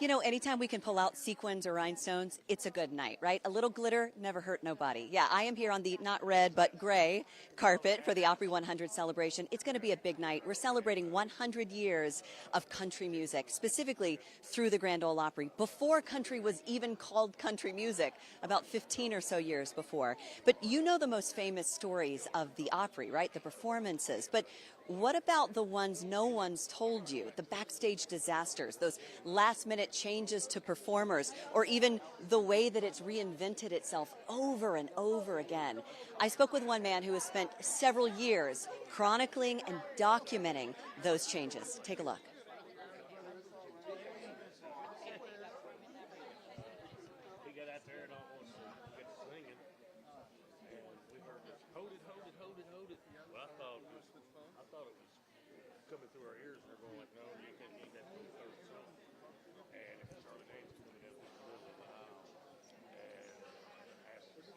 You know, anytime we can pull out sequins or rhinestones, it's a good night, right? A little glitter never hurt nobody. Yeah, I am here on the not red but gray carpet for the Opry 100 celebration. It's going to be a big night. We're celebrating 100 years of country music, specifically through the Grand Ole Opry, before country was even called country music, about 15 or so years before. But you know the most famous stories of the Opry, right? The performances. But what about the ones no one's told you? The backstage disasters, those last-minute changes to performers, or even the way that it's reinvented itself over and over again. I spoke with one man who has spent several years chronicling and documenting those changes. Take a look. We got out there and almost get to singing, and we heard this, hold it, hold it, hold it, hold it. Well, I thought it was coming through our ears, and they're going like, no, you can't eat that from the third song. And it was Charlie Davis coming up in the middle of the aisle, and asked us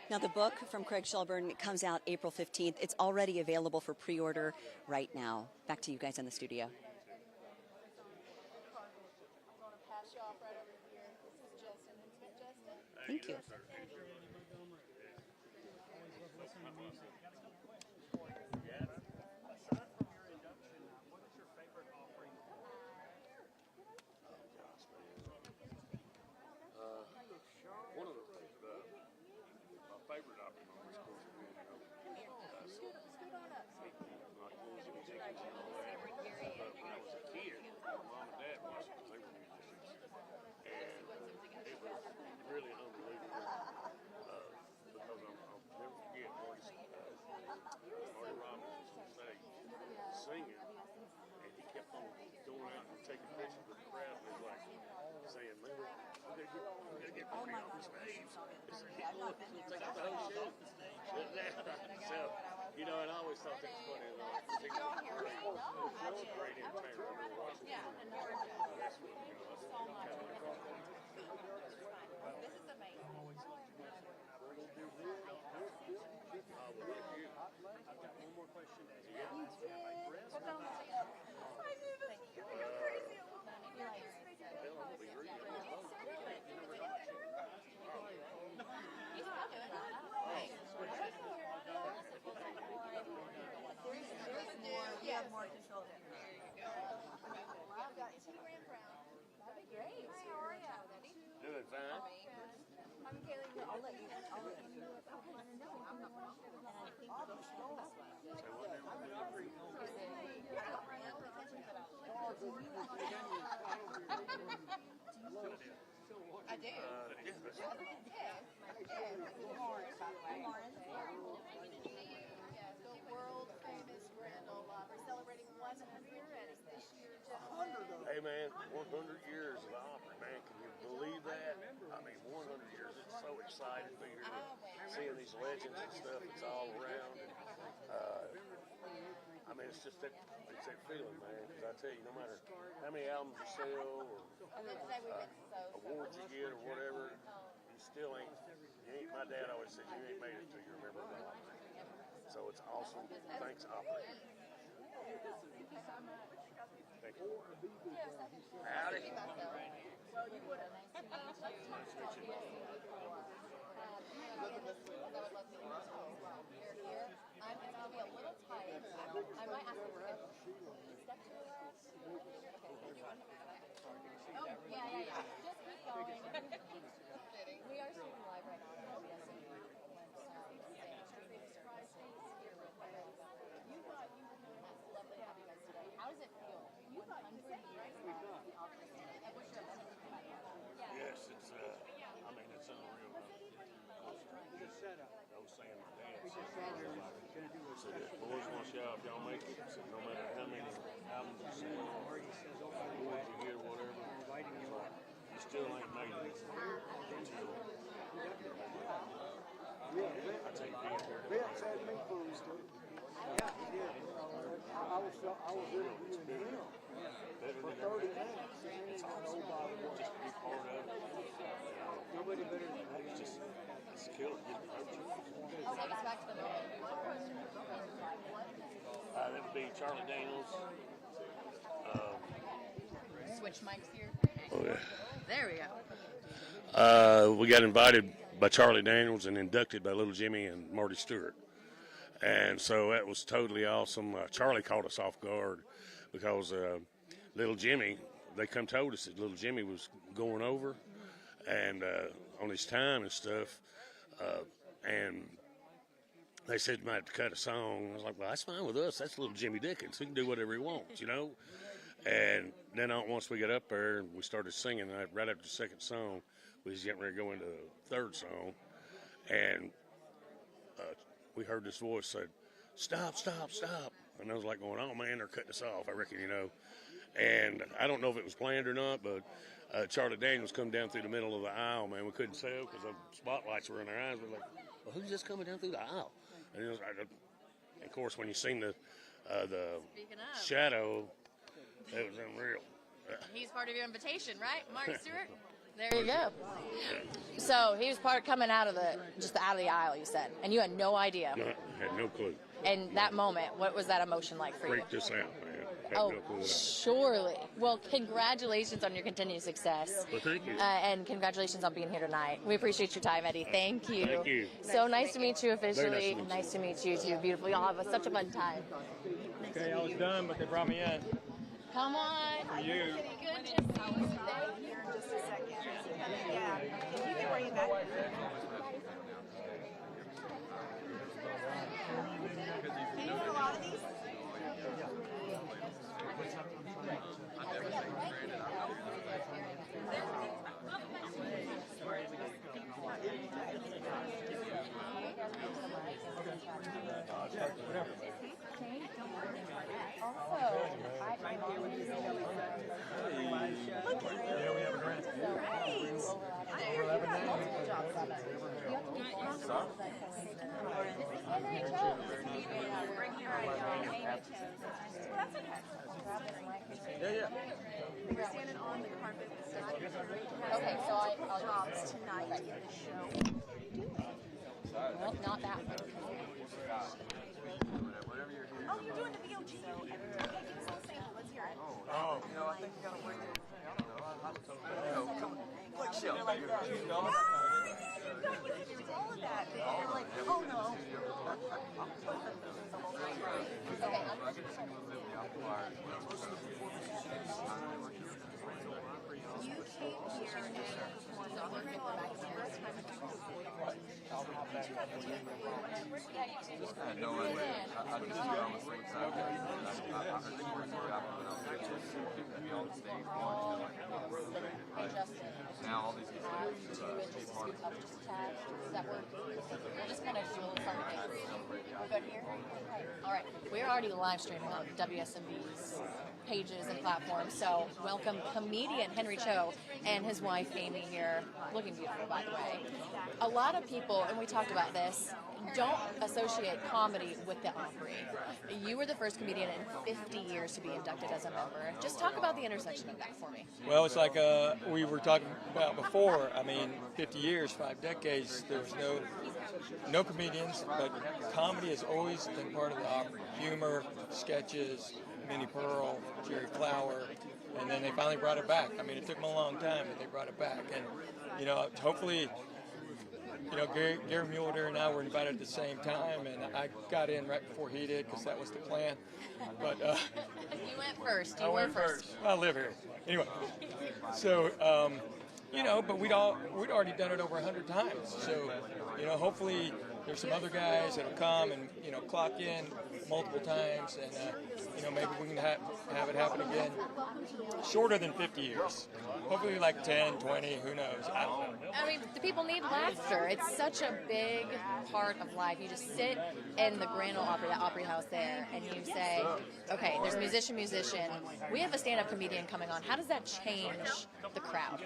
Now, the book from Craig Shelburne comes out April 15th. It's already available for pre-order right now. Back to you guys in the studio. Thank you. favorite Opry moment, of course, being scoot on up. When I was a kid, my mom and dad watched because they were musicians, and it was really unbelievable because I'll never forget Marty Robbins was on stage singing, and he kept on going out and taking pictures with the crowd, and it was like saying, "Man, we gotta get Marty on the stage." Take out the whole show. So, you know, and I always thought that was funny. He was a great entertainer. I remember watching him. That's what, you know, that's kind of like this is amazing. I've got one more question. Yeah. You did? I knew this was going to go crazy. You have more control there. There you go. I've got 2 Grand Brown. That'd be great. Hi, how are you? Doing fine. I'm Gayle. I'll let you know. I'm not one of them. And I think they'll show us one. I do. Lawrence, by the way. The world famous Grand Ole Opry celebrating 100 years this year, gentlemen. Hey man, 100 years of Opry, man. Can you believe that? I mean, 100 years. It's so exciting to be here, seeing these legends and stuff. It's all around. And, I mean, it's just that feeling, man. Because I tell you, no matter how many albums you sell or awards you get or whatever, you still ain't. My dad always said, you ain't made it till you remember the Opry. So it's awesome. Thanks, Opry. Thank you. Howdy. Well, you would have. Nice to meet you. Just keep going. We are streaming live right now on WSMV. Lovely to have you guys today. How does it feel? 100 years of the Opry. And what's your opinion about it? Yes, it's I mean, it's unreal. I was saying my dad said if boys want to shout, if y'all make it, said no matter how many albums you sell, boys you hear whatever, you still ain't made it until I take being here. Vince had me fooled, too. Yeah, he did. I was interviewing him for 30 minutes. It's awesome. Just to be part of it. Nobody better than that. It's just, it's killer. Take us back to the moment. That would be Charlie Daniels. Switch mics here. Oh, yeah. There we go. We got invited by Charlie Daniels and inducted by Little Jimmy and Marty Stewart. And so that was totally awesome. Charlie caught us off guard because Little Jimmy, they come told us that Little Jimmy was going over and on his time and stuff. And they said might have to cut a song. I was like, well, that's fine with us. That's Little Jimmy Dickens. He can do whatever he wants, you know. And then once we got up there and we started singing, right after the second song, we was getting ready to go into the third song. And we heard this voice said, stop, stop, stop. And I was like going, oh, man, they're cutting us off, I reckon, you know. And I don't know if it was planned or not, but Charlie Daniels come down through the middle of the aisle, man. We couldn't tell because the spotlights were in our eyes. We were like, well, who's just coming down through the aisle? And it was, of course, when you seen the shadow, it was unreal. He's part of your invitation, right, Marty Stewart? There you go. So he was coming out of the aisle, you said, and you had no idea. No, had no clue. And that moment, what was that emotion like for you? Freaked us out, man. Had Oh, no clue. surely. Well, congratulations on your continued success. Well, thank you. And congratulations on being here tonight. We appreciate your time, Eddie. Thank you. Thank you. So nice to meet you officially. Very nice to meet you. Nice to meet you too. Beautiful. Y'all have such a fun time. Okay, I was done, but they brought me in. Come on. For you. Good to see you. Here in just a second. Yeah, you can bring it back. Can you do a lot of these? Yeah, we have a grant. Yeah. We're standing on the carpet with Scotty McCreery. Okay, so I'll Drops tonight in the show. well, not that one. Oh, you're doing the VOG. So everybody give us a little sample. Let's hear it. Oh. I think you gotta wait. Like shit like that. All of that. They're like, oh no. You came here and performed on the first time. I had no idea. I just knew I was so excited. I heard the words were out and I was able to be on the stage now all these kids be part of it. Does that work? We'll just kind of do a little something. We're good here? All right. We're already live streaming on WSMV's pages and platforms. So welcome comedian Henry Cho and his wife Amy here. Looking beautiful, by the way. A lot of people, and we talked about this, don't associate comedy with the Opry. You were the first comedian in 50 years to be inducted as a member. Just talk about the intersection of that for me. Well, it's like we were talking about before. I mean, 50 years, 5 decades, there was no comedians, but comedy has always been part of the Opry. Humor, sketches, Minnie Pearl, Jerry Clower, and then they finally brought it back. I mean, it took them a long time, but they brought it back. And, you know, hopefully Gary Mueller and I were invited at the same time, and I got in right before he did because that was the plan. But You went first. I went first. I live here. Anyway, so, but we'd already done it over 100 times. So, hopefully there's some other guys that'll come and, clock in multiple times, and, maybe we can have it happen again. Shorter than 50 years. Hopefully like 10, 20, who knows? I don't know. I mean, the people need laughter. It's such a big part of life. You just sit in the Grand Ole Opry, the Opry House there, and you say, okay, there's musician. We have a stand-up comedian coming on. How does that change the crowd?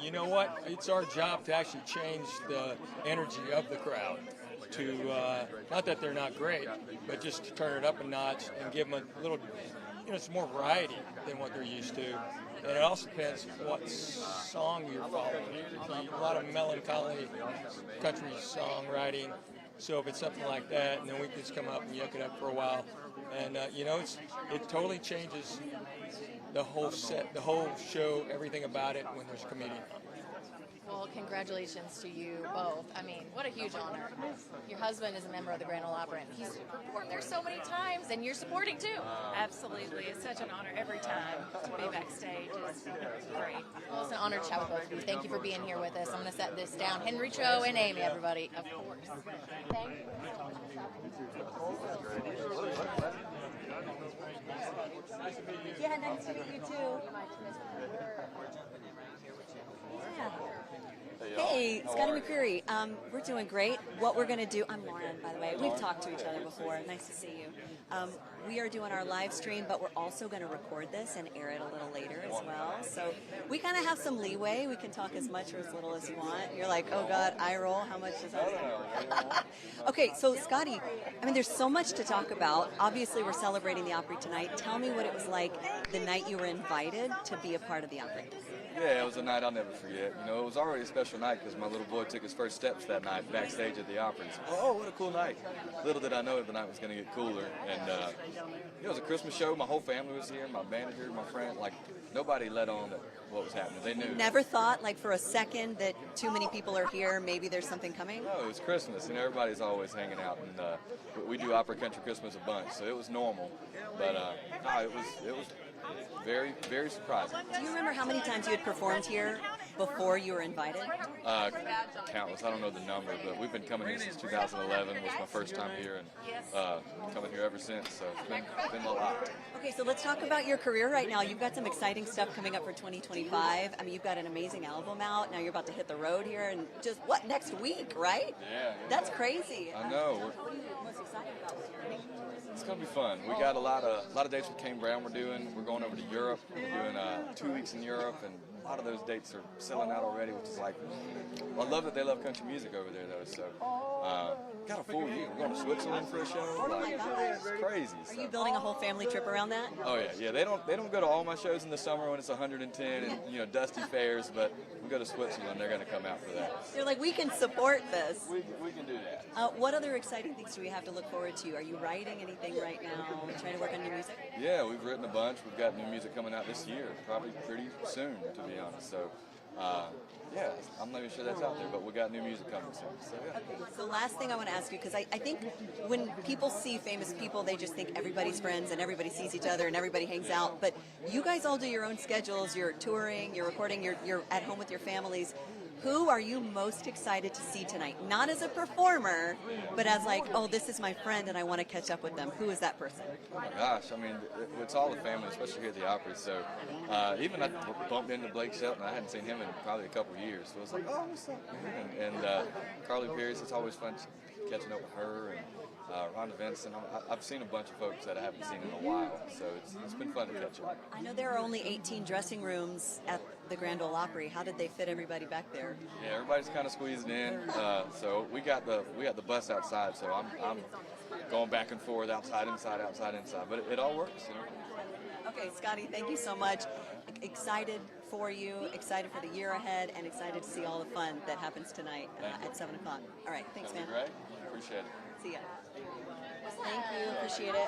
You know what? It's our job to actually change the energy of the crowd. To not that they're not great, but just to turn it up a notch and give them a little, some more variety than what they're used to. And it also depends what song you're following. A lot of melancholy country songwriting. So if it's something like that, and then we can just come up and yuck it up for a while. And, it totally changes the whole set, the whole show, everything about it when there's a comedian on. Well, congratulations to you both. I mean, what a huge honor. Your husband is a member of the Grand Ole Opry, and he's performed there so many times, and you're supporting too. Absolutely. It's such an honor every time to be backstage. It's great. Well, it's an honor to chat with both of you. Thank you for being here with us. I'm going to set this down. Henry Cho and Amy, everybody, of course. Thank you. Yeah, nice to meet you too. Yeah. Hey, Scotty McCreery. We're doing great. What we're going to do, I'm Lauren, by the way. We've talked to each other before. Nice to see you. We are doing our live stream, but we're also going to record this and air it a little later as well. So we kind of have some leeway. We can talk as much or as little as you want. You're like, oh God, eye roll. How much is that? Okay, so Scotty, there's so much to talk about. Obviously, we're celebrating the Opry tonight. Tell me what it was like the night you were invited to be a part of the Opry. Yeah, it was a night I'll never forget. It was already a special night because my little boy took his first steps that night backstage at the Opry. So, oh, what a cool night. Little did I know the night was going to get cooler. And it was a Christmas show. My whole family was here, my manager, my friend. Like, nobody let on that what was happening. They knew. Never thought, like, for a second that too many people are here, maybe there's something coming? No, it was Christmas, and everybody's always hanging out. And we do Opera Country Christmas a bunch, so it was normal. But no, it was very, very surprising. Do you remember how many times you had performed here before you were invited? Countless. I don't know the number, but we've been coming here since 2011. Was my first time here, and coming here ever since. So it's been a lot. Okay, so let's talk about your career right now. You've got some exciting stuff coming up for 2025. You've got an amazing album out. Now you're about to hit the road here, and just next week, right? Yeah. That's crazy. I know. What are you most excited about this year? It's gonna be fun. We got a lot of dates with Kane Brown. We're going over to Europe. We're doing 2 weeks in Europe, and a lot of those dates are selling out already, which is like, I love that they love country music over there though. So got a full year. We're going to Switzerland for a show. Like, it's crazy. Are you building a whole family trip around that? Oh yeah. They don't go to all my shows in the summer when it's 110 and dusty fairs, but we go to Switzerland. They're going to come out for that. They're like, we can support this. We can do that. What other exciting things do we have to look forward to? Are you writing anything right now? Trying to work on new music? Yeah, we've written a bunch. We've got new music coming out this year, probably pretty soon, to be honest. So, yeah, I'm not even sure that's out there, but we got new music coming soon. So, yeah. Okay, so last thing I want to ask you, because I think when people see famous people, they just think everybody's friends and everybody sees each other and everybody hangs out. But you guys all do your own schedules. You're touring, you're recording, you're at home with your families. Who are you most excited to see tonight? Not as a performer, but as like, oh, this is my friend and I want to catch up with them. Who is that person? Oh my gosh, it's all the family, especially here at the Opry. So even I bumped into Blake Shelton. I hadn't seen him in probably a couple of years. So it was like, oh, what's up, man? And Carly Pierce, it's always fun catching up with her. And Rhonda Vincent. I've seen a bunch of folks that I haven't seen in a while, so it's been fun to catch up. I know there are only 18 dressing rooms at the Grand Ole Opry. How did they fit everybody back there? Yeah, everybody's kind of squeezed in. So we got the bus outside, so I'm going back and forth, outside, inside, but it all works, Okay, Scotty, thank you so much. Excited for you, excited for the year ahead, and excited to see all the fun that happens tonight at 7 o'clock. All right, thanks, man. Great, appreciate it. See ya. Thank you, appreciate it.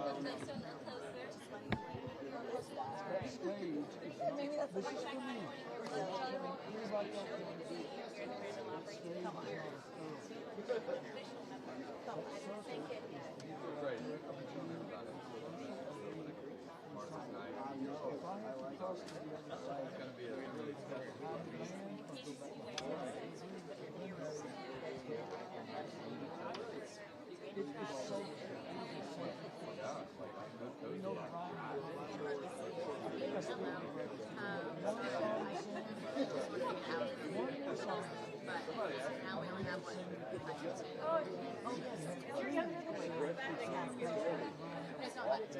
So This is for me. Everybody else can do it. Come on. Now we only have one. It's not bad. He's so cute.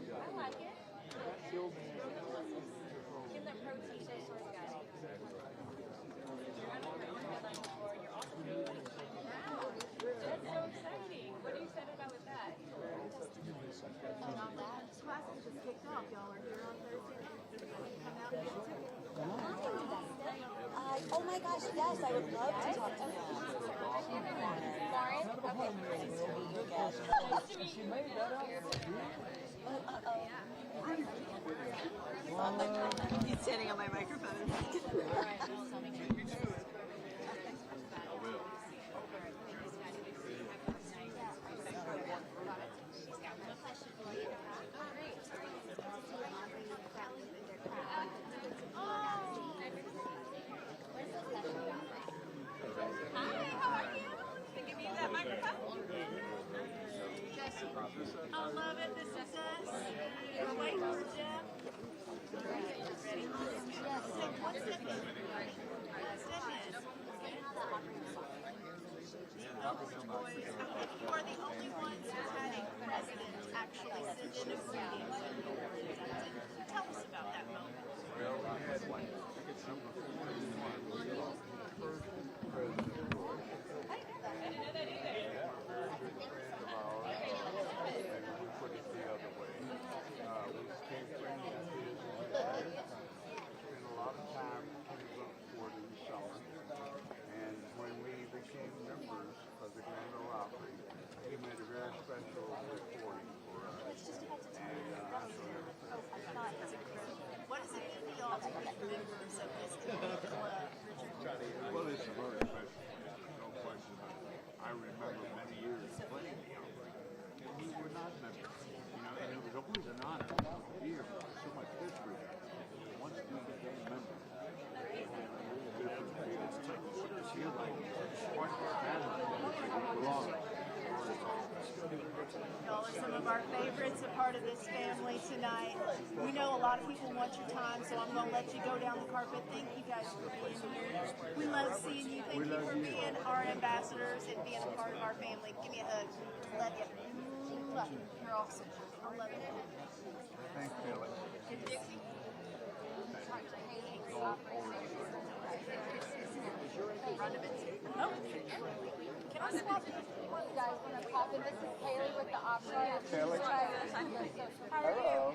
I like it. Give them protein. That's so exciting. What are you excited about with that? Not bad. Classes just kicked off. Y'all are here on Thursday night. Come out and get a ticket. Oh my gosh, yes, I would love to talk to you. Lauren? Okay. Nice to meet you. He's standing on my microphone. All right. Tell me. I love it. This is us. We're waiting for Jeff. Ready? What's it? You are the only ones who had a president actually send in a greeting. Tell us about that moment. Well, we had one. I think it's number 41. First President Bush. I didn't know that either. Yeah, very good friend of ours. And we put it the other way. We became friends after his retired. Spent a lot of time in Gulfport in the summer. And when we became members of the Grand Ole Opry, he made a very special recording for us. And I shall never forget. What does it mean to y'all to be members of this elite club, Richard? Well, it's very special. No question about it. I remember many years playing the Opry, and we were not members. You know, and it was always an honor to hear so much history. Once we became members, different feelings. It feels like part of our family. We belong. Y'all are some of our favorites, a part of this family tonight. We know a lot of people want your time, so I'm going to let you go down the carpet. Thank you guys for being here. We love seeing you. Thank you for being our ambassadors and being a part of our family. Give me a hug. Love you. You're awesome. I love it. Thanks, Kelly. And Dixie? Oh. Can I swap this? You guys want to pop in? This is Kaylee with the Opry. Kelly. How are you?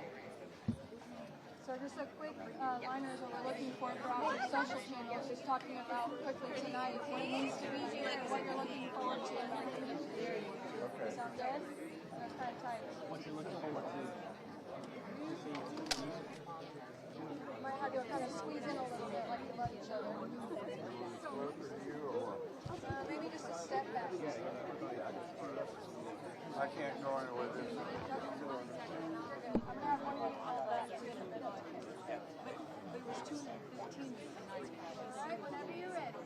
So just a quick liner is what we're looking for our social channels, just talking about quickly tonight what it means to be here and what you're looking forward to. Okay. Sound good? That's kind of tight. What you looking forward to? Might have you kind of squeeze in a little bit like you love each other. Closer to you or what? Maybe just a step back. I can't go anywhere with this. I'm going to have one more call back to you in a minute. But it was 2:15. All right, whenever you're ready.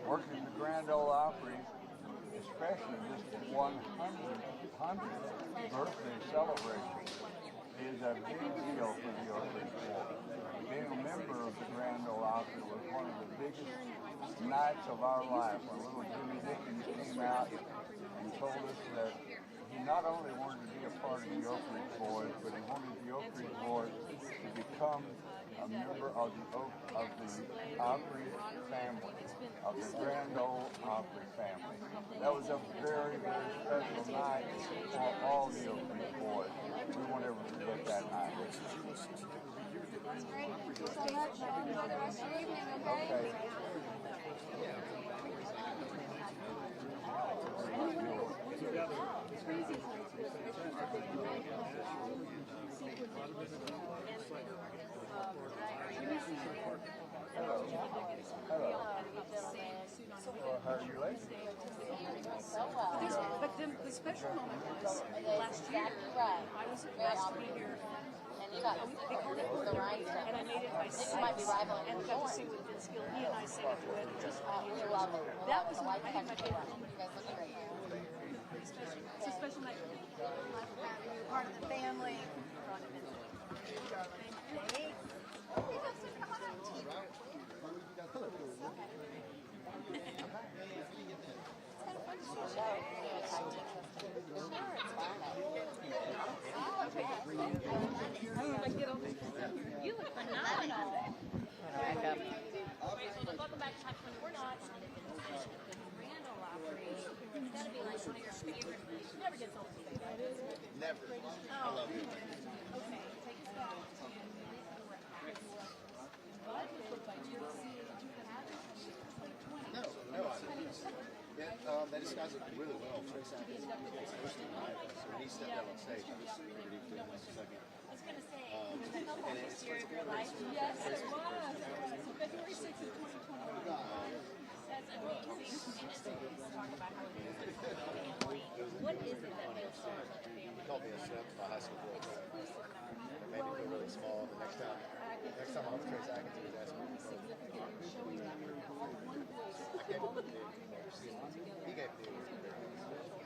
Working the Grand Ole Opry, especially this 100th birthday celebration, is a big deal for the Opry Corps. Being a member of the Grand Ole Opry was one of the biggest nights of our life when little Jimmy Dickens came out and told us that he not only wanted to be a part of the Opry Boys, but he wanted the Opry Boys to become a member of the Opry family, of the grand old Opry family. That was a very, very special night for all the Opry Boys. We won't ever forget that night. That's great. Thank you so much. Enjoy the rest of your evening, okay? Hello. Well, how are you ladies? But the special moment was last year. I was asked to be here. They called it the right, and I made it my sixth, and got to sing with Vince Gill. He and I sang a duet just that was I think my favorite moment. It's a special night for me. You're part of the family. Hey. You look phenomenal. Welcome back to Chapman. We're not on the Grand Ole Opry. It's got to be like one of your favorite places. Never gets old. Never. I love it. Okay, take us back to No, I didn't. That disguised it really well. Tritt Skaggs was hosting tonight, so when he stepped out on stage, I was figured he was doing this second. I was going to say, And it's year of your life. Yes, it was. So February 6th of 2021. That's amazing. And it's talk about how it is to be a family. What is it that feels so much like a family? He called me a simp, my high school boy. It made me feel really small. The next time I was Tritt Skaggs, he was asking me for it. I gave him the dude. He gave me the dude.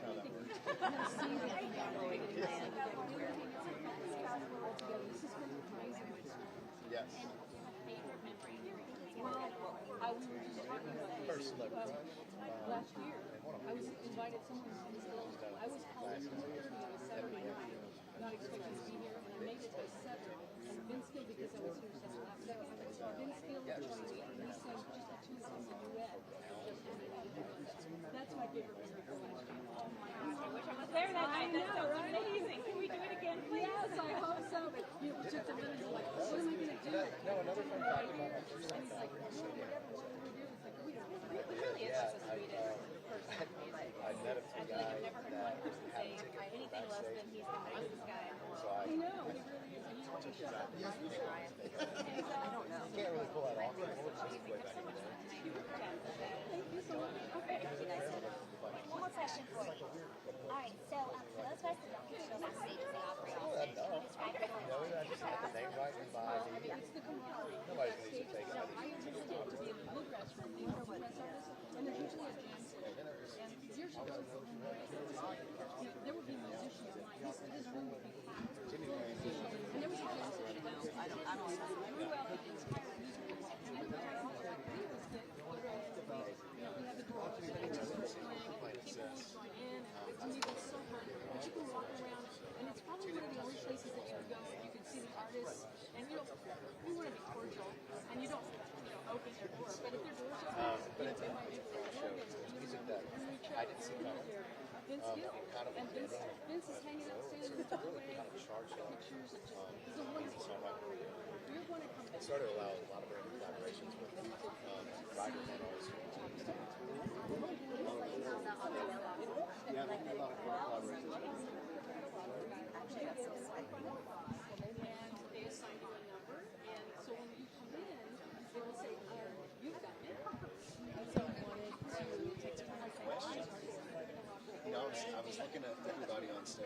How that works. Yes. First celebrity crush. Last year, I was invited someone to this girl. I was calling to Saturday night, not expecting to be here, and I made it by 7. And Vince Gill, because I was here since last Saturday, Vince Gill joined me, and we sang just a 2-song duet. That's my favorite memory for last year. Oh my gosh, I wish I was there that night. That sounds amazing. Can we do it again, please? Yes, I hope so. But you know, we took the minutes like, what am I going to do? No, another fun fact about my first time back. I met a few guys that had a ticket for Anything less backstage. than he's the nicest guy in the world. So I know, he really is. I don't know. can't really pull that off anymore. It's just way back in the day. Thank you so much. Okay. One more question for you. All right, so for those of us that don't get to go backstage at the Opry often, can you describe it? You know, I just had the name right and by me. It's the camaraderie. Nobody's going to take it. I used to be in the bluegrass room, the bluegrass artist, and there's usually a jam session. And years ago, there would be musicians like this, and his room would be packed. And there was a jam session. I don't know. Throughout the entire music, and what I always like to do is get we have the doors, and it's just people would join in, and to me that's so fun. But you can walk around, and it's probably one of the only places that you go. You can see the artists, and you want to be cordial, and you don't open their door. But if their doors open, But it's a show. There's music that I didn't see coming. Vince Gill. Kind of And Vince is hanging out standing and talking really kind of charged up. pictures and just he's a wonderful songwriter. You're going to come back. It started to allow a lot of brand new collaborations with writers and artists. Yeah, a lot of collaborations. Actually, that's so sweet. And they assign you a number, and so when you come in, they will say, you've got it. And so I wanted to take some of my artists. You know, I was looking at everybody on stage.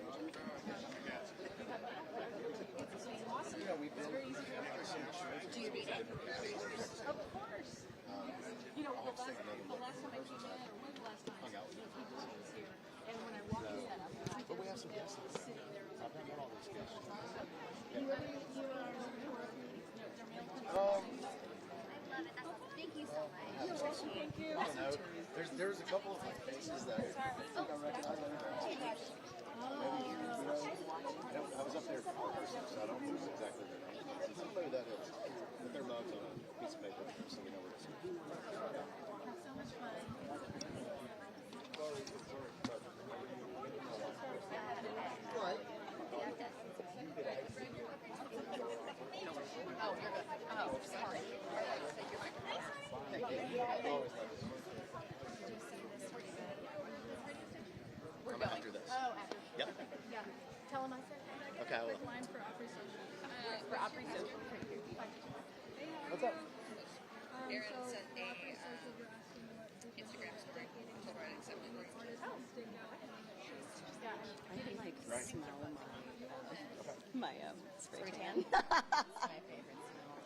Awesome. You know, we've been Do you read it? Of course. You know, the last time I came in, or one of the last times, he was here, and when I walked in, but we have some guests. sitting there. I've not all these guests. You are Thank you so much. You're welcome. Thank you. I don't know. There's a couple of like faces that I think I recognize. I was up there for so I don't know exactly their names. Somebody that is. But their mugs on a piece of paper, so we know where it's from. Oh, you're good. Oh, sorry. We're going. After this. Oh, after. Yep. Yeah. Tell them I said. Okay, I will. Line for Opry Social. For Opry Social. What's up? Aaron sent a Instagram story. Told her I'd accept it. I can like smell my spray tan. It's my favorite smell.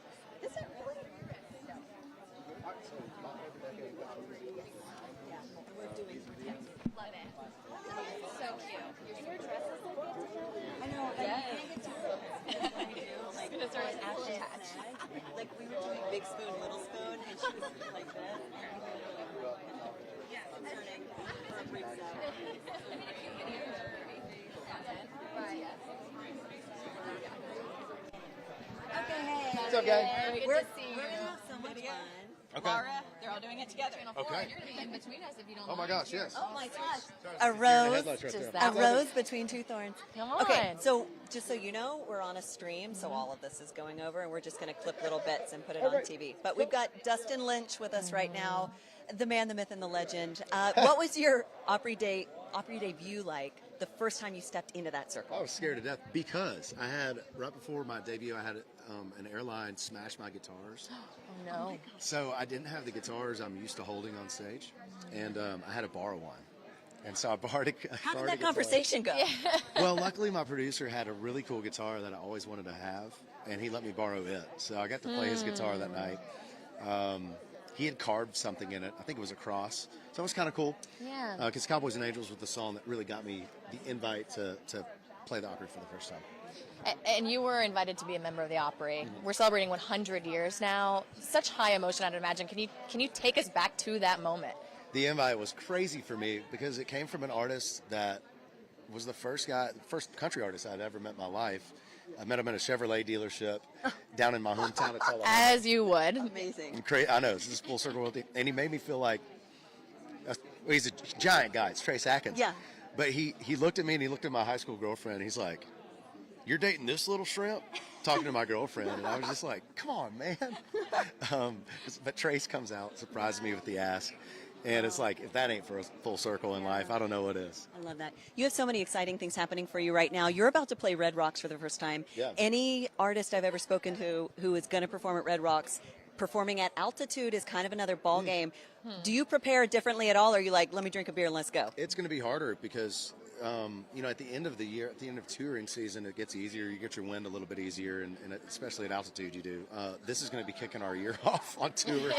Is it really? Yeah, we're doing. Love it. So cute. And your dress is so good together. I know. Like, Yes. you can't get too close. Like, gonna start like, after this. touch. Like we were doing big spoon, little spoon, and she was like this. Concerning her brief Okay, hey. What's up, guys? Good We're to see you. gonna have so much fun. Okay. Laura, they're all doing it together. Okay. You're gonna be in between us if you don't Oh my mind. gosh, yes. Oh my gosh. Deer A in the rose. headlights right Just there. that. A rose between two thorns. Come on. Okay, so just so you know, we're on a stream, so all of this is going over, and we're just going to clip little bits and put it on TV. But we've got Dustin Lynch with us right now, the man, the myth, and the legend. What was your Opry debut like the first time you stepped into that circle? I was scared to death because I had, right before my debut, I had an airline smash my guitars. Oh, no. So I didn't have the guitars I'm used to holding on stage, and I had to borrow one. And so I borrowed a How borrowed did a that guitar. conversation go? Well, luckily my producer had a really cool guitar that I always wanted to have, and he let me borrow it. So I got to play his guitar that night. He had carved something in it. I think it was a cross. So it was kind of cool. Yeah. Because Cowboys and Angels was the song that really got me the invite to play the Opry for the first time. And you were invited to be a member of the Opry. We're celebrating 100 years now. Such high emotion, I'd imagine. Can you take us back to that moment? The invite was crazy for me because it came from an artist that was the first country artist I'd ever met in my life. I met him in a Chevrolet dealership down in my hometown of Tullahoma. As you would. Amazing. I know, this is full circle. And he made me feel like, he's a giant guy. It's Trace Atkins. Yeah. But he looked at me and he looked at my high school girlfriend. And he's like, "You're dating this little shrimp?" Talking to my girlfriend. And I was just like, come on, man. But Trace comes out, surprised me with the ask. And it's like, if that ain't for a full circle in life, I don't know what is. I love that. You have so many exciting things happening for you right now. You're about to play Red Rocks for the first time. Yeah. Any artist I've ever spoken to who is going to perform at Red Rocks, performing at altitude is kind of another ball game. Do you prepare differently at all, or are you like, let me drink a beer and let's go? It's going to be harder because, at the end of the year, at the end of touring season, it gets easier. You get your wind a little bit easier, and especially at altitude, you do. This is going to be kicking our year off on tour,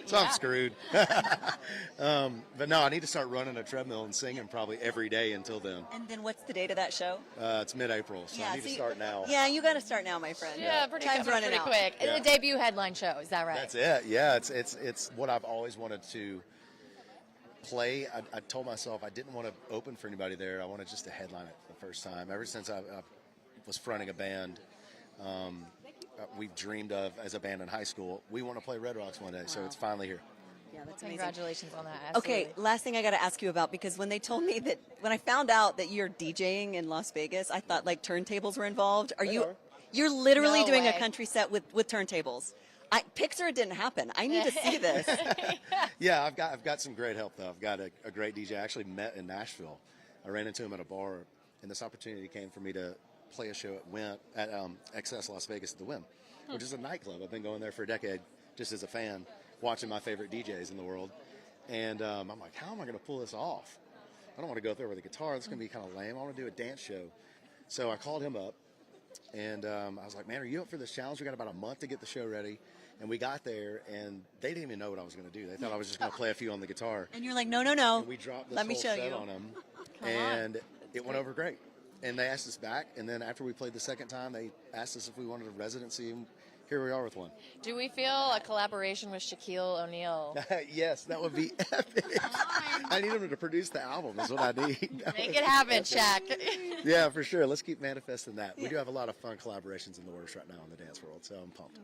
so I'm screwed. But no, I need to start running a treadmill and singing probably every day until then. And then what's the date of that show? It's mid-April, so I need to start now. Yeah, you got to start now, my friend. Yeah, Time's running pretty out. quick. Yeah. And the debut headline show, is that right? That's it. Yeah, it's what I've always wanted to play. I told myself I didn't want to open for anybody there. I wanted just to headline it for the first time. Ever since I was fronting a band, we've dreamed of as a band in high school. We want to play Red Rocks one day, so it's finally here. Yeah, that's amazing. Congratulations on that. Absolutely. Okay, last thing I got to ask you about, because when they told me that, when I found out that you're DJing in Las Vegas, I thought like turntables were involved. You're literally No doing way. a country set with turntables. Picture it didn't happen. I need to see this. Yeah, I've got some great help though. I've got a great DJ. I actually met in Nashville. I ran into him at a bar, and this opportunity came for me to play a show at XS Las Vegas at the Wynn, which is a nightclub. I've been going there for a decade, just as a fan, watching my favorite DJs in the world. And I'm like, how am I going to pull this off? I don't want to go up there with a guitar. It's going to be kind of lame. I want to do a dance show. So I called him up, and I was like, man, are you up for this challenge? We got about a month to get the show ready. And we got there, and they didn't even know what I was going to do. They thought I was just going to play a few on the guitar. And you're like, no. And we dropped this Let me whole show set you. on them, and it went over great. And they asked us back, and then after we played the second time, they asked us if we wanted a residency, here we are with one. Do we feel a collaboration with Shaquille O'Neal? Yes, that would be epic. I need him to produce the album is what I need. Make it happen, Shaq. Yeah, for sure. Let's keep manifesting that. We do have a lot of fun collaborations in the works right now in the dance world, so I'm pumped.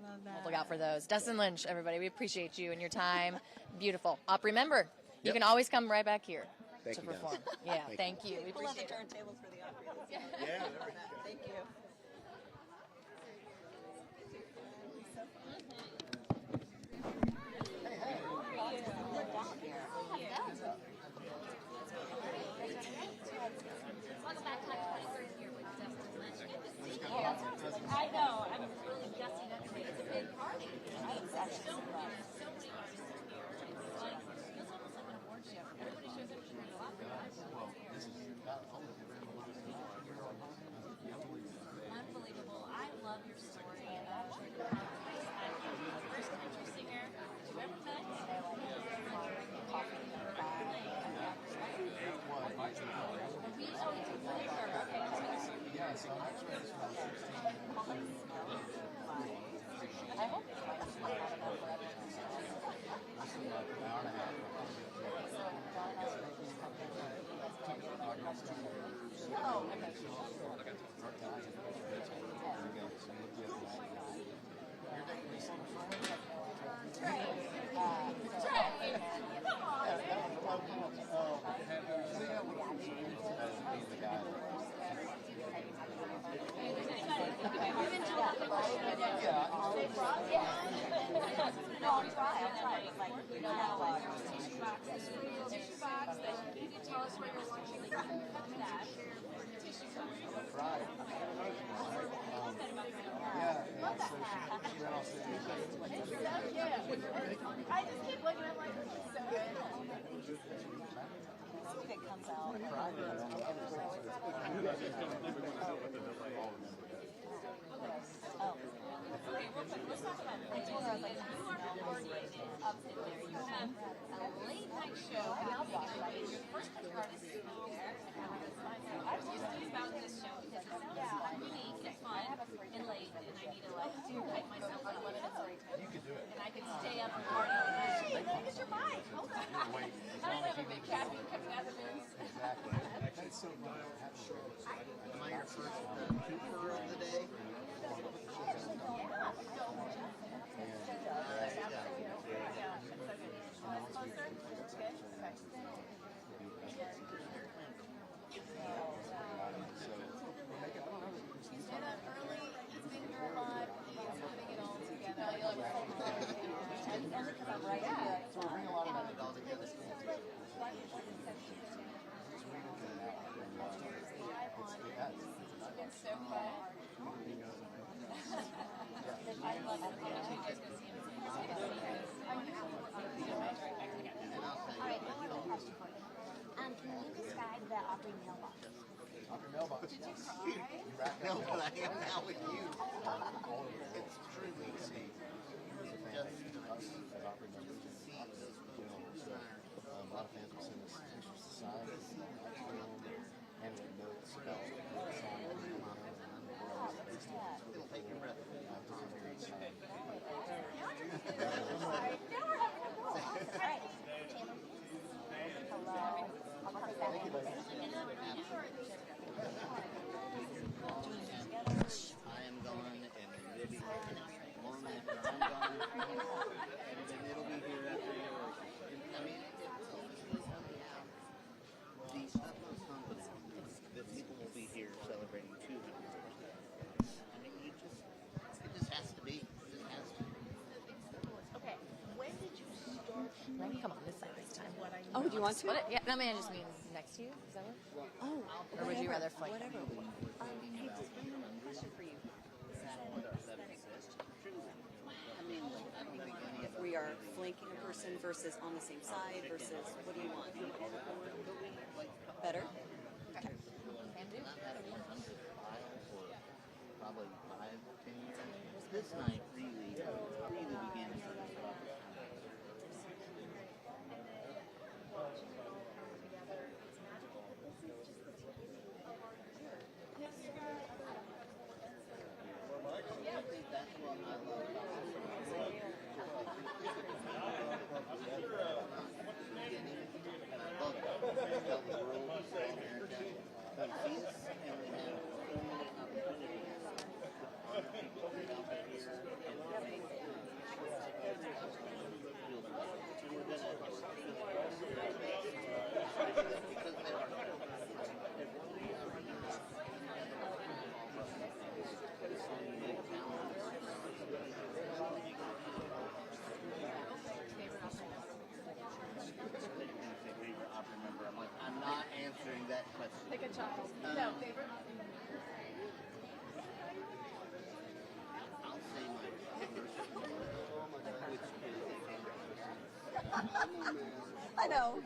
Look out for those. Dustin Lynch, everybody, we appreciate you and your time. Beautiful. Remember, you can always come right back here Thank to you, guys. perform. Yeah, thank you. We Pull out the appreciate it. turntables for the Opry. Yeah, there we go. Thank you. Welcome back to my 23rd year with Dustin Lynch. Good to see you. I know. I'm really guessing up today. It's a big party. I was actually surprised. So many artists here. It's like, feels almost like an award show. Everybody shows up to the opera. Unbelievable. I love your story. And actually, the first country singer you ever met. I hope Tell us where you're watching. I just keep looking at like, this is so good. Hope it comes out. Okay, real quick, let's talk about it. I told her, I was like, you are coordinated up in there. You have a late night show happening. You're the first country artist to be there. I was just thinking about this show because it sounds unique and fun and late, and I need to like hype myself up. You can do it. And I can stay up and party all night. Hey, look at your mic. Hold on. I don't have a big caffeine coming out of this. Exactly. Am I your first keeper of the day? Can you describe the Opry mailbox? Opry mailbox. Did you cry? No, but I am now with you. It's truly amazing. Just us as Opry members to see those folks. A lot of fans will send us pictures to sign, handwritten notes about the song. It'll take your breath away. I am gone, and it'll be long after I'm gone, and it'll be here after yours. I mean, it's always how we have the utmost confidence that people will be here celebrating 200 years. I mean, it just has to be. It just has to be. Okay, when did you start? Let me come on this side this time. Oh, do you want to? What? Yeah, no, I just mean next to you. Is that what? Oh, Or would you rather flank? Whatever. Hey, just one question for you. If we are flanking a person versus on the same side versus what do you want? Better? Okay. Can do. I've had a 100 file for probably 5 or 10 years. This night really began to sort of start. I think that's what I love about I know.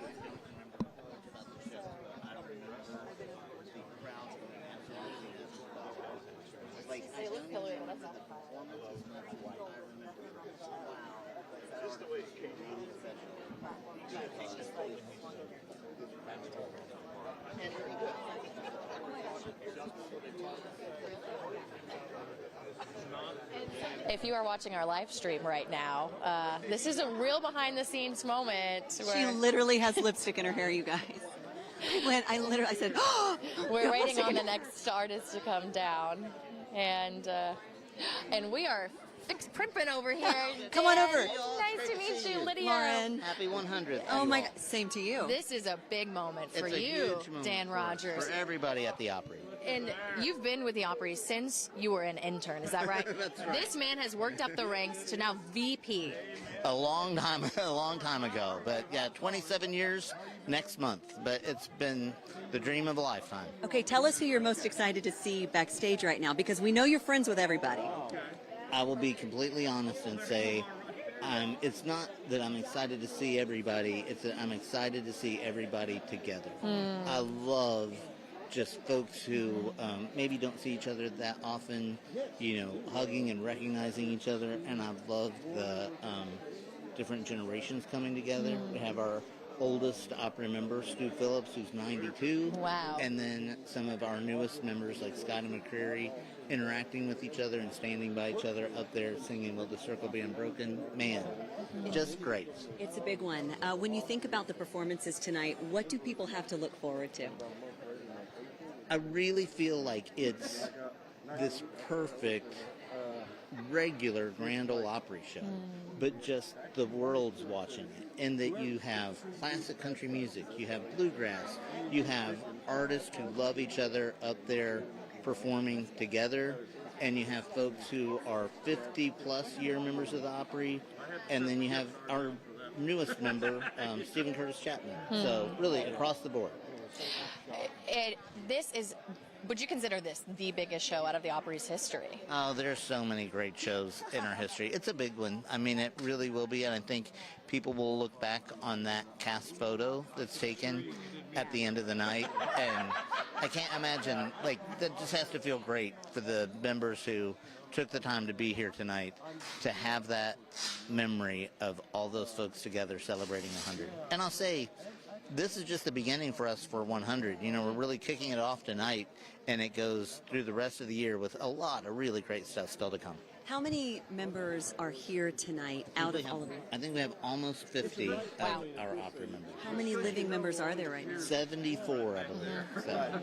They look killer, but that's not the performance as much as what I remember. Wow. Just the way it came out. If you are watching our live stream right now, this is a real behind-the-scenes moment. She literally has lipstick in her hair, you guys. I said, oh! We're waiting on the next artist to come down, and we are primping over here. Come on over. Nice to meet you, Lydia. Lauren. Happy 100th. Oh my God, same to you. This is a big moment for It's a you, huge moment Dan Rogers. for everybody at the Opry. And you've been with the Opry since you were an intern, is that right? That's right. This man has worked up the ranks to now VP. A long time ago. But yeah, 27 years next month. But it's been the dream of a lifetime. Okay, tell us who you're most excited to see backstage right now, because we know you're friends with everybody. I will be completely honest and say it's not that I'm excited to see everybody, it's that I'm excited to see everybody together. I love just folks who maybe don't see each other that often, hugging and recognizing each other, and I love the different generations coming together. We have our oldest Opry member, Stu Phillips, who's 92. Wow. And then some of our newest members, like Scotty McCreery, interacting with each other and standing by each other up there singing Will the Circle Be Unbroken. Man, just great. It's a big one. When you think about the performances tonight, what do people have to look forward to? I really feel like it's this perfect regular Grand Ole Opry show, but just the world's watching it, and that you have classic country music, you have bluegrass, you have artists who love each other up there performing together, and you have folks who are 50-plus year members of the Opry, and then you have our newest member, Stephen Curtis Chapman. So really across the board. Would you consider this the biggest show out of the Opry's history? Oh, there's so many great shows in our history. It's a big one. I mean, it really will be, and I think people will look back on that cast photo that's taken at the end of the night, and I can't imagine, that just has to feel great for the members who took the time to be here tonight to have that memory of all those folks together celebrating 100. And I'll say, this is just the beginning for us for 100. We're really kicking it off tonight, and it goes through the rest of the year with a lot of really great stuff still to come. How many members are here tonight out of all of them? I think we have almost 50 of our Opry members. How many living members are there right now? 74, I believe. So.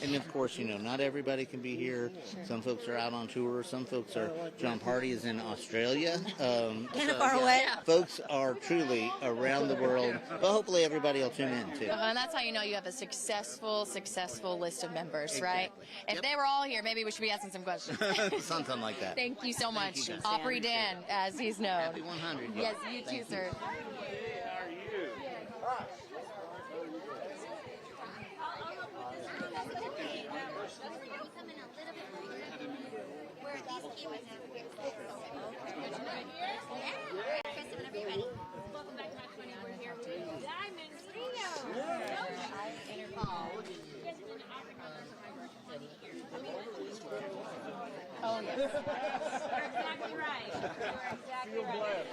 And of course, not everybody can be here. Some folks are out on tour. Some folks are, John Party is in Australia. Kind of far away. Folks are truly around the world. But hopefully everybody will tune in, too. And that's how you know you have a successful list of members, right? If they were all here, maybe we should be asking some questions. Something like that. Thank you so much. you, guys. Opry Dan, as he's known. Happy 100. Yes, you too, sir. Welcome back to Match 20. We're here with Diamond Trio. Oh, yes. You're exactly right. You're exactly right.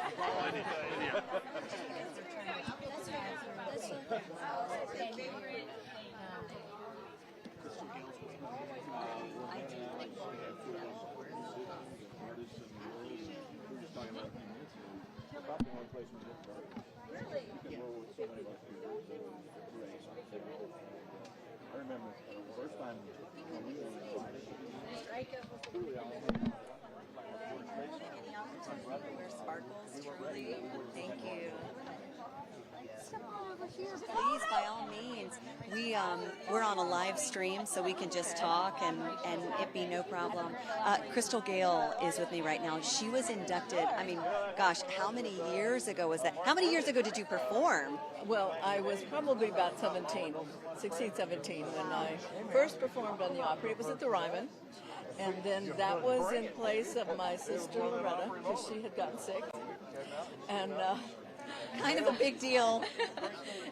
I remember the first time we were invited. Sparkles, truly. Thank you. Please, by all means. We're on a live stream, so we can just talk and it be no problem. Crystal Gayle is with me right now. She was inducted, gosh, how many years ago was that? How many years ago did you perform? Well, I was probably about 16, 17 when I first performed on the Opry. It was at the Ryman. And then that was in place of my sister Loretta, because she had gotten sick. And Kind of a big deal.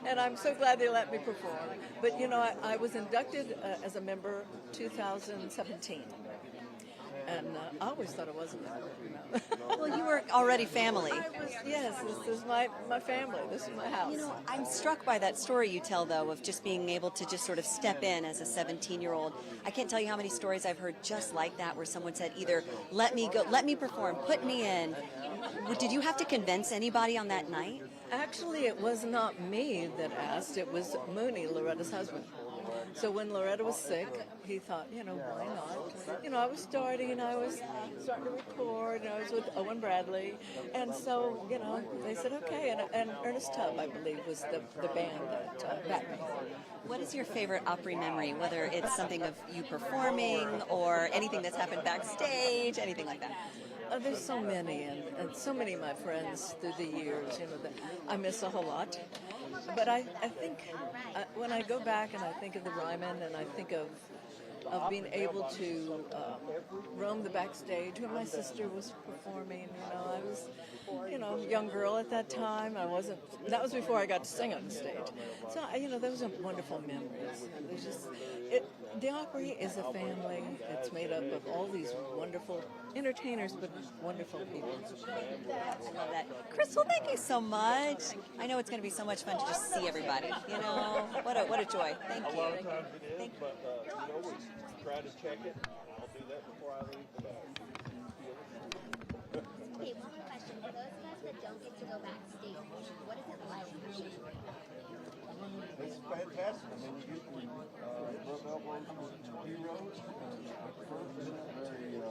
And I'm so glad they let me perform. But, you know, I was inducted as a member 2017. And I always thought I wasn't a member, you know. Well, you were already family. Yes, this is my family. This is my house. You know, I'm struck by that story you tell, though, of just being able to just sort of step in as a 17-year-old. I can't tell you how many stories I've heard just like that, where someone said either, let me go, let me perform, put me in. Did you have to convince anybody on that night? Actually, it was not me that asked. It was Mooney, Loretta's husband. So when Loretta was sick, he thought, you know, why not? You know, I was starting and I was starting to record, and I was with Owen Bradley. And so, you know, they said, okay. And Ernest Tubb, I believe, was the band that backed me. What is your favorite Opry memory, whether it's something of you performing or anything that's happened backstage, anything like that? There's so many, and so many of my friends through the years, you know, that I miss a whole lot. But I think when I go back and I think of the Ryman, and I think of being able to roam the backstage when my sister was performing, you know, I was, you know, a young girl at that time. That was before I got to sing on the stage. So, you know, those are wonderful memories. There's just, the Opry is a family. It's made up of all these wonderful entertainers, but wonderful people. I love that. Crystal, thank you so much. I know it's going to be so much fun to just see everybody. You know, what a joy. Thank you. A lot of times it is, but you know, we try to check it. I'll do that before I leave the bag. Okay, one more question. For those of us that don't get to go backstage, what is it like? It's fantastic. I mean, you get to rub elbows with heroes. At first, it's very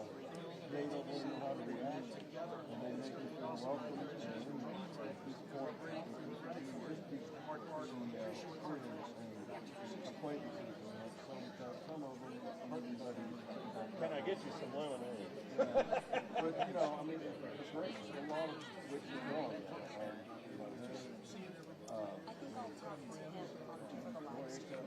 they don't really know how to react, and they make you feel welcome. And support acquaintances, and some of them hunting buddies. Can I get you some lemonade? But you know, I mean, it's great. A lot of which is wrong. You know, I think I'll talk to him for the live stream.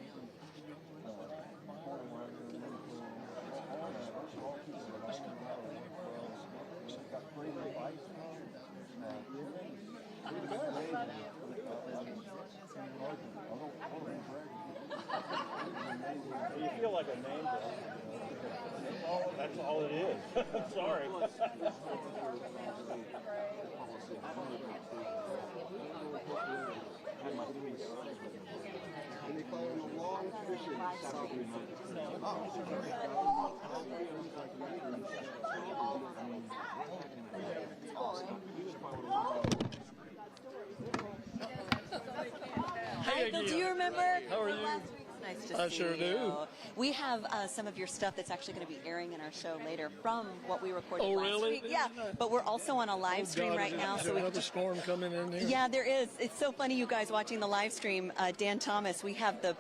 You feel like a name drop. That's all it is. I'm sorry. And they follow a long fishing Hi, Bill. Do you remember? How are you? Nice to I see sure you. do. We have some of your stuff that's actually going to be airing in our show later from what we recorded Oh, last really? week. Yeah, but we're also on a live stream right now. Is So there we can another just, storm coming in here? yeah, there is. It's so funny, you guys watching the live stream. Dan Thomas, we have the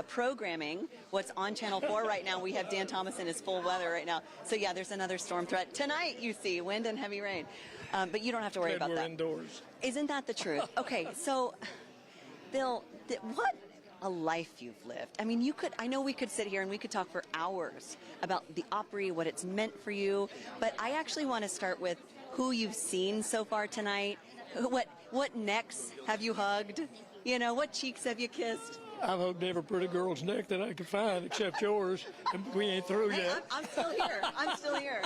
programming, what's on Channel 4 right now. We have Dan Thomas in his full weather right now. So yeah, there's another storm threat. Tonight, you see, wind and heavy rain. But you don't have to worry about We're that. indoors. Isn't that the truth? Okay, so, Bill, what a life you've lived. I mean, I know we could sit here and we could talk for hours about the Opry, what it's meant for you, but I actually want to start with who you've seen so far tonight. What necks have you hugged? You know, what cheeks have you kissed? I've hugged every pretty girl's neck that I could find except yours, and we ain't through yet. I'm still here. I'm still here.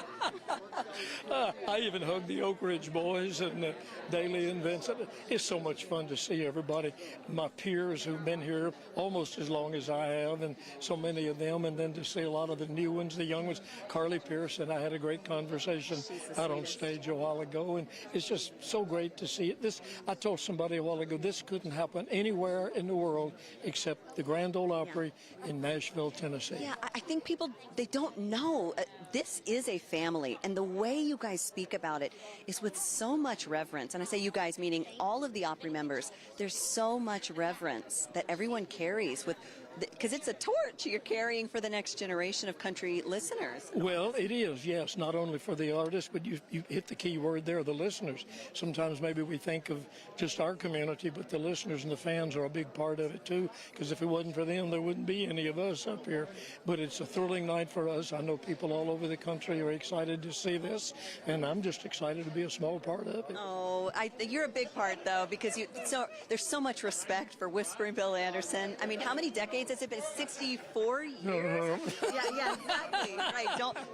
I even hugged the Oak Ridge boys and Daly and Vincent. It's so much fun to see everybody, my peers who've been here almost as long as I have, and so many of them, and then to see a lot of the new ones, the young ones. Carly Pearson, I had a great conversation out on stage a while ago, and it's just so great to see it. I told somebody a while ago, this couldn't happen anywhere in the world except the Grand Ole Opry in Nashville, Tennessee. Yeah, I think people, they don't know. This is a family, and the way you guys speak about it is with so much reverence. And I say you guys, meaning all of the Opry members. There's so much reverence that everyone carries with because it's a torch you're carrying for the next generation of country listeners. Well, it is, yes, not only for the artists, but you hit the key word there, the listeners. Sometimes maybe we think of just our community, but the listeners and the fans are a big part of it too, because if it wasn't for them, there wouldn't be any of us up here. But it's a thrilling night for us. I know people all over the country are excited to see this, and I'm just excited to be a small part of it. Oh, you're a big part, though, because there's so much respect for Whispering Bill Anderson. I mean, how many decades has it been? 64 years? Yeah, exactly. Right.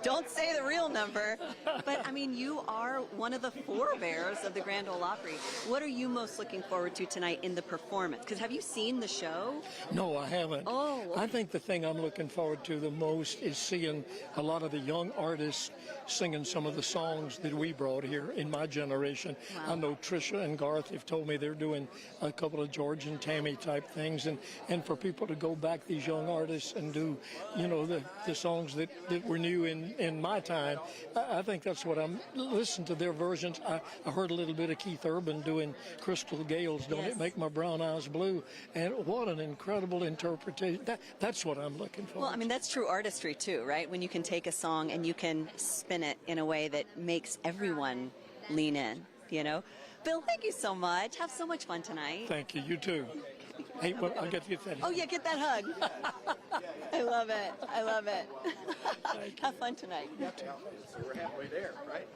Don't say the real number. But, I mean, you are one of the forebears of the Grand Ole Opry. What are you most looking forward to tonight in the performance? Because have you seen the show? No, I haven't. Oh. I think the thing I'm looking forward to the most is seeing a lot of the young artists singing some of the songs that we brought here in my generation. Wow. I know Trisha and Garth have told me they're doing a couple of George and Tammy type things, and for people to go back, these young artists, and do, you know, the songs that were new in my time, I think that's what I'm listening to their versions. I heard a little bit of Keith Urban doing Crystal Gayle's Don't It Make My Brown Eyes Blue, and what an incredible interpretation. That's what I'm looking for. Well, I mean, that's true artistry too, right? When you can take a song and you can spin it in a way that makes everyone lean in, you know? Bill, thank you so much. Have so much fun tonight. Thank you. You too. Hey, well, I'll get that. Oh, yeah, get that hug. I love it. I love it. Have fun tonight. So we're halfway there, right?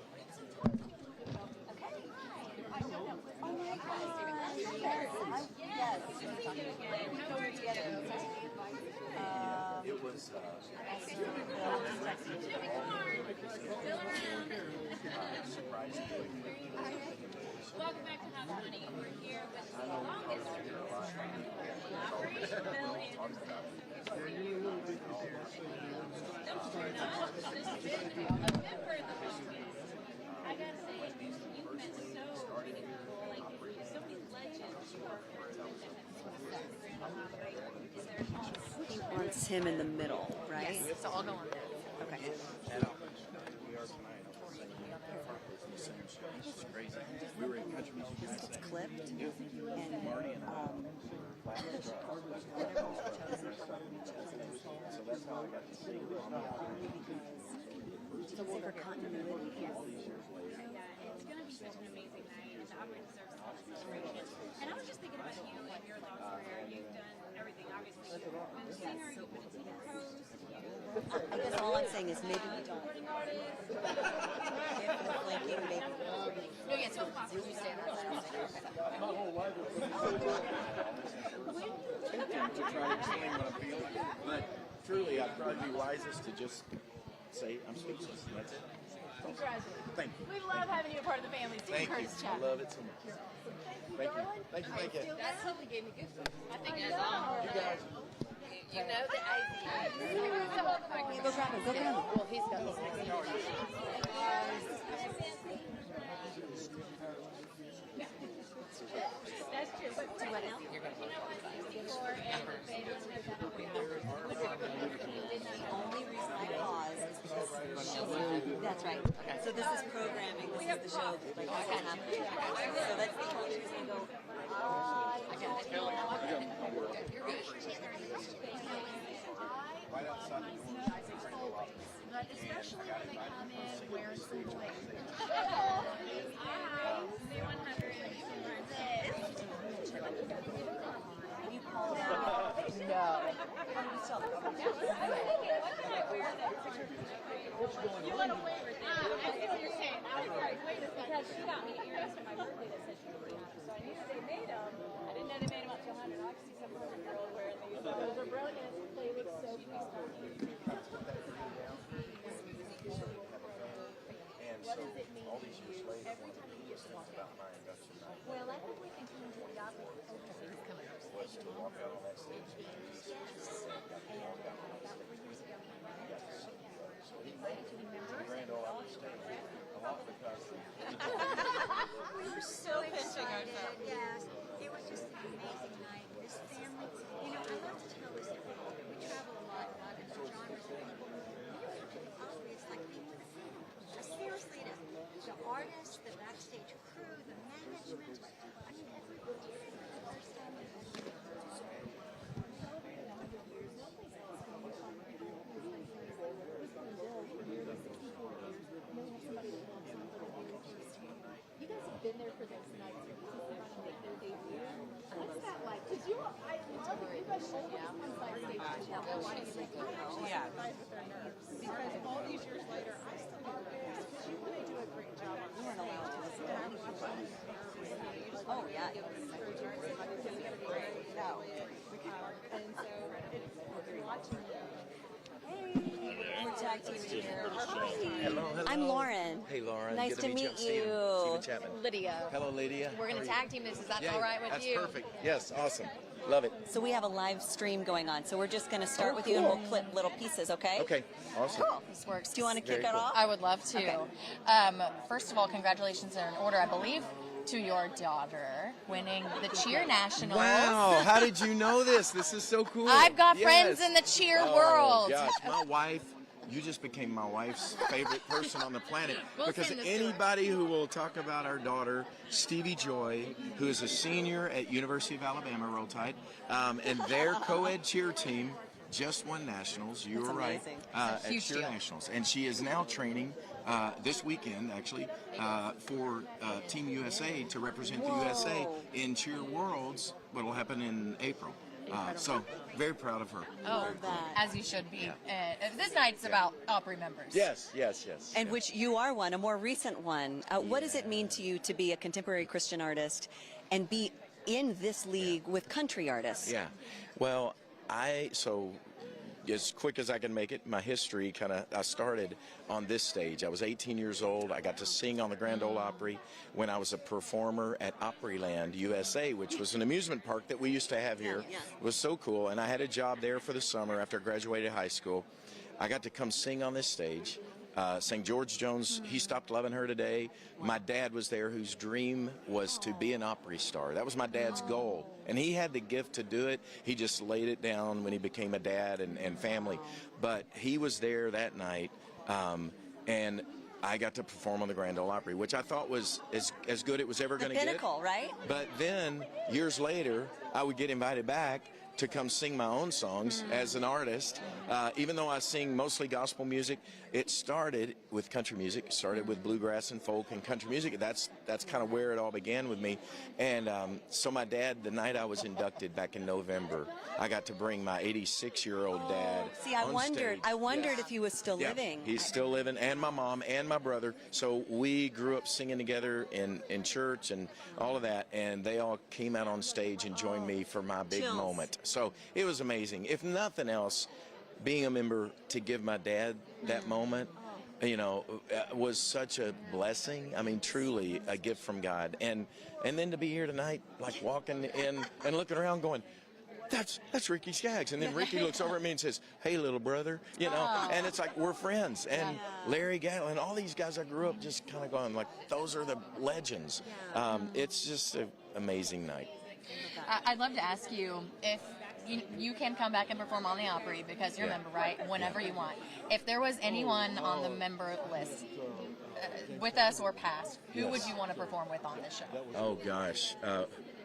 It was Welcome back to House Money. We're here with the longest Bill I gotta say, you've met so many people, like so many legends who are He wants him in the middle, right? Yes, so I'll go on there. Okay. we are tonight. It's crazy. We were in country music. It's clipped. And Marty and so that's how I got to see So for continuity. it's going to be such an amazing night, and the Opry deserves all the celebration. And I was just thinking about you and your long career. You've done everything, obviously. You've been a singer, you've been a TV host. I guess all I'm saying is maybe we don't. No, yeah, it's possible you say that. to try to explain what I'm feeling, but truly, I'd probably be wisest to just say I'm speechless, and that's it. Congratulations. Thank you. We love having you a part of the family too, Thank you. Curtis I Chapman. love it so much. Thank you. Thank you. Thank you. That totally gave me goosebumps. I think You guys. you know the idea. Go grab him. Go grab him. Well, he's got this next That's true. But Do what now? you know what? 64 and the Bengals have done a great job. The only reason I paused is because that's right. So this is programming. This is the show that like has to happen. So that's the only reason I go. But especially when they come in wearing some bling. You call it. You want to wait? I see what you're saying. I was like, wait a second. Because she got me earrings for my birthday that said she was Rihanna. So I knew they made them. I didn't know they made them up to 100. I see some other girl wearing these. Those are brilliant. They look so beautiful. And so, all these years later, one of the biggest things about my induction night Well, I think we can come to the opera. was to walk out on that stage and release it. So he made the Grand Ole Opry stage a lot because We were so excited. Yes, it was just an amazing night. This family, you know, I love to tell this. We travel a lot, not in the genres. When you come to the Opry, it's like being with a family. Seriously, it is. The artists, the backstage crew, the management. I mean, everybody. The first time we went to Yeah. Because all these years later, I still do this. She really do a great job. We weren't allowed to listen to anybody. Oh, yeah. No. And so it's watching. We're tag team here. Hello. I'm Lauren. Hey, Lauren. Nice Good to meet meet you. you. Steven Chapman. Lydia. Hello, Lydia. We're going to tag team this. Is that all right with that's you? That's perfect. Yes, awesome. Love it. So we have a live stream going on. So we're just going to start with cool. you, and we'll clip little pieces, okay? Okay, awesome. Cool. This works. Do you want to kick it off? I would love to. Okay. First of all, congratulations in order, I believe, to your daughter winning the cheer nationals. Wow, how did you know this? This is so cool. I've got Yes. friends in the cheer world. Gosh, my wife, you just became my wife's favorite person on the planet. We'll Because send this anybody who will talk about our daughter, Stevie Joy, who is a senior at University of Alabama, roll tide, and their co-ed cheer team just won nationals. You That's were right. amazing. At huge cheer deal. nationals, and she is now training this weekend, actually, for Team USA to represent the USA in cheer worlds. What'll happen in April. So very proud of her. Oh, as you should be. This night's about Opry members. Yes. And which you are one, a more recent one. What does it mean to you to be a contemporary Christian artist and be in this league with country artists? Yeah. Well, as quick as I can make it, my history I started on this stage. I was 18 years old. I got to sing on the Grand Ole Opry when I was a performer at Opryland, USA, which was an amusement park that we used to have here. Yeah. It was so cool. And I had a job there for the summer after I graduated high school. I got to come sing on this stage. Sang George Jones, He Stopped Loving Her Today. My dad was there, whose dream was to be an Opry star. That was my dad's goal. And he had the gift to do it. He just laid it down when he became a dad and family. But he was there that night, and I got to perform on the Grand Ole Opry, which I thought was as good it was ever going to get. The pinnacle, right? But then, years later, I would get invited back to come sing my own songs as an artist. Even though I sing mostly gospel music, it started with country music. It started with bluegrass and folk and country music. That's kind of where it all began with me. And so my dad, the night I was inducted back in November, I got to bring my 86-year-old dad. See, I on wondered stage. if he was still living. He's still living, and my mom and my brother. So we grew up singing together in church and all of that, and they all came out on stage and joined me for my big Chills. moment. So it was amazing. If nothing else, being a member to give my dad that moment, was such a blessing. I mean, truly a gift from God. And then to be here tonight, like walking in and looking around going, that's Ricky Skaggs. And then Ricky looks over at me and says, hey, little brother, and it's like we're friends. And Larry, Gayle, and all these guys I grew up just kind of going like, those are the legends. It's just an amazing night. I'd love to ask you if you can come back and perform on the Opry because you're a member, right? Whenever you want. If there was anyone on the member list, with us or past, who would you want to perform with on this show? Oh, gosh.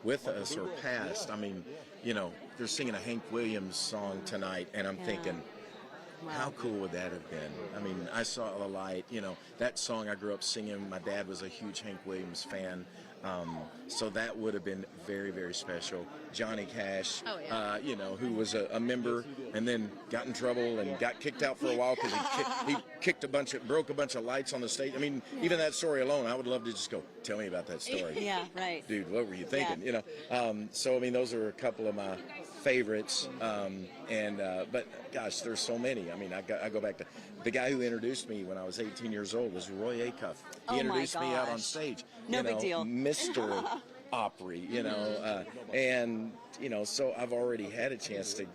With us or past, I mean, they're singing a Hank Williams song tonight, and I'm thinking, how cool would that have been? I mean, I Saw the Light, that song I grew up singing. My dad was a huge Hank Williams fan. So that would have been very, very special. Johnny Cash, who was a member and then got in trouble and got kicked out for a while because he broke a bunch of lights on the stage. I mean, even that story alone, I would love to just go, tell me about that story. Yeah, right. Dude, what were you thinking? So I mean, those are a couple of my favorites. But gosh, there's so many. I mean, I go back to the guy who introduced me when I was 18 years old was Roy Acuff. He introduced me out on stage. No big deal. Mr. Opry, so I've already had a chance to,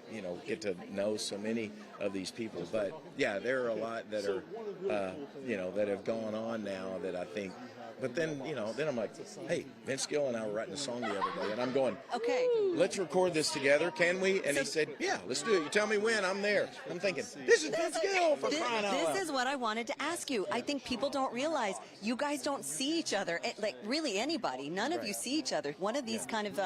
get to know so many of these people. But yeah, there are a lot that are, that have gone on now that I think. But then, then I'm like, hey, Vince Gill and I were writing a song the other day, and I'm going, okay, let's record this together, can we? And he said, yeah, let's do it. You tell me when, I'm there. I'm thinking, this is Vince Gill for crying out loud. This is what I wanted to ask you. I think people don't realize you guys don't see each other, like really anybody. None of you see each other. One of these kind of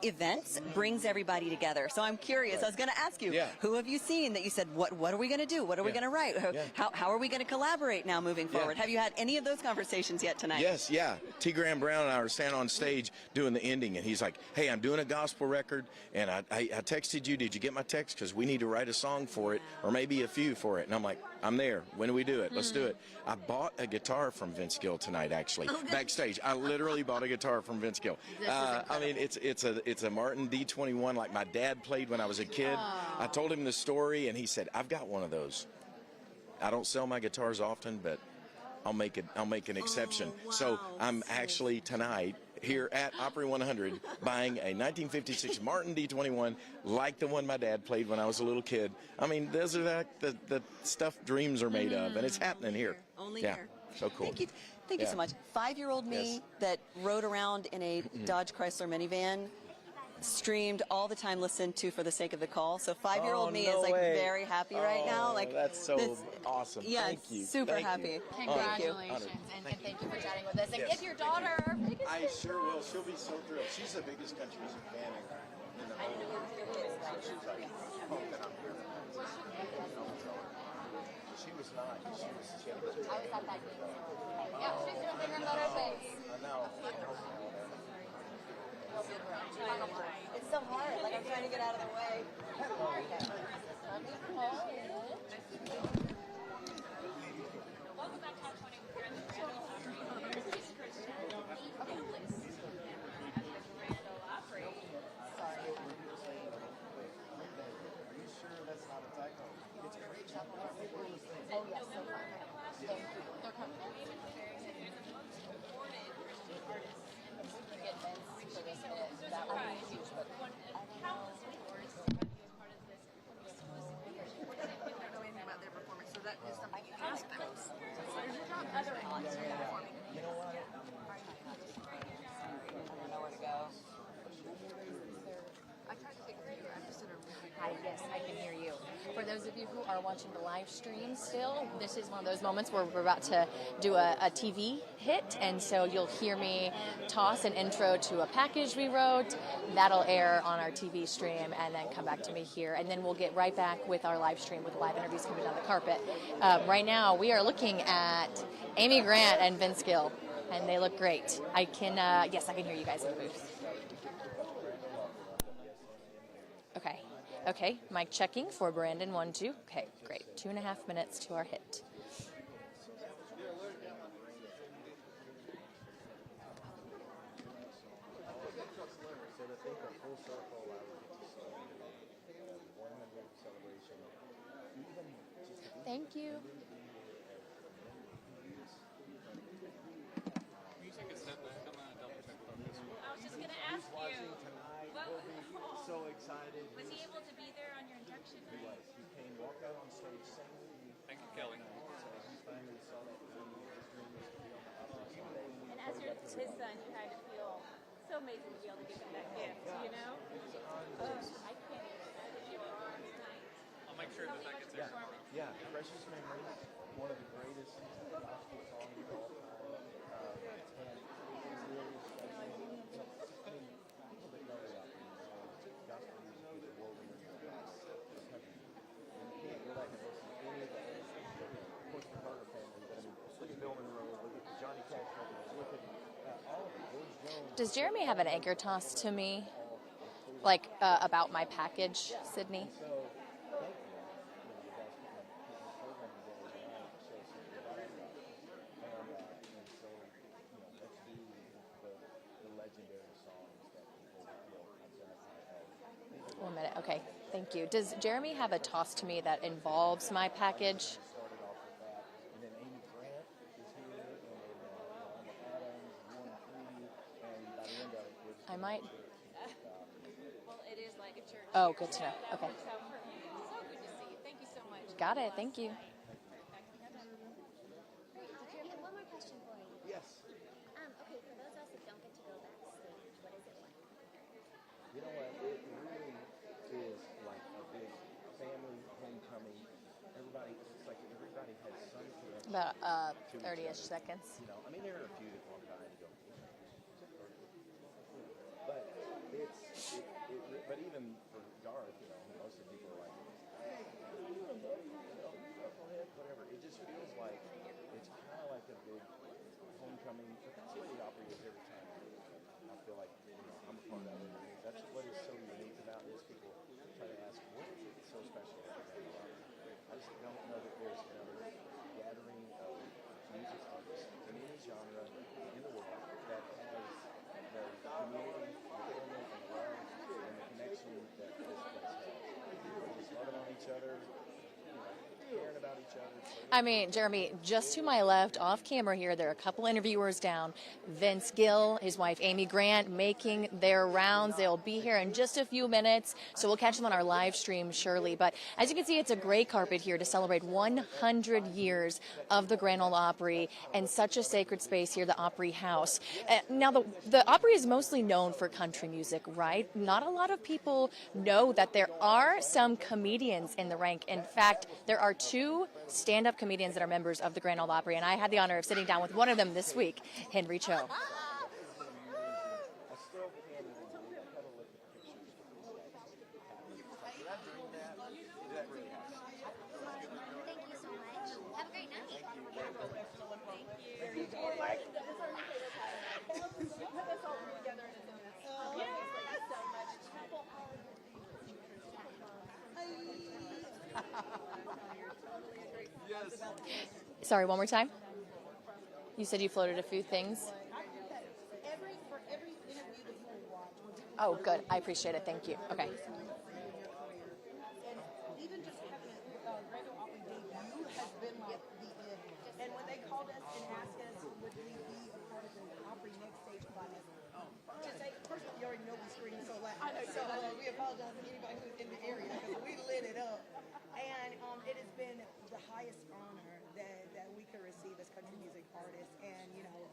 events brings everybody together. So I'm curious. I was going to ask you, who have you seen that you said, what are we going to do? What are we going to write? How are we going to collaborate now moving forward? Have you had any of those conversations yet tonight? Yes, yeah. T. Graham Brown and I were standing on stage doing the ending, and he's like, hey, I'm doing a gospel record, and I texted you. Did you get my text? Because we need to write a song for it, or maybe a few for it. And I'm like, I'm there. When do we do it? Let's do it. I bought a guitar from Vince Gill tonight, actually, backstage. I literally bought a guitar from Vince Gill. I mean, it's a Martin D21 like my dad played when I was a kid. I told him the story, and he said, I've got one of those. I don't sell my guitars often, but I'll make an exception. So I'm actually tonight here at Opry 100 buying a 1956 Martin D21 like the one my dad played when I was a little kid. I mean, those are the stuff dreams are made of, and it's happening here. Only here. So cool. Thank you so much. 5-year-old me that rode around in a Dodge Chrysler minivan, streamed all the time, listened to For the Sake of the Call. So 5-year-old me is like very happy right now. Like that's so awesome. Yeah, Thank you. Super happy. Congratulations, and thank you for chatting with us. And give your daughter our biggest. I sure will. She'll be so thrilled. She's the biggest country music fan in the whole. She's like, pumped that I'm here. She was not. She had a I was at that game. Yeah, she's doing bigger and better things. I know. It's so hard. Like, I'm trying to get out of the way. Welcome back to Top 20 with Chris. Opry. Sorry. Are you sure that's not a typo? It's a great job. Oh, yes. So far. Thank you. They're coming. That would be huge, but countless awards to have you as part of this exclusive feature. What does it feel like to know about their performance? So that is something you ask them. What is your job? Other artists are performing. You know what? I don't know where to go. I tried to take a few. I just did a really Hi, yes, I can hear you. For those of you who are watching the live stream still, this is one of those moments where we're about to do a TV hit, and so you'll hear me toss an intro to a package we wrote. That'll air on our TV stream, and then come back to me here, and then we'll get right back with our live stream with live interviews coming down the carpet. Right now, we are looking at Amy Grant and Vince Gill, and they look great. I can hear you guys in the booth. Okay, mic checking for Brandon, 1, 2. Okay, great. 2.5 minutes to our hit. Thank you. I was just going to ask you. So excited. Was he able to be there on your induction He night? was. He came, walked out on stage, sang with you. Thank you, Kelly. So he finally saw that dream. His dream was to be on the Opry stage. And as his son, you had to feel so amazing to be able to give him that gift, you know? I can't even imagine you were on tonight. I'll make sure that gets Yeah, yeah. Precious Memories, one of the greatest gospel songs of all time. And it was really special. I mean, people that know the Opry know gospel music is woven into the country. And you can't go back and listen to any of the old stuff. Of course, the Carter family, but I mean, look at Bill Monroe, look at the Johnny Cash records, look at all of it. George Jones. Does Jeremy have an anchor toss to me, like about my package, Sydney? So, thank you. You guys putting this program together tonight shows us a lot of stuff. And so, let's do the legendary songs that people identify as. 1 minute. Okay, thank you. Does Jeremy have a toss to me that involves my package? Started off with that, and then Amy Grant is here, and then Alma Adams, 1 and 3, and by the end of it, we're just I might. Well, it is like a church. Oh, good to know. Okay. So good to see you. Thank you so much. Got it. Thank you. Great. Did you have one more question for you? Yes. Okay, for those of us that don't get to go backstage, what is it like? You know what? It really is like a big family homecoming. Everybody, it's like everybody has some connection. About to each 30-ish other. seconds. You know, I mean, there are a few that walk by and go, but but even for Garth, you know, most of the people are like, hey, you're a buddy, you know, knucklehead, whatever. It just feels like it's kind of like a big homecoming. But that's what the Opry is every time. I feel like, you know, I'm a part of that. That's what is so unique about this. People try to ask, what is it so special about the Opry? I just don't know that there's another gathering of music artists in any genre in the world that has the community, the family, and the love, and the connection that this place has. People just loving on each other, you know, caring about each other. I mean, Jeremy, just to my left, off camera here, there are a couple interviewers down. Vince Gill, his wife Amy Grant, making their rounds. They'll be here in just a few minutes, so we'll catch them on our live stream, surely. But as you can see, it's a gray carpet here to celebrate 100 years of the Grand Ole Opry and such a sacred space here, the Opry House. Now, the Opry is mostly known for country music, right? Not a lot of people know that there are some comedians in the rank. In fact, there are two stand-up comedians that are members of the Grand Ole Opry, and I had the honor of sitting down with one of them this week, Henry Cho. Thank you so much. Have a great night. Sorry, one more time? You said you floated a few things? Oh, good. I appreciate it. Thank you. Okay. Even just having a Grand Ole Opry debut has been like the end. And when they called us and asked us would we be a part of the Opry next stage class, just say, first of all, you already know we scream so loud. So we apologize to anybody who's in the area because we lit it up. And it has been the highest honor that we could receive as country music artists. And, you know,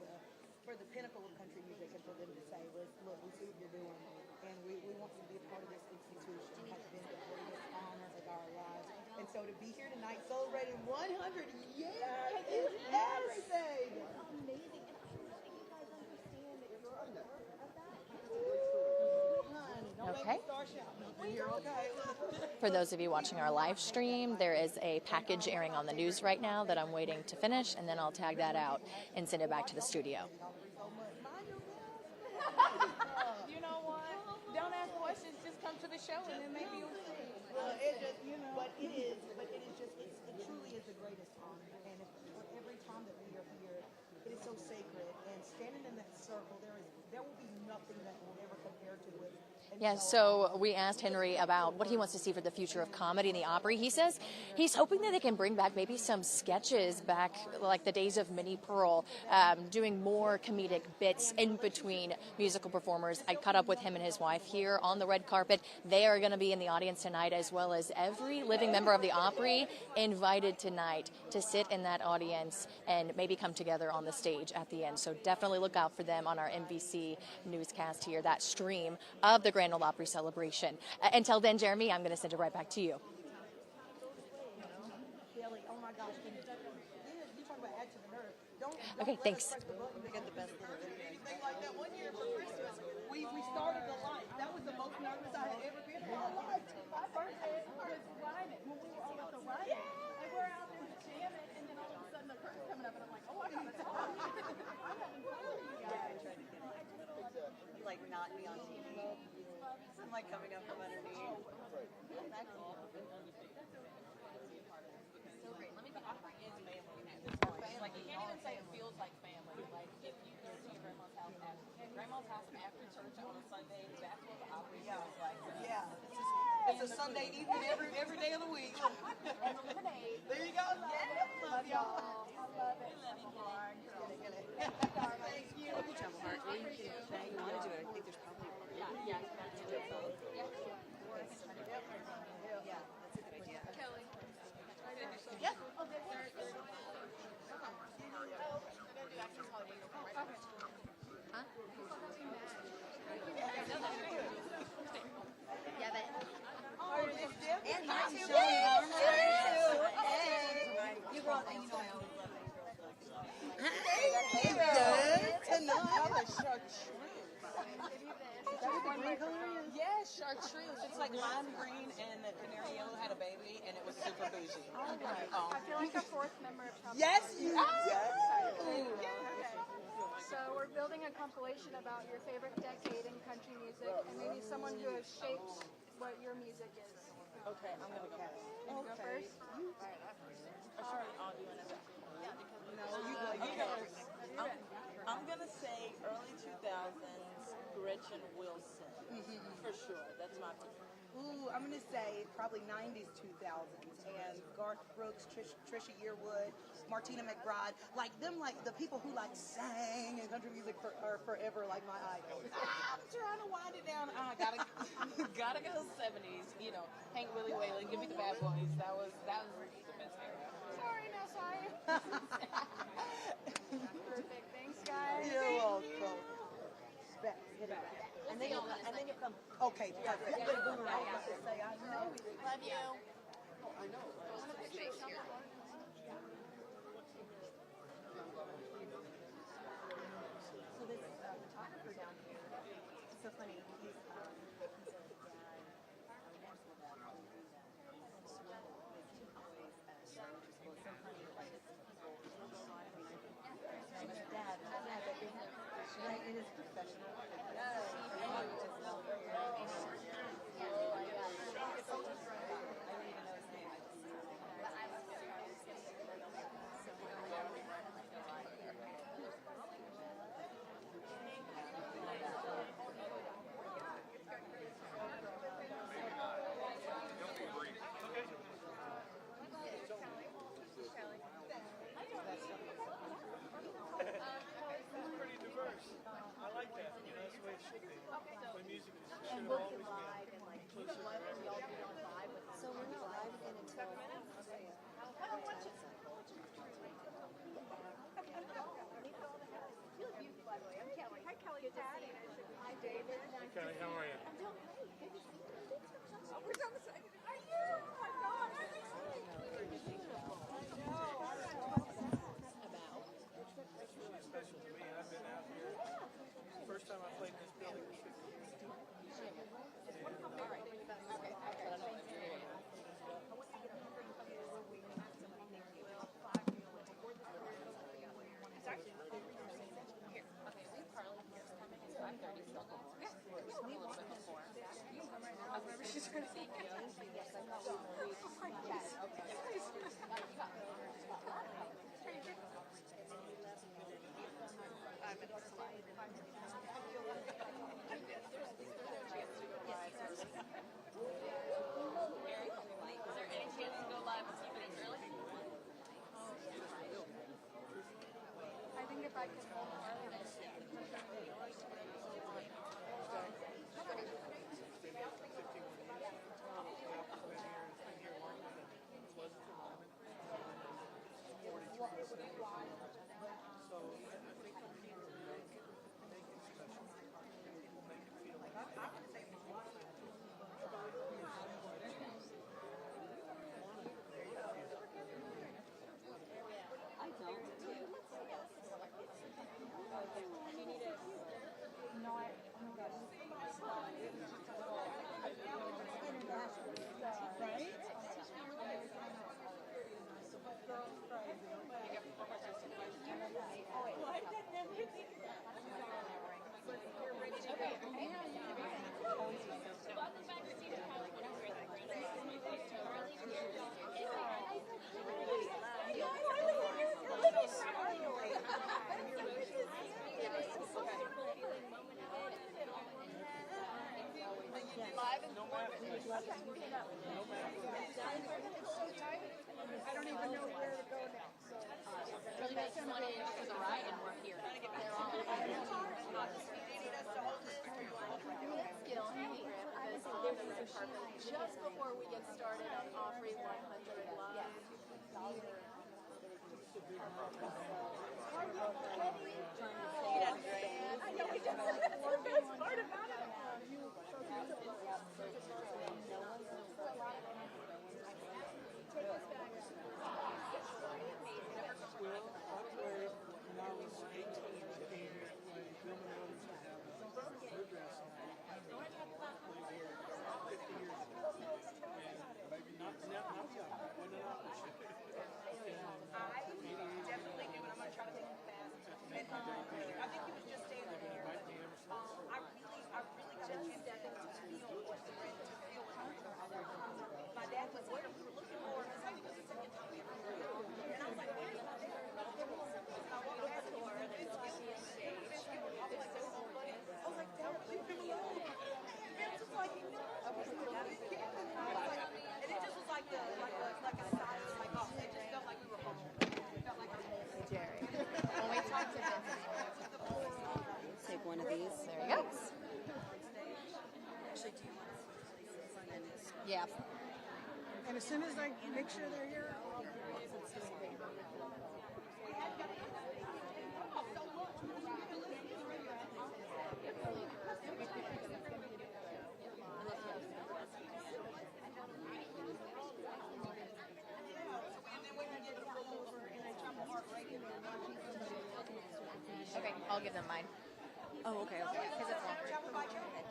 for the pinnacle of country music and for them to say, look, we see what you're doing. And we want you to be a part of this institution has been the greatest honor of our lives. And so to be here tonight celebrating 100 years is everything. Amazing. And I don't think you guys understand that you're a part of that. Okay. For those of you watching our live stream, there is a package airing on the news right now that I'm waiting to finish, and then I'll tag that out and send it back to the studio. You know what? Don't ask questions. Just come to the show, and then maybe you'll see. Well, it just, you know. But it truly is the greatest honor. And every time that we are here, it is so sacred. And standing in that circle, there will be nothing that will ever compare to it. Yeah, so we asked Henry about what he wants to see for the future of comedy in the Opry. He says he's hoping that they can bring back maybe some sketches back like the days of Minnie Pearl, doing more comedic bits in between musical performers. I caught up with him and his wife here on the red carpet. They are going to be in the audience tonight, as well as every living member of the Opry invited tonight to sit in that audience and maybe come together on the stage at the end. So definitely look out for them on our NBC newscast here, that stream of the Grand Ole Opry celebration. Until then, Jeremy, I'm going to send it right back to you. Oh my gosh. You talk about add to the nerve. Don't Okay, thanks. We got the best little video. Anything like that one year for Christmas, we started the light. That was the most nervous I had ever been in my life. My birthday was Ryan when we were all at the Ryan. And we're out there jamming, and then all of a sudden the curtain's coming up, and I'm like, oh, I gotta talk. I'm having fun with you guys. Like not be on TV. I'm like coming up from underneath. Isn't that cool? So great. Let me be Opry is family at this point. Like you can't even say it feels like family. Like if you go to your grandma's house after church on a Sunday, that's what the Opry feels like. Yeah. It's a Sunday evening every day of the week. And the lemonade. There you go. Yeah. Love y'all. I love it. Get it. Thank you. Jump heart. Or you can, you want to do it. I think there's probably one. Yeah. To do both. Yeah, that's a good idea. Kelly. Yeah. Huh? Yeah, but. Oh, and you too. You brought, you know, I always love things. chartreuse. It's like lime green and the canary yellow had a baby, and it was super bougie. All right. I feel like a fourth member of Chapman. Yes, you do. Okay. So we're building a compilation about your favorite decade in country music, and maybe someone who has shaped what your music is. Okay, I'm gonna guess. Can you go first? I'm gonna say early 2000s, Gretchen Wilson. For sure, that's my pick. Ooh, I'm gonna say probably 90s, 2000s, and Garth Brooks, Trisha Yearwood, Martina McBride, like them, like the people who like sang in country music are forever like my idols. I'm trying to wind it down. I gotta go 70s. You know, Hank Willie Whaley, give me the Bad Boys. That was the best era. Sorry. Perfect. Thanks, guys. You're welcome. Hit it right. And then you come. Okay, perfect. Yeah, boomerang. I should say, I know. Love you. I know. So this photographer down here, it's so funny. He's a dad, Nashville dad, and swim with two boys at a show, which is so funny. Like it's people, and his dad, but isn't it? Right, it is professional. And we'll be live and like keep it live and y'all be on live with us. So we're not live again until You look beautiful, by the way. I'm Kelly. Hi, Kelly. Good to see you. Hi, David. Kelly, how are you? I'm doing great. Good to see you. Oh, we're on the side. Are you? Oh my God. I'm excited. Beautiful. I know. It's really special to me. I've been out here. First time I played in this building was 50 years ago. She's going to see you. Yes, I know. Is there any chance to go live and see if it's early? I think if I could I don't even know where to go next. So. Really makes it funny to the right, and we're here. They're all It's Gill and Tritt. Just before we get started on Opry 100 Live. I know we just the best part about it. Take us back. Well, I played when I was 18 when Bill Miller used to have a bluegrass song. I played here. Yeah. And as soon as I make sure they're here, Okay, I'll give them mine. Oh, okay. Because it's longer.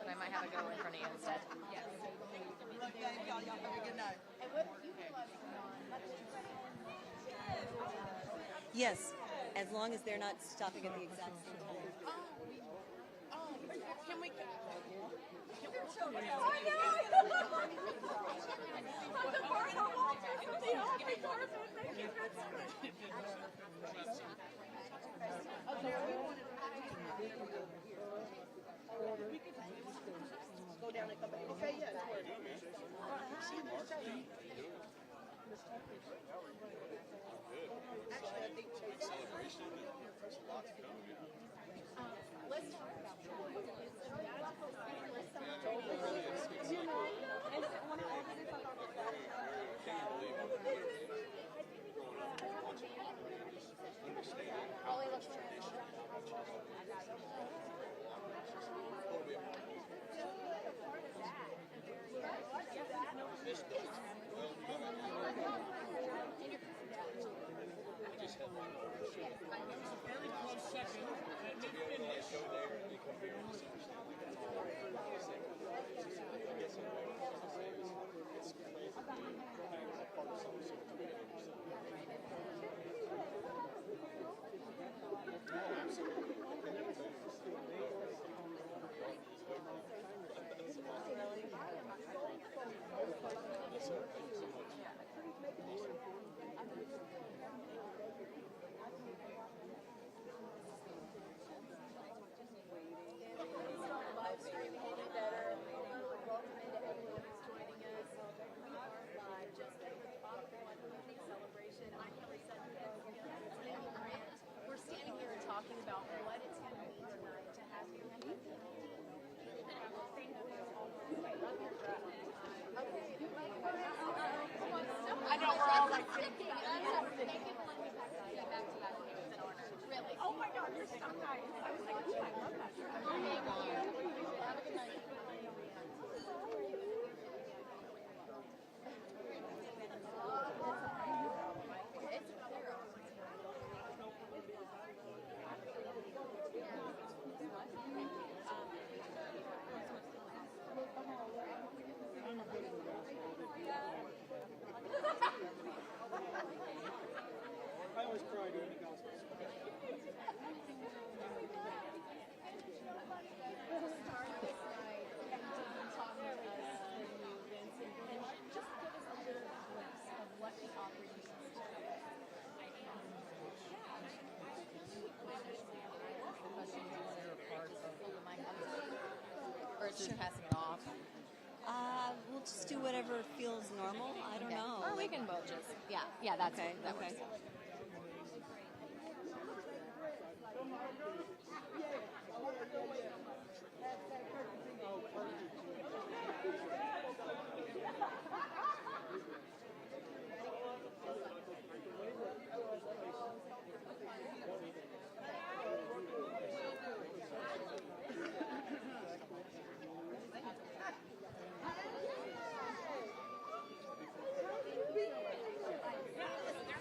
But I might have it go in front of you instead. Yes, as long as they're not stopping at the exact same time. can we? Go down and come back. Okay, yes. Actually, I think celebration. There's a lot to come. Let's talk about Very close second. Let me finish. We're standing here and talking about what it's going to mean tonight to have you. I know we're all like Thank you for letting me back to back. It's an honor. Really. oh my God, you're so nice. I was like, ooh, I love that. Thank you. Have a good night. I always cry during the gospel. Or it's just passing it off. We'll just do whatever feels normal. I don't know. Or we can both just, yeah, that's Okay, that okay. works.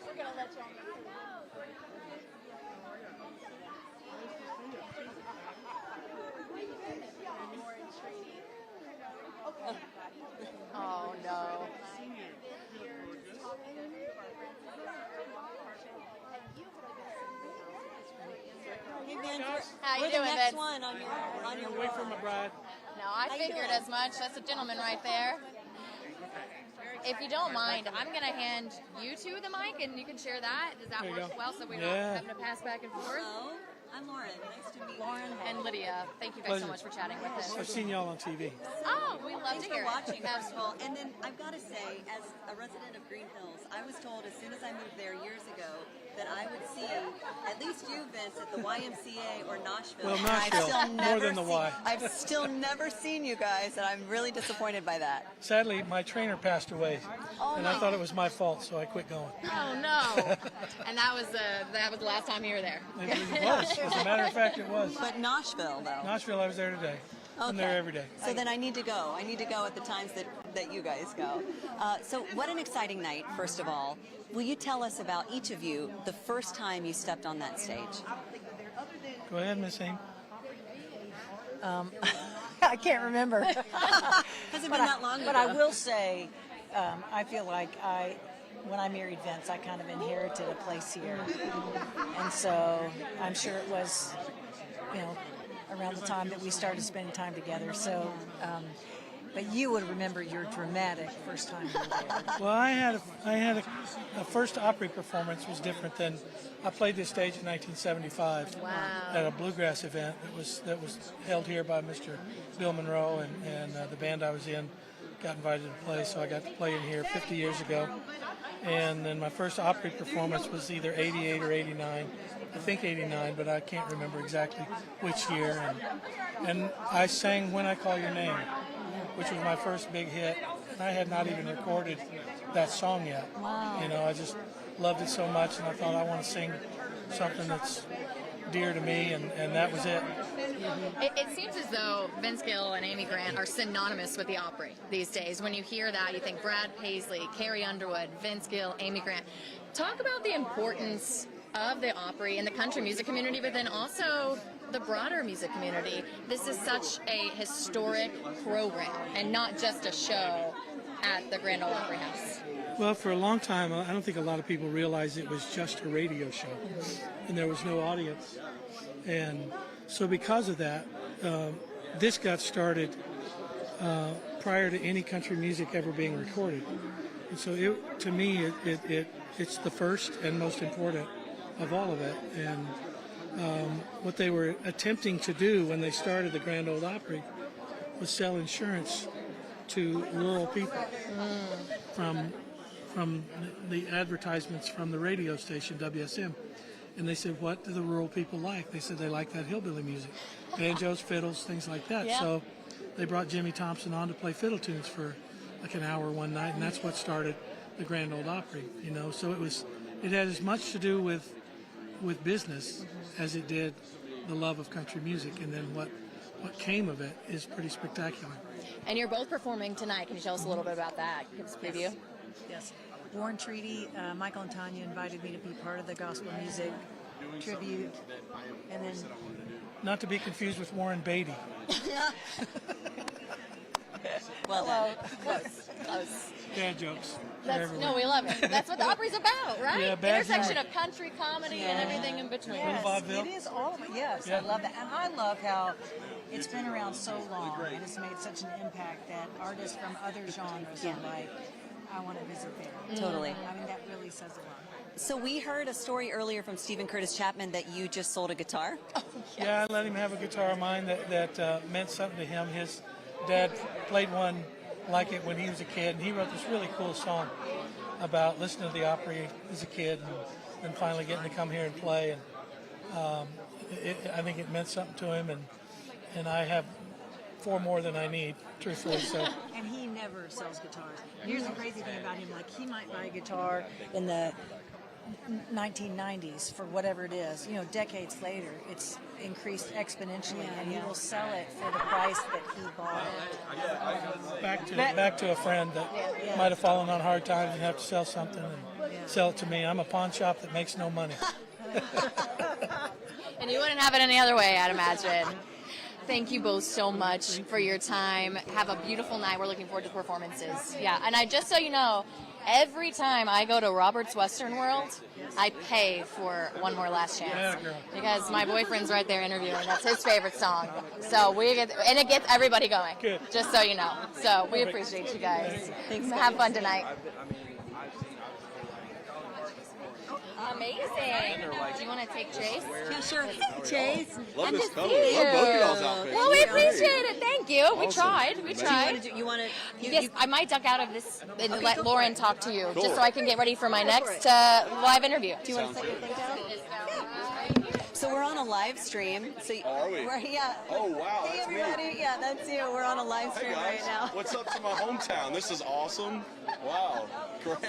We're gonna let y'all know. Oh no. Hey, Vince, How you we're doing, the next Vince? one on your Wait for my bride. No, I How you figured doing? as much. That's a gentleman right there. If you don't mind, I'm going to hand you two the mic and you can share that. Does that There you work go. well so we're Yeah. not having to pass back and forth? Hello, I'm Lauren. Nice to meet Lauren you. and Lydia, thank you guys so Pleasure. much for chatting with us. I've seen y'all on TV. Oh, we love Thanks to for hear watching, it. first of all. And then I've got to say, as a resident of Green Hills, I was told as soon as I moved there years ago that I would see at least you, Vince, at the YMCA or Nashville. Well, And Nashville, more than the Y. I've still never seen you guys, and I'm really disappointed by that. Sadly, my trainer passed away, and I thought it was my fault, so I quit going. Oh no! And that was the last time you were there. It was. As a matter of fact, it was. But Nashville, though. Nashville, I was there today. I'm there every day. So then I need to go. I need to go at the times that you guys go. So what an exciting night, first of all. Will you tell us about each of you the first time you stepped on that stage? Go ahead, Miss Amy. I can't remember. Has it been that long But ago? I will say, I feel like when I married Vince, I kind of inherited a place here. And so I'm sure it was, around the time that we started spending time together. So, but you would remember your dramatic first time you were there. Well, I had a first Opry performance was different than I played this stage in 1975 at a bluegrass event that was held here by Mr. Bill Monroe and the band I was in got invited to play, so I got to play in here 50 years ago. And then my first Opry performance was either 88 or 89. I think 89, but I can't remember exactly which year. And I sang When I Call Your Name, which was my first big hit. And I had not even recorded that song yet. Wow. I just loved it so much, and I thought I want to sing something that's dear to me, and that was it. It seems as though Vince Gill and Amy Grant are synonymous with the Opry these days. When you hear that, you think Brad Paisley, Carrie Underwood, Vince Gill, Amy Grant. Talk about the importance of the Opry in the country music community, but then also the broader music community. This is such a historic program and not just a show at the Grand Ole Opry House. Well, for a long time, I don't think a lot of people realized it was just a radio show, and there was no audience. And so because of that, this got started prior to any country music ever being recorded. And so to me, it's the first and most important of all of it. And what they were attempting to do when they started the Grand Ole Opry was sell insurance to rural people from the advertisements from the radio station WSM. And they said, what do the rural people like? They said they like that hillbilly music, banjos, fiddles, things like that. Yeah. So they brought Jimmy Thompson on to play fiddle tunes for like an hour one night, and that's what started the Grand Ole Opry. So it had as much to do with business as it did the love of country music, and then what came of it is pretty spectacular. And you're both performing tonight. Can you tell us a little bit about that? Give us a preview. Yes. Warren Treaty, Michael and Tanya invited me to be part of the gospel music tribute, and then Not to be confused with Warren Beatty. Well done. Close. Dad jokes. No, we love it. That's what the Opry's about, right? Yeah, bad Intersection humor. of country, comedy, and everything in between. yes, it is all of it. Yes, Yeah. I love that, and I love how it's been around so long and it's made such an impact that artists from other genres are like, I want to visit there. Totally. I mean, that really says a lot. So we heard a story earlier from Stephen Curtis Chapman that you just sold a guitar. Yeah, I let him have a guitar of mine that meant something to him. His dad played one like it when he was a kid, and he wrote this really cool song about listening to the Opry as a kid and finally getting to come here and play. And I think it meant something to him, and I have 4 more than I need, truthfully. So. And he never sells guitars. Here's the crazy thing about him: like he might buy a guitar in the 1990s for whatever it is. Decades later, it's increased exponentially, and he will sell it for the price that he bought it. Back to a friend that might have fallen on hard times and have to sell something and sell it to me. I'm a pawn shop that makes no money. And you wouldn't have it any other way, I'd imagine. Thank you both so much for your time. Have a beautiful night. We're looking forward to performances. Yeah, and just so you know, every time I go to Robert's Western World, I pay for One More Last Chance because my boyfriend's right there interviewing. That's his favorite song. So it gets everybody going. Good. Just so you know. So we appreciate you guys. Have fun tonight. Amazing. Do you want to take Chase? Yeah, sure. Chase. Love Good this to color. see Love both of you. y'all's outfits. Well, we Great. appreciate it. Thank you. We Awesome. tried. We Amazing. tried. You want to? Yes, I might duck out of this and Okay, let go Lauren for it. talk to you, Cool. just so I can get ready for my next live interview. Do you want to set your thing down? So we're on a live stream. So Are we? Yeah. Oh, wow, Hey that's me. everybody. Yeah, that's you. We're on a live Hey stream guys, right now. what's up to my hometown? This is awesome. Wow, great.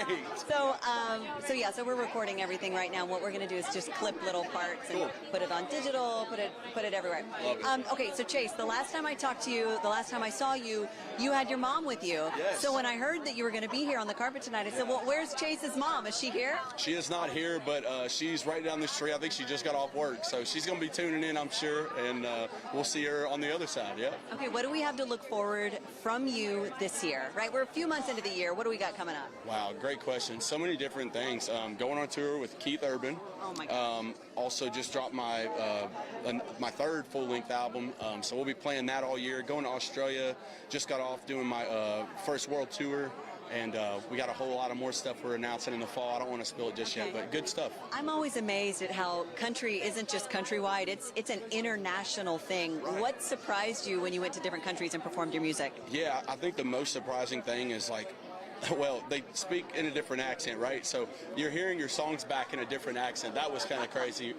So we're recording everything right now. What we're going to do is just clip little parts and put it on digital, put it everywhere. Love it. Okay, so Chase, the last time I talked to you, the last time I saw you, you had your mom with you. Yes. So when I heard that you were going to be here on the carpet tonight, I said, well, where's Chase's mom? Is she here? She is not here, but she's right down the street. I think she just got off work, so she's going to be tuning in, I'm sure, and we'll see her on the other side, yeah. Okay, what do we have to look forward from you this year, right? We're a few months into the year. What do we got coming up? Wow, great question. So many different things. Going on tour with Keith Urban. Oh, my God. Also just dropped my my third full-length album, so we'll be playing that all year. Going to Australia, just got off doing my first world tour, and we got a whole lot of more stuff we're announcing in the fall. I don't want to spill it just yet, but good stuff. I'm always amazed at how country isn't just countrywide, it's an international thing. What surprised you when you went to different countries and performed your music? Yeah, I think the most surprising thing is well, they speak in a different accent, right? So you're hearing your songs back in a different accent. That was kind of crazy.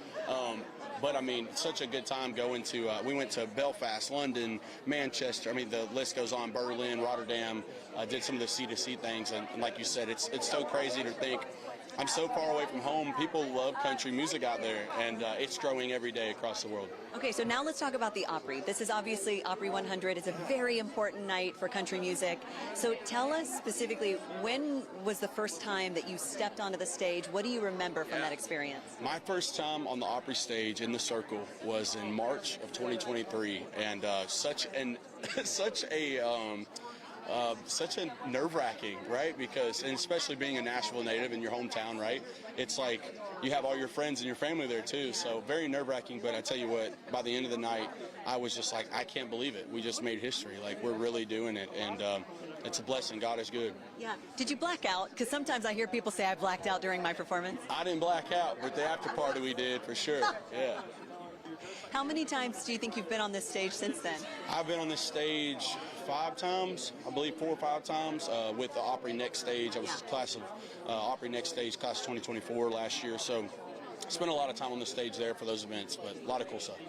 But I mean, such a good time going to, we went to Belfast, London, Manchester. I mean, the list goes on, Berlin, Rotterdam, did some of the C2C things. And like you said, it's so crazy to think, I'm so far away from home. People love country music out there, and it's growing every day across the world. Okay, so now let's talk about the Opry. This is obviously Opry 100. It's a very important night for country music. So tell us specifically, when was the first time that you stepped onto the stage? What do you remember from that experience? My first time on the Opry stage in the circle was in March of 2023, and such a nerve-wracking, right? Because, and especially being a Nashville native in your hometown, right? It's like you have all your friends and your family there too, so very nerve-wracking. But I tell you what, by the end of the night, I was just like, I can't believe it. We just made history. Like, we're really doing it, and it's a blessing. God is good. Yeah. Did you black out? Because sometimes I hear people say I blacked out during my performance. I didn't black out, but the after party we did for sure. Yeah. How many times do you think you've been on this stage since then? I've been on this stage 5 times, I believe 4 or 5 times, with the Opry Next Stage. I was class of Opry Next Stage, class 2024 last year, so spent a lot of time on the stage there for those events, but a lot of cool stuff.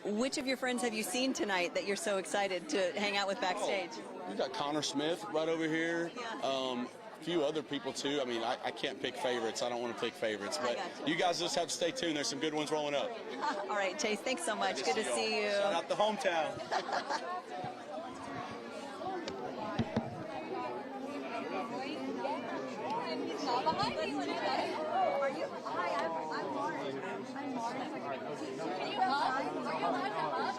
Which of your friends have you seen tonight that you're so excited to hang out with backstage? We got Connor Smith right over here. A few other people too. I mean, I can't pick favorites. I don't want to pick favorites, but you guys just have to stay tuned. There's some good ones rolling up. All right, Chase, thanks so much. Good to see you. Shout out the hometown. Are you? Hi, I'm Lauren. I'm Lauren. Can you hug? Are you allowed to hug?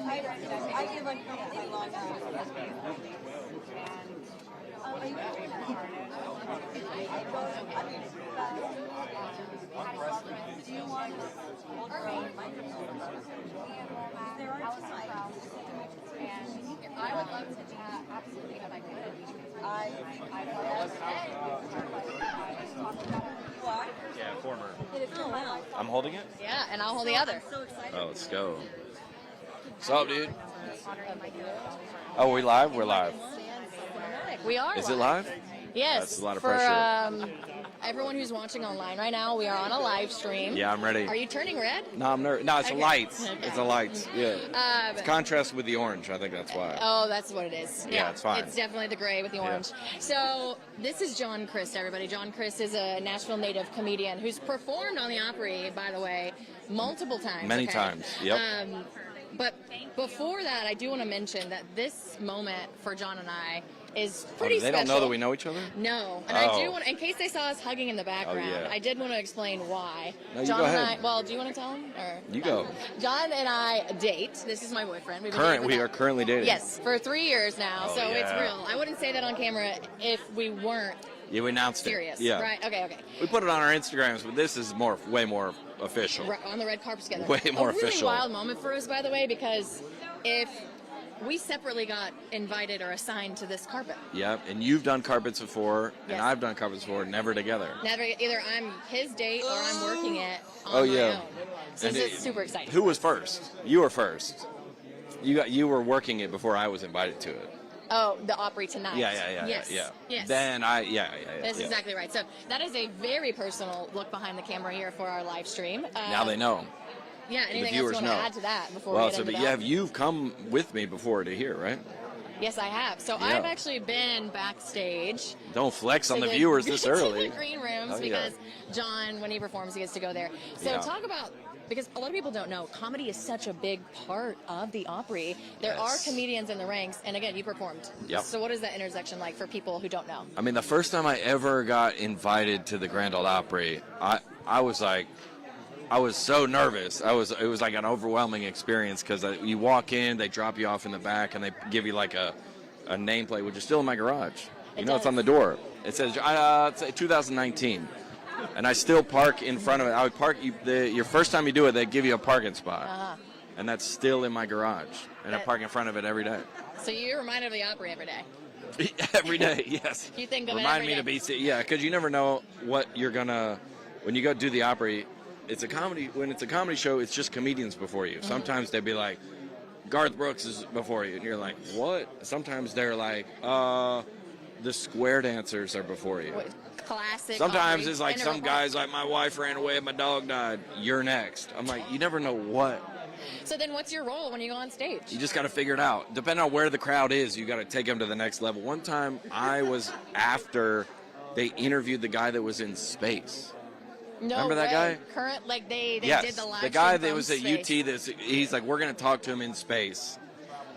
I give uncomfortably long hours. Do you want there are two sides. I would love to do absolutely if I could. I Yeah, former. Oh, wow. I'm holding it? Yeah, and I'll hold the other. I'm so excited. Oh, let's go. What's up, dude? Oh, we live? We're live. We are. Is it live? Yes. That's a lot of for, pressure. Everyone who's watching online right now, we are on a live stream. Yeah, I'm ready. Are you turning red? No, I'm nervous. No, it's Okay. the lights. Okay. It's the lights. Yeah. It's contrast with the orange. I think that's why. Oh, that's what it is. Yeah, it's fine. It's definitely the gray with the Yeah. orange. So this is John Crist, everybody. John Crist is a Nashville native comedian who's performed on the Opry, by the way, multiple times. Many okay? times. Yep. But before that, I do want to mention that this moment for John and I is pretty they special. don't know that we know each other? No, and I do want, in case they saw us hugging in the background, yeah. I did want to explain why. No, you John go and ahead. I, well, do you want to tell them? Or You go. John and I date. This is my boyfriend. We've been We dating for are currently dating. Yes, for 3 years now, Oh, so it's yeah. real. I wouldn't say that on camera if we weren't Yeah, we announced serious. it. Yeah. Right? Okay. We put it on our Instagrams, but this is way more official. Right, on the red carpet together. Way more a really official. wild moment for us, by the way, because if we separately got invited or assigned to this carpet. Yep, and you've done carpets before, Yes. and I've done carpets before, never together. Never, either I'm his date or I'm working it on Oh my yeah. own. So And this is super exciting. Who was first? You were first. You were working it before I was invited to it. Oh, the Opry tonight. Yeah. Yes. Yes. Then That's exactly right. So that is a very personal look behind the camera here for our live stream. Now they know. Yeah. The Anything else you viewers want know. to add to that before Well, we get so into but that? you've come with me before to here, right? Yes, I have. So Yeah. I've actually been backstage. Don't flex on to the viewers this to early. the green rooms Oh, yeah. because John, when he performs, he gets to go there. So Yeah. talk about, because a lot of people don't know, comedy is such a big part of the Opry. There Yes. are comedians in the ranks, and again, you performed. Yep. So what is that intersection like for people who don't know? I mean, the first time I ever got invited to the Grand Ole Opry, I was like, I was so nervous. It was like an overwhelming experience because you walk in, they drop you off in the back, and they give you like a nameplate, which is still in my garage. It's on the door. It says it's 2019, and I still park in front of it. I would park. Your first time you do it, they give you a parking spot, and that's still in my garage, and I park in front of it every day. So you're reminded of the Opry every day. Every day, yes. You think of Remind it me every to day. be, yeah, because you never know what you're gonna, when you go do the Opry, it's a comedy, when it's a comedy show, it's just comedians before you. Sometimes they'd be like, Garth Brooks is before you, and you're like, what? Sometimes they're like, the square dancers are before you. Classic. Sometimes Opry. it's like some guys like, my wife ran away and my dog died, you're next. I'm like, you never know what. So then what's your role when you go on stage? You just got to figure it out. Depending on where the crowd is, you got to take them to the next level. One time, I was after they interviewed the guy that was in space. No Remember that way. guy? Current, like they Yes, did the live the guy stream that from was at space. UT. He's like, we're going to talk to him in space.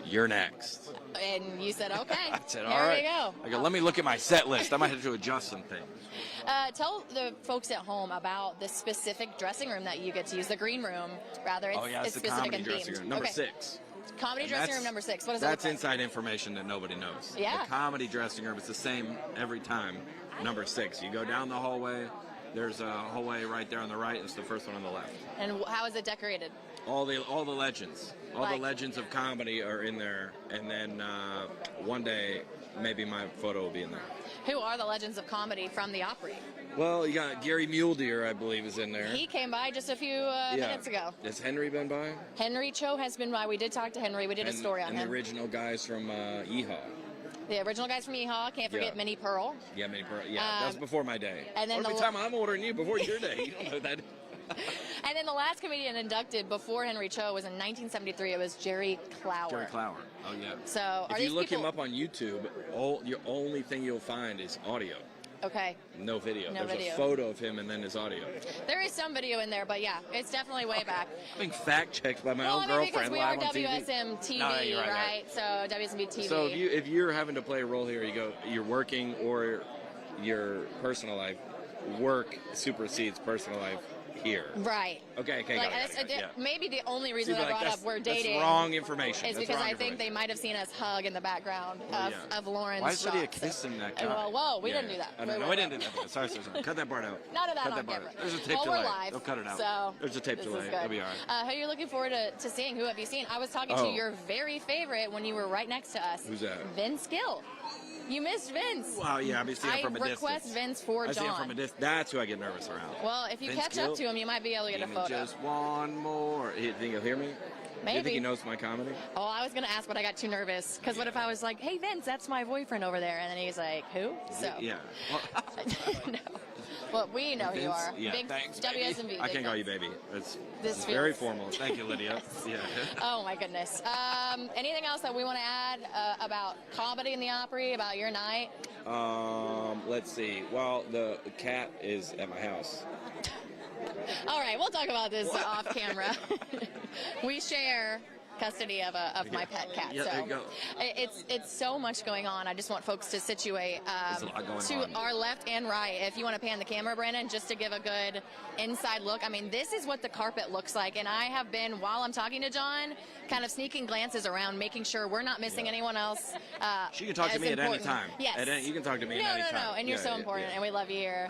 You're next. And you said, okay. I said, here all right. we go. I go, let me look at my set list. I might have to adjust some things. Tell the folks at home about the specific dressing room that you get to use, the green room, rather. It's the specific comedy and dressing themed. room, number Okay. 6. Comedy And dressing that's- room number 6. What does That's that look inside information that nobody knows. Yeah. The comedy dressing room, it's the same every time. Number 6. You go down the hallway. There's a hallway right there on the right. It's the first one on the left. like? And how is it decorated? All the legends, all Like- the legends of comedy are in there. And then one day, maybe my photo will be in there. Who are the legends of comedy from the Opry? Well, you got Gary Muledeer, I believe, is in there. He came by just a few minutes ago. Has Henry been by? Henry Cho has been by. We did talk to Henry. We did a story on and him. the original guys from Yeehaw. The original guys from Yeehaw. Can't forget Yeah. Minnie Pearl. Yeah, that's before my day. And then Every time I'm older than you, before your day. You don't know that. And then the last comedian inducted before Henry Cho was in 1973. It was Jerry Clower. Jerry Clower. Oh, yeah. So are if these you look people... him up on YouTube, your only thing you'll find is audio. Okay. No video. No There's video. a photo of him and then his audio. There is some video in there, but yeah, it's definitely way back. I'm being fact-checked by my Well, own I mean, because girlfriend we are live on TV. WSMTV, No, you're right, right? So WSMV TV. So if you're having to play a role here, you're working or your personal life, work supersedes personal life here. Right. Okay, Like, got it, yeah. maybe the only reason See, that I like, brought up we're dating That's wrong information. is That's because wrong I think they might have seen us hug in the background of Lauren's Why is Lydia shots. kissing that guy? Well, whoa, we didn't do that. Oh, no, we didn't do that. Sorry. Cut that part out. None of that Cut on that part camera. out. There's a tape Well, delay. we're live, They'll cut it out. so There's a tape this delay. is good. It'll be all right. Who are you looking forward to seeing? Who have you seen? I was talking to Oh. your very favorite when you were right next to us. Who's that? Vince Gill. You missed Vince. Wow, yeah, I've been seeing him from a I distance. request Vince for I see him John. from a distance. That's who I get nervous around. Well, if you Vince catch Gill? up to him, you might be able to get a Give me photo. just one more. You think he'll hear me? You Maybe. think he knows my comedy? Oh, I was going to ask, but I got too nervous. Because what if I was like, hey, Vince, that's my boyfriend over there? And then he's like, who? So. Yeah. No. Well, we know who you Vince? are. Yeah, Big thanks, WSMV. baby. I big can't call you fans. baby. It's This very feels- formal. Thank you, Lydia. Yeah. Oh, my goodness. Anything else that we want to add about comedy in the Opry, about your night? Let's see. Well, the cat is at my house. All right, we'll talk about this off camera. We share custody of my pet cat. Yeah, so there you go. It's so much going on. I just want folks to situate There's a lot going to on. our left and right. If you want to pan the camera, Brandon, just to give a good inside look. I mean, this is what the carpet looks like, and I have been, while I'm talking to John, kind of sneaking glances around, making sure we're not missing anyone else. She can talk to as me at any important. time. Yes. You can talk to me no, at any time. No, and you're Yeah, so yeah, important, yeah. and we love you here.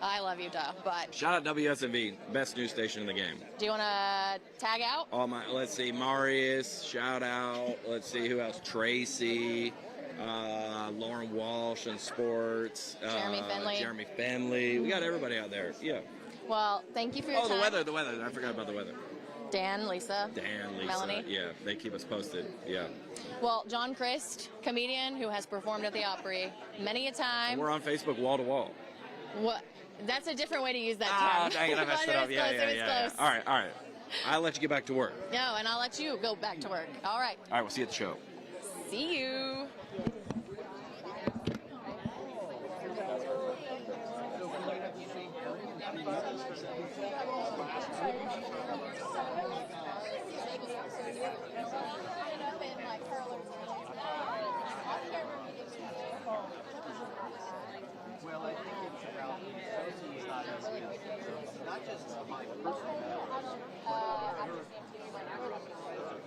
I love you, duh. But Shout out WSMV, best news station in the game. do you want to tag out? Let's see, Marius, shout out. Let's see, who else? Tracy, Lauren Walsh in sports. Jeremy Finley. We got everybody out there. Yeah. Well, thank you for your time. The weather. I forgot about the weather. Dan, Lisa, Melanie. Yeah, they keep us posted. Yeah. Well, John Crist, comedian who has performed at the Opry many a time. We're on Facebook wall to wall. What? That's a different way to use that term. Dang it, I messed it up. Yeah. Close. All right. I'll let you get back to work. No, and I'll let you go back to work. All right. All right, we'll see you at the show. See you. Well, I think it's around the association side of it. Not just my personal matters,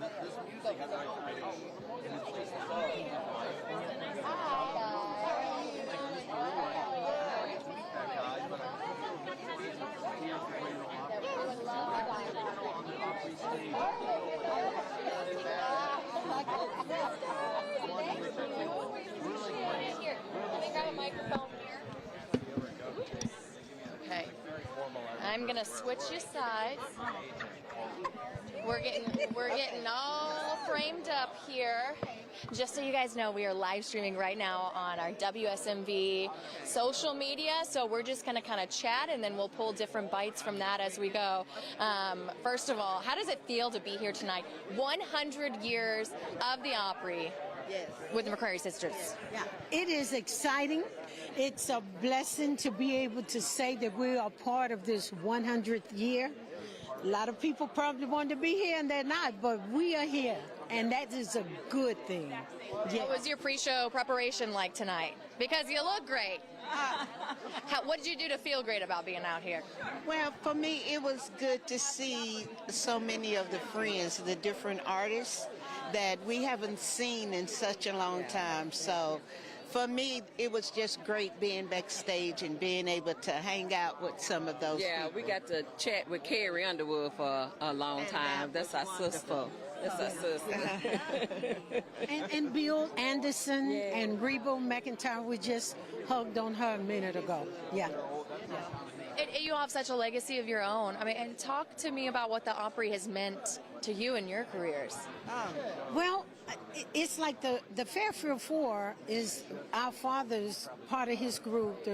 but this music is like, and it's just Okay, I'm gonna switch you sides. We're getting all framed up here. Just so you guys know, we are live streaming right now on our WSMV social media. So we're just gonna kind of chat, and then we'll pull different bites from that as we go. First of all, how does it feel to be here tonight? 100 years of the Opry. Yes. With the McCreary Sisters. Yeah, it is exciting. It's a blessing to be able to say that we are part of this 100th year. A lot of people probably want to be here and they're not, but we are here, and that is a good thing. Yeah. What was your pre-show preparation like tonight? Because you look great. What did you do to feel great about being out here? Well, for me, it was good to see so many of the friends, the different artists that we haven't seen in such a long time. So for me, it was just great being backstage and being able to hang out with some of those people. We got to chat with Carrie Underwood for a long time. That's our sister. That's our sister. and Bill Anderson and Reba McEntire, we just hugged on her a minute ago. Yeah. You have such a legacy of your own. I mean, and talk to me about what the Opry has meant to you in your careers. Well, it's like the Fairfield Four is our father's part of his group.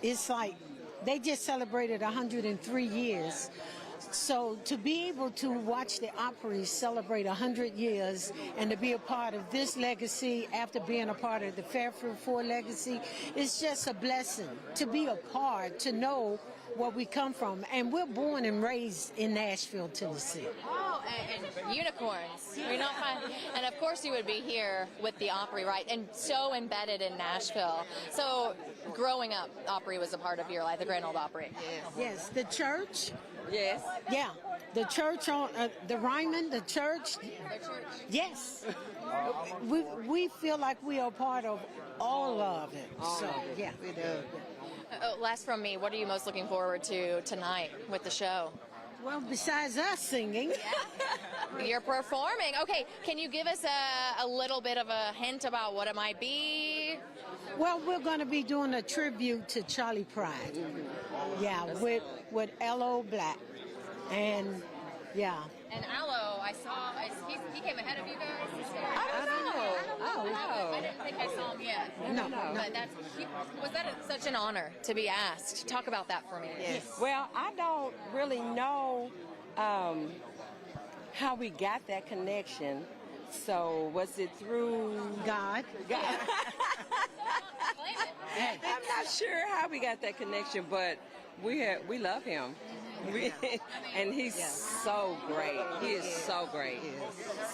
It's like they just celebrated 103 years. So to be able to watch the Opry celebrate 100 years and to be a part of this legacy after being a part of the Fairfield Four legacy, it's just a blessing to be a part, to know where we come from. And we're born and raised in Nashville, Tennessee. Oh, and unicorns. We don't find, and of course you would be here with the Opry, right? And so embedded in Nashville. So growing up, Opry was a part of your life, the Grand Old Opry. Yes, the church. Yes. Yeah, the church on the Ryman, the church. Yes, we feel like we are part of all of it. So yeah, we do. Last from me, what are you most looking forward to tonight with the show? Well, besides us singing, you're performing. Okay, can you give us a little bit of a hint about what it might be? Well, we're going to be doing a tribute to Charlie Pride. Yeah, with L.O. Black. And, yeah. And Aloe, I saw, he came ahead of you guys? I don't know. I didn't think I saw him yet. No. But was that such an honor to be asked? Talk about that for me. Yes. Well, I don't really know how we got that connection. So was it through God? I'm not sure how we got that connection, but we love him. And he's so great. He is so great.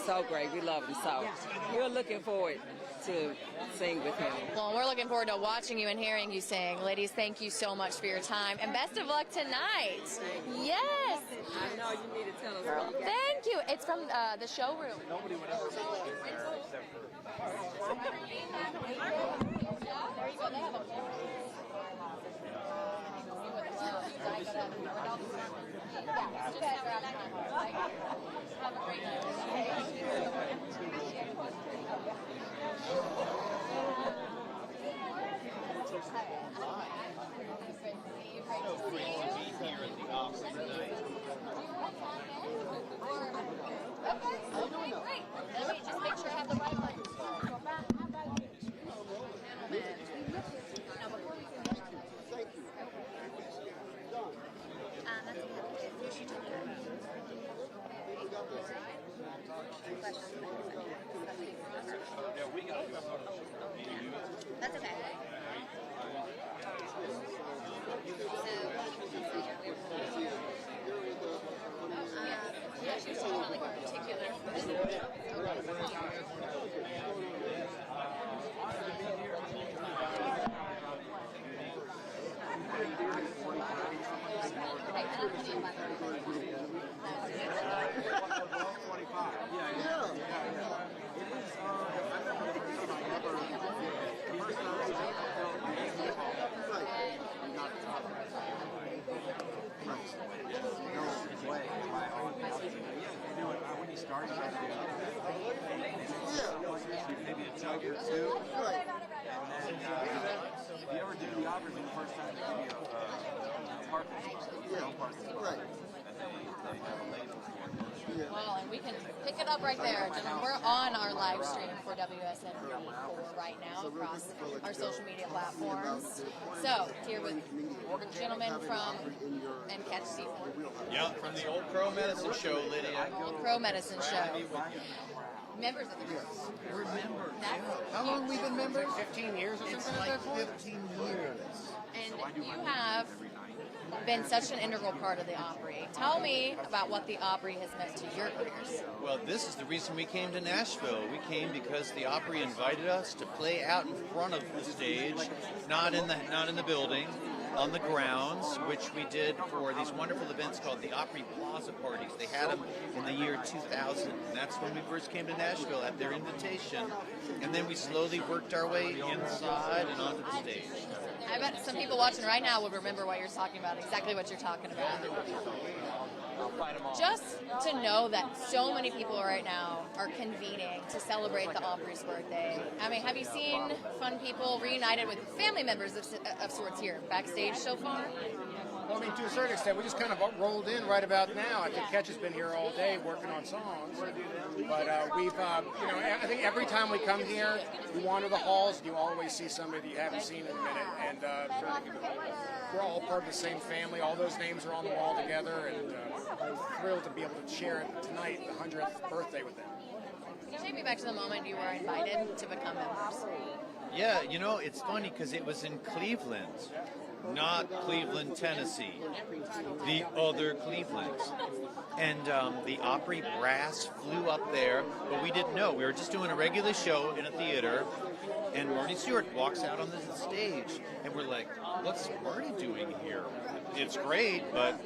So great. We love him so. We're looking forward to sing with him. Well, we're looking forward to watching you and hearing you sing. Ladies, thank you so much for your time, and best of luck tonight. Yes. I know you need to tell us. Thank you. It's from the showroom. Nobody would ever say that there except for... There you go. They have a Great. Let me just make sure I have the right one. That's okay. Yeah, she was talking about like a particular. When you started, maybe a jug or two. And then, if you ever do the Opry, the first time they give you a parking spot, right. And they have a label for it. Well, and we can pick it up right there, gentlemen. We're on our live stream for WSMV4 right now across our social media platforms. So, here with gentlemen from MCatch C4. Yeah, from the Old Crow Medicine Show, Lydia. Old Crow Medicine Show. Members of the group. We're members. How long have we been members? 15 years or something like that? 15 years. And you have been such an integral part of the Opry. Tell me about what the Opry has meant to your careers. Well, this is the reason we came to Nashville. We came because the Opry invited us to play out in front of the stage, not in the building, on the grounds, which we did for these wonderful events called the Opry Plaza Parties. They had them in the year 2000. And that's when we first came to Nashville at their invitation. And then we slowly worked our way inside and onto the stage. I bet some people watching right now will remember what you're talking about, exactly what you're talking about. Just to know that so many people right now are convening to celebrate the Opry's birthday. I mean, have you seen fun people reunited with family members of sorts here backstage so far? Well, I mean, to a certain extent, we just kind of rolled in right about now. I think Catch has been here all day working on songs. But we've, I think every time we come here, we wander the halls, and you always see somebody that you haven't seen in a minute. And we're all part of the same family. All those names are on the wall together, and I'm thrilled to be able to share tonight, the 100th birthday with them. Can you take me back to the moment you were invited to become members? Yeah, it's funny because it was in Cleveland. Not Cleveland, Tennessee, the other Cleveland. And the Opry brass flew up there, but we didn't know. We were just doing a regular show in a theater, and Marty Stewart walks out on the stage, and we're like, what's Marty doing here? It's great, but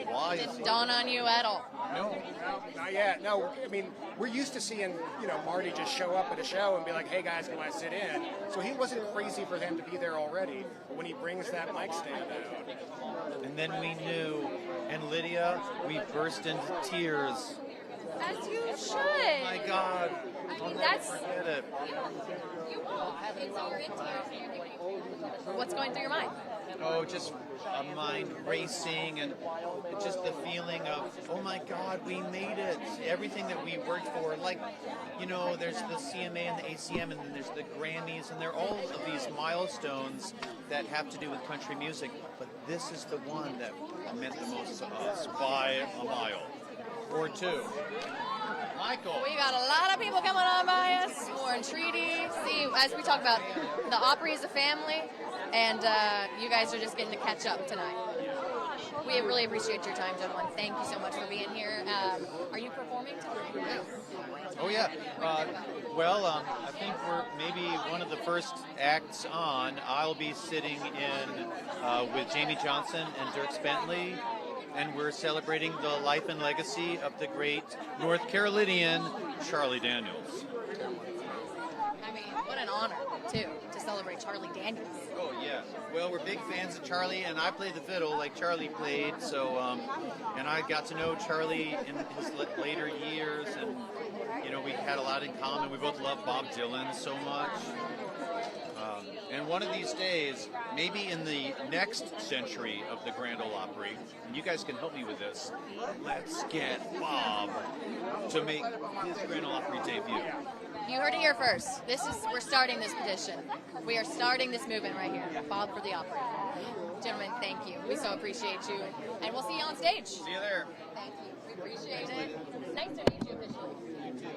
why? It didn't dawn on you at all. No, not yet. No, I mean, we're used to seeing, Marty just show up at a show and be like, hey guys, can I sit in? So he wasn't crazy for them to be there already. But when he brings that mic stand out. And then we knew, and Lydia, we burst into tears. As you should. Oh my God. I mean, that's... Forget it. You won't. You're in tears and you're thinking, what's going through your mind? Oh, just a mind racing and just the feeling of, oh my God, we made it. Everything that we worked for, like, there's the CMA and the ACM and then there's the Grammys and they're all of these milestones that have to do with country music. But this is the one that meant the most to us by a mile or two. Michael. We got a lot of people coming on by us. Warren Treaty. See, as we talk about, the Opry is a family, and you guys are just getting to catch up tonight. We really appreciate your time, gentlemen. Thank you so much for being here. Are you performing tonight? Oh, yeah. I think we're maybe one of the first acts on. I'll be sitting in with Jamie Johnson and Dierks Bentley, and we're celebrating the life and legacy of the great North Carolinian Charlie Daniels. I mean, what an honor, too, to celebrate Charlie Daniels. Oh yeah. Well, we're big fans of Charlie, and I play the fiddle like Charlie played. So, and I got to know Charlie in his later years, and we had a lot in common. We both love Bob Dylan so much. And one of these days, maybe in the next century of the Grand Ole Opry, and you guys can help me with this, let's get Bob to make his Grand Ole Opry debut. You heard it here first. We're starting this petition. We are starting this movement right here. Bob for the Opry. Gentlemen, thank you. We so appreciate you. And we'll see you on stage. See you there. Thank you. We appreciate it. It's nice to meet you officially. You too.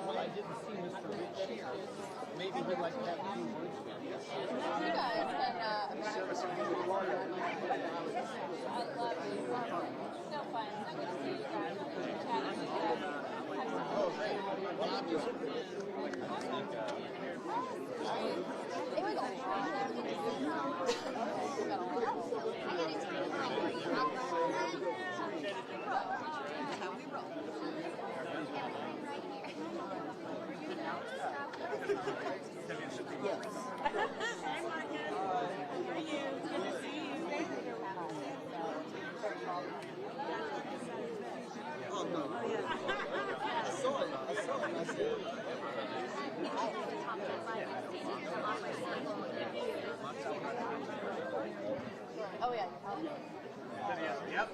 Well, I didn't see Mr. Rich here. Maybe he'd like to have a few words with you. You guys can I love you. So fun. So good to see you guys. Oh, great. Well, I'm just... Oh yeah. Yep.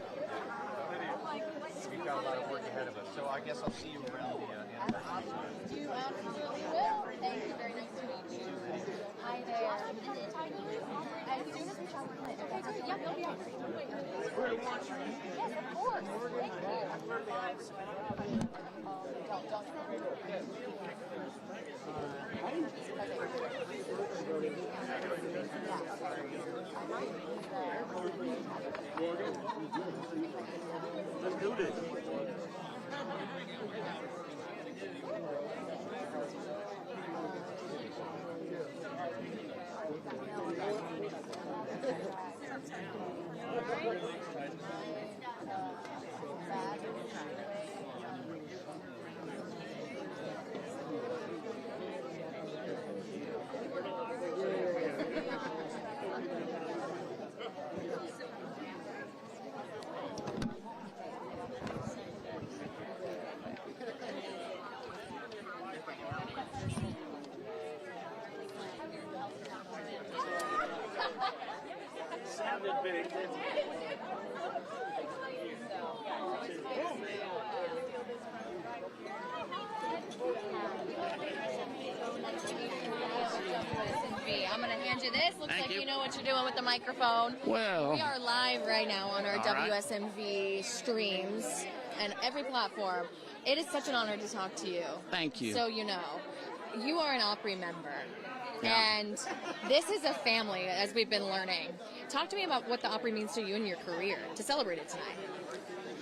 We've got a lot of work ahead of us, so I guess I'll see you around the You absolutely will. Thank you. Very nice to meet you. Hi there. As soon as we shop for Clint. Okay, good. Yep, they'll be out. Yes, of course. Thank you. Let's do this. Sounded big. I'm going to hand you this. Looks Thank like you. you know what you're doing with the microphone. Well. We are live right now on our All right. WSMV streams and every platform. It is such an honor to talk to you. Thank you. So you are an Opry member. Yeah. And this is a family, as we've been learning. Talk to me about what the Opry means to you in your career, to celebrate it tonight.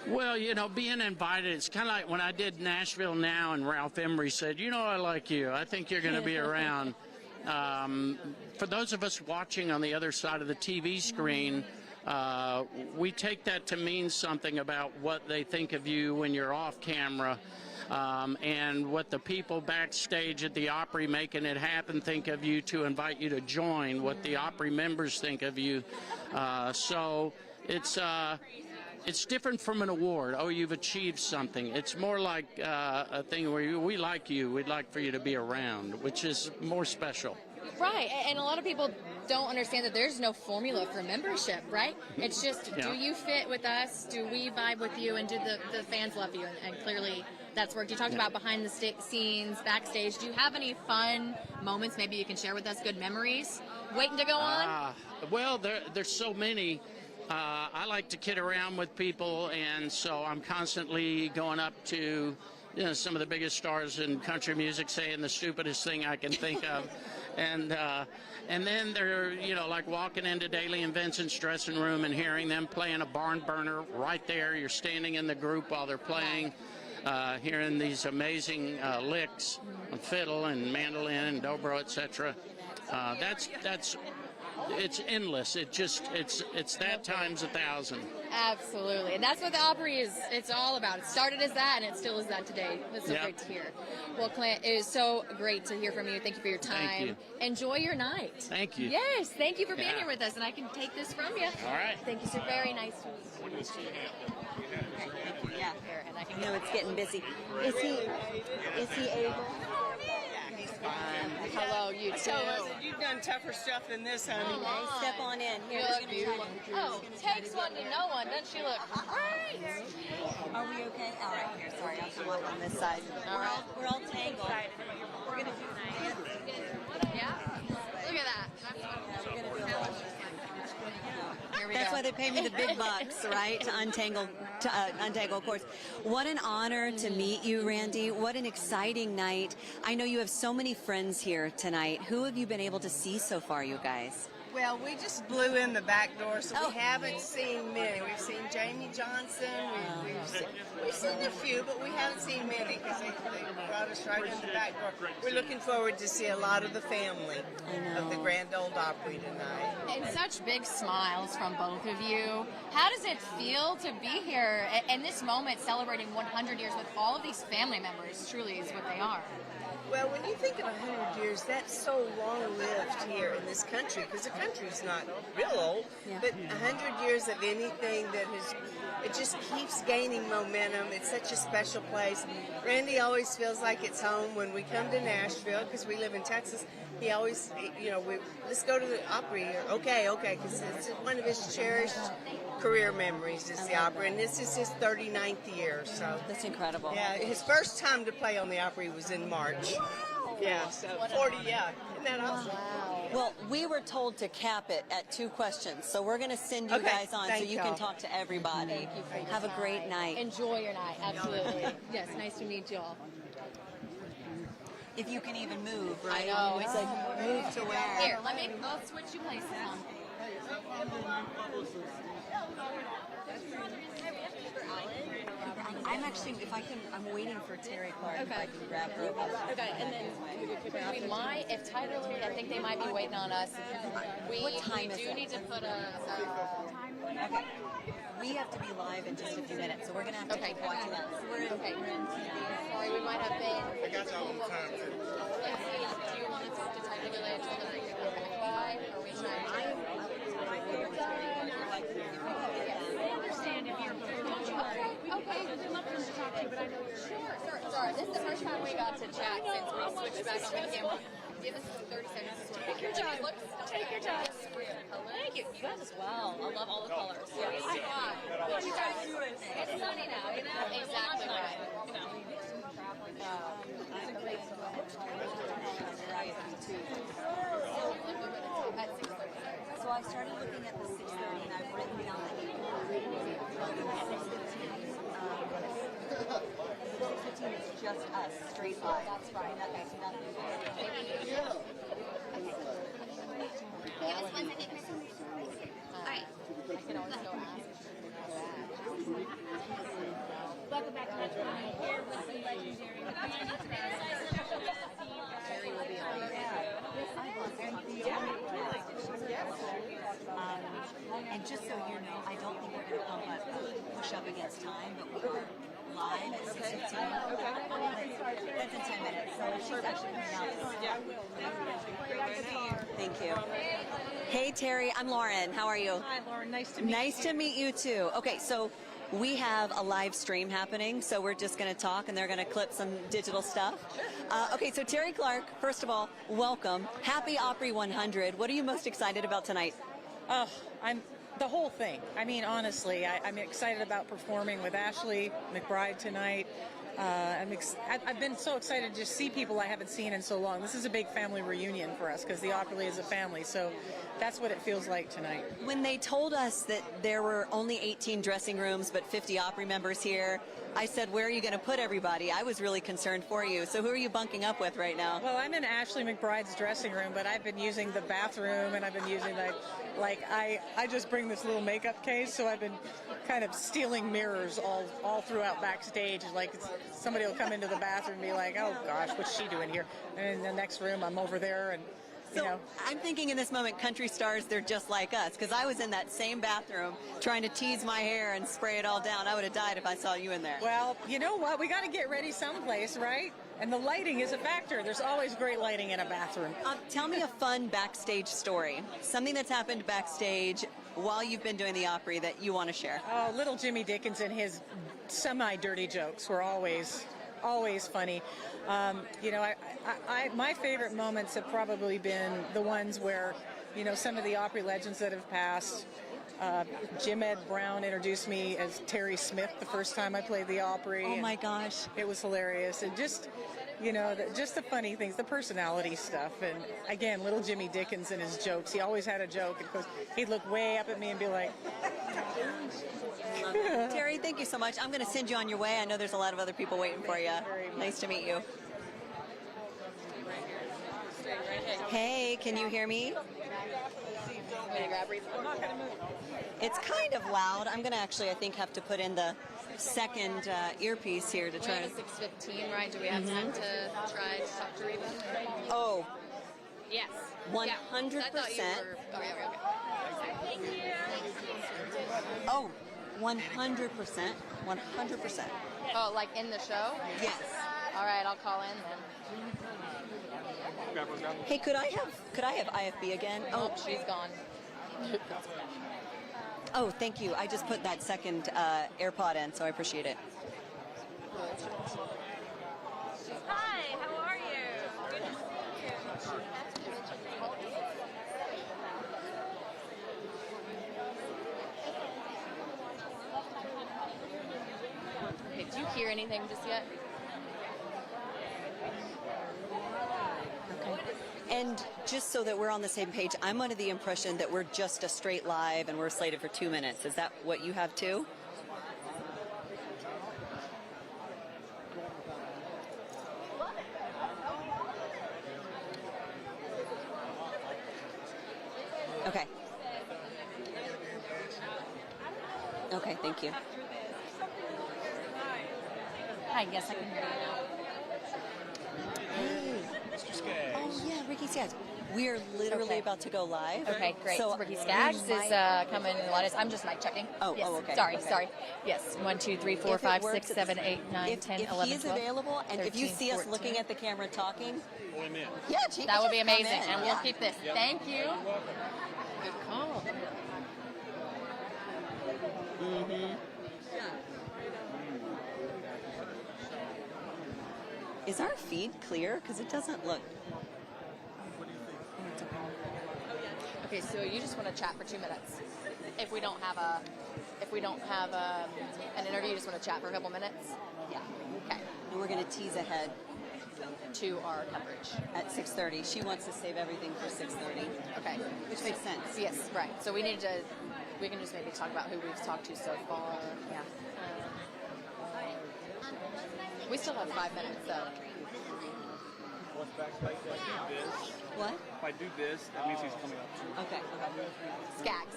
Well, being invited, it's kind of like when I did Nashville Now and Ralph Emery said, I like you. I think you're going to be around. For those of us watching on the other side of the TV screen, we take that to mean something about what they think of you when you're off camera. And what the people backstage at the Opry making it happen think of you to invite you to join what the Opry members think of you. So it's different from an award. Oh, you've achieved something. It's more like a thing where we like you. We'd like for you to be around, which is more special. Right, and a lot of people don't understand that there's no formula for membership, right? It's just, do you fit with us? Do we vibe with you? And do the fans love you? And clearly that's worked. You talked about behind the scenes, backstage. Do you have any fun moments maybe you can share with us, good memories waiting to go on? Well, there's so many. I like to kid around with people, and so I'm constantly going up to some of the biggest stars in country music saying the stupidest thing I can think of. And then they're, like walking into Daly and Vincent's dressing room and hearing them playing a barn burner right there. You're standing in the group while they're playing, hearing these amazing licks of fiddle and mandolin and dobro, etc. It's endless. It's that times 1,000. Absolutely. And that's what the Opry is. It's all about. It started as that, and it still is that today. That's so great to hear. Well, Clint, it is so great to hear from you. Thank you for your time. Thank you. Enjoy your night. Thank you. Yes, thank you for being here with us, and I can take this from you. All right. Thank you so very nice to meet you. Yeah. And I know it's getting busy. Is he able? Hello, you too. You've done tougher stuff than this, honey. Step on in. You look beautiful. Oh, takes one to know one. Doesn't she look great? Are we okay? All right, here. Sorry, I'll come up on this side. We're all tangled. We're going to do dance. Yeah. Look at that. We're going to do a whole That's why they pay me the big bucks, right? To untangle cords. What an honor to meet you, Randy. What an exciting night. I know you have so many friends here tonight. Who have you been able to see so far, you guys? Well, we just blew in the back door, so we haven't seen many. We've seen Jamie Johnson. We've seen a few, but we haven't seen many because they brought us right in the back door. We're looking forward to see a lot of the family of the Grand Ole Opry tonight. And such big smiles from both of you. How does it feel to be here in this moment celebrating 100 years with all of these family members? Truly is what they are. Well, when you think of 100 years, that's so long-lived here in this country, because the country's not real old, but 100 years of anything that it just keeps gaining momentum. It's such a special place. Randy always feels like it's home when we come to Nashville, because we live in Texas. He always, let's go to the Opry. Okay, because it's one of his cherished career memories is the Opry, and this is his 39th year. So that's incredible. Yeah, his first time to play on the Opry was in March. Yeah, so 40. Yeah, isn't that awesome? Well, we were told to cap it at 2 questions, so we're going to send you guys on so you can talk to everybody. Thank you for your Have time. a great night. Enjoy your night, absolutely. Yes, nice to meet you all. If you can even move, right? I know. It's like move to where? Here, I'll switch you places on. I'm actually, I'm waiting for Terri Clark. If I can grab her. Okay, and then we might, if Tyler, I think they might be waiting on us. What time is We it? do need to put a Okay. We have to be live in just a few minutes, so we're going to have to keep watching us. We're in TV. Sorry, we might have been. I got y'all on time, too. Do you want to talk to Tyler Gillette and tell them that you're coming by? Or we trying to? I understand if you're Okay. I'd love to talk to you, but I know you're Sure. Sorry, this is the first time we got to chat since we switched back on the camera. Give us 30 seconds to sort of Take your time. Take your time. Thank you. You guys as well. I love all the colors. Yes. What you guys doing? It's sunny now, Exactly right. So I started looking at the 6:30, and I've written down the 6:15 is just us, straight live. That's right. That's nothing. Alright. I can always go ask. Welcome back to the time here with the legendary Terri will be on. And just so you know, I don't think we're going to push up against time, but we are live at 6:15. That's in 10 minutes, so she's actually coming out. Thank you. Hey, Terri, I'm Lauren. How are you? Hi, Lauren. Nice to meet you. Nice to meet you, too. Okay, so we have a live stream happening, so we're just going to talk, and they're going to clip some digital stuff. Okay, so Terri Clark, first of all, welcome. Happy Opry 100. What are you most excited about tonight? I'm the whole thing. I mean, honestly, I'm excited about performing with Ashley McBride tonight. I've been so excited to see people I haven't seen in so long. This is a big family reunion for us because the Opry is a family, so that's what it feels like tonight. When they told us that there were only 18 dressing rooms but 50 Opry members here, I said, where are you going to put everybody? I was really concerned for you. So who are you bunking up with right now? Well, I'm in Ashley McBride's dressing room, but I've been using the bathroom, and I've been using I just bring this little makeup case, so I've been kind of stealing mirrors all throughout backstage. Like somebody will come into the bathroom and be like, oh gosh, what's she doing here? And in the next room, I'm over there, and So I'm thinking in this moment, country stars, they're just like us, because I was in that same bathroom trying to tease my hair and spray it all down. I would have died if I saw you in there. Well, you know what? We got to get ready someplace, right? And the lighting is a factor. There's always great lighting in a bathroom. Tell me a fun backstage story, something that's happened backstage while you've been doing the Opry that you want to share. Oh, little Jimmy Dickens and his semi-dirty jokes were always funny. My favorite moments have probably been the ones where, some of the Opry legends that have passed. Jim Ed Brown introduced me as Terry Smith the first time I played the Opry. Oh my gosh. It was hilarious. And just the funny things, the personality stuff. And again, little Jimmy Dickens and his jokes. He always had a joke. And of course, he'd look way up at me and be like, Terry, thank you so much. I'm going to send you on your way. I know there's a lot of other people waiting for you. Nice to meet you. Hey, can you hear me? It's kind of loud. I'm going to actually, I think, have to put in the second earpiece here to try to... 6:15, right? Do we have time to try to talk to Reba? Oh. Yes. 100%. Yeah. I thought you were... Okay. Thank you. Oh, 100%. 100%. Oh, like in the show? Yes. All right, I'll call in then. Hey, could I have IFB again? Oh, she's gone. Oh, thank you. I just put that second AirPod in, so I appreciate it. Hi, how are you? Good to see you. Okay, do you hear anything just yet? And just so that we're on the same page, I'm under the impression that we're just a straight live and we're slated for 2 minutes. Is that what you have too? Okay. Okay, thank you. Hi, yes, I can hear you now. Hey. Mr. Skaggs. Oh, yeah, Ricky Skaggs. We're literally about to go live. Okay, great. So Ricky Skaggs is coming in a lot. I'm just mic checking. Oh, yes. okay. Sorry. Yes. 1, 2, 3, 4, 5, 6, 7, 8, 9, 10, 11, 12. If he is available, and 13, if you see us 14. looking at the camera talking, Yeah, that would be amazing. And we'll Yeah. keep this. Yep. Thank you. Good call. Mm-hmm. Is our feed clear? Because it doesn't look. Okay, so you just want to chat for 2 minutes. If we don't have an interview, you just want to chat for a couple minutes. Yeah. Okay. And we're going to tease ahead to our coverage at 6:30. She wants to save everything for 6:30. Okay. Which makes sense. Yes, right. So we can just maybe talk about who we've talked to so far. Yeah. We still have 5 minutes, though. What's backstage? If I do this. What? If I do this, that means he's coming up too. Okay. Skaggs.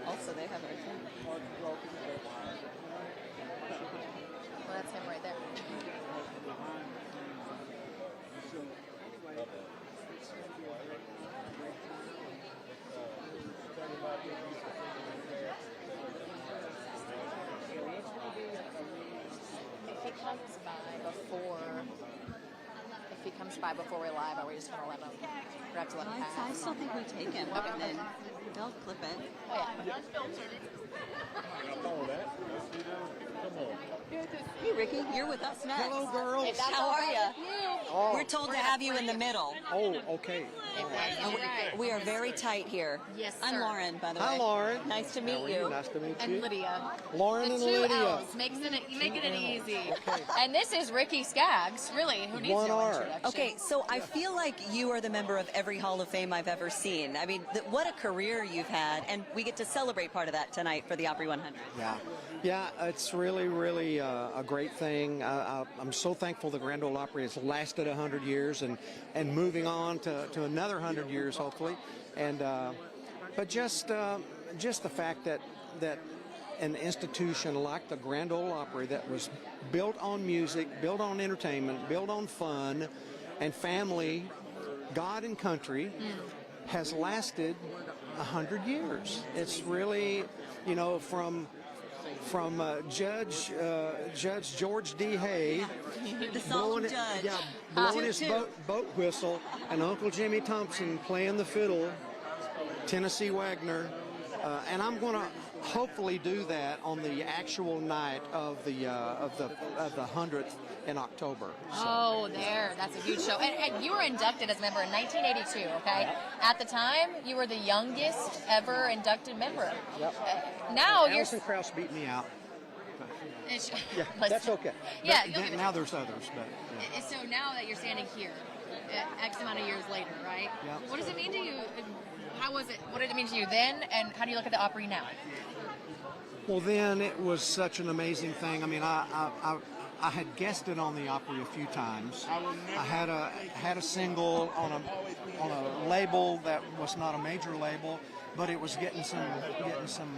Also, they have everything. Well, that's him right there. If he comes by comes by before we're live, are we just going to let them, we have to let them I pass? still think we take him, and then they'll clip it. Oh, yeah. Hey, Ricky, you're with us next. Hello, girls. How are you? Oh. We're told to have you in the middle. Oh, okay. And we are very tight here. Yes, sir. I'm Lauren, by the way. Hi, Lauren. Nice to How meet are you. Nice to meet And you. Lydia. Lauren the and two Lydia. L's, making it easy. And this is Ricky Skaggs, really, who needs One no R. introduction. Okay, so I feel like you are the member of every Hall of Fame I've ever seen. I mean, what a career you've had, and we get to celebrate part of that tonight for the Opry 100. Yeah, it's really, really a great thing. I'm so thankful the Grand Ole Opry has lasted 100 years and moving on to another 100 years, hopefully. And but just the fact that an institution like the Grand Ole Opry that was built on music, built on entertainment, built on fun and family, God and country, has lasted 100 years. It's really, you know, from Judge George D. Hay The solemn judge. blowing his boat whistle, and Uncle Jimmy Thompson playing the fiddle, Tennessee Wagner, and I'm going to hopefully do that on the actual night of the 100th in October. So. Oh, that's a huge show. And you were inducted as a member in 1982, okay? At the time, you were the youngest ever inducted member. Yep. Now you're... Alison Krauss beat me out. Yeah, Let's- that's okay. Yeah, But you'll give it now to there's others, but yeah. So now that you're standing here, X amount of years later, right? Yep. What does it mean to you? How was it? What did it mean to you then? And how do you look at the Opry now? Well, then it was such an amazing thing. I mean, I had guested on the Opry a few times. I had a single on a label that was not a major label, but it was getting some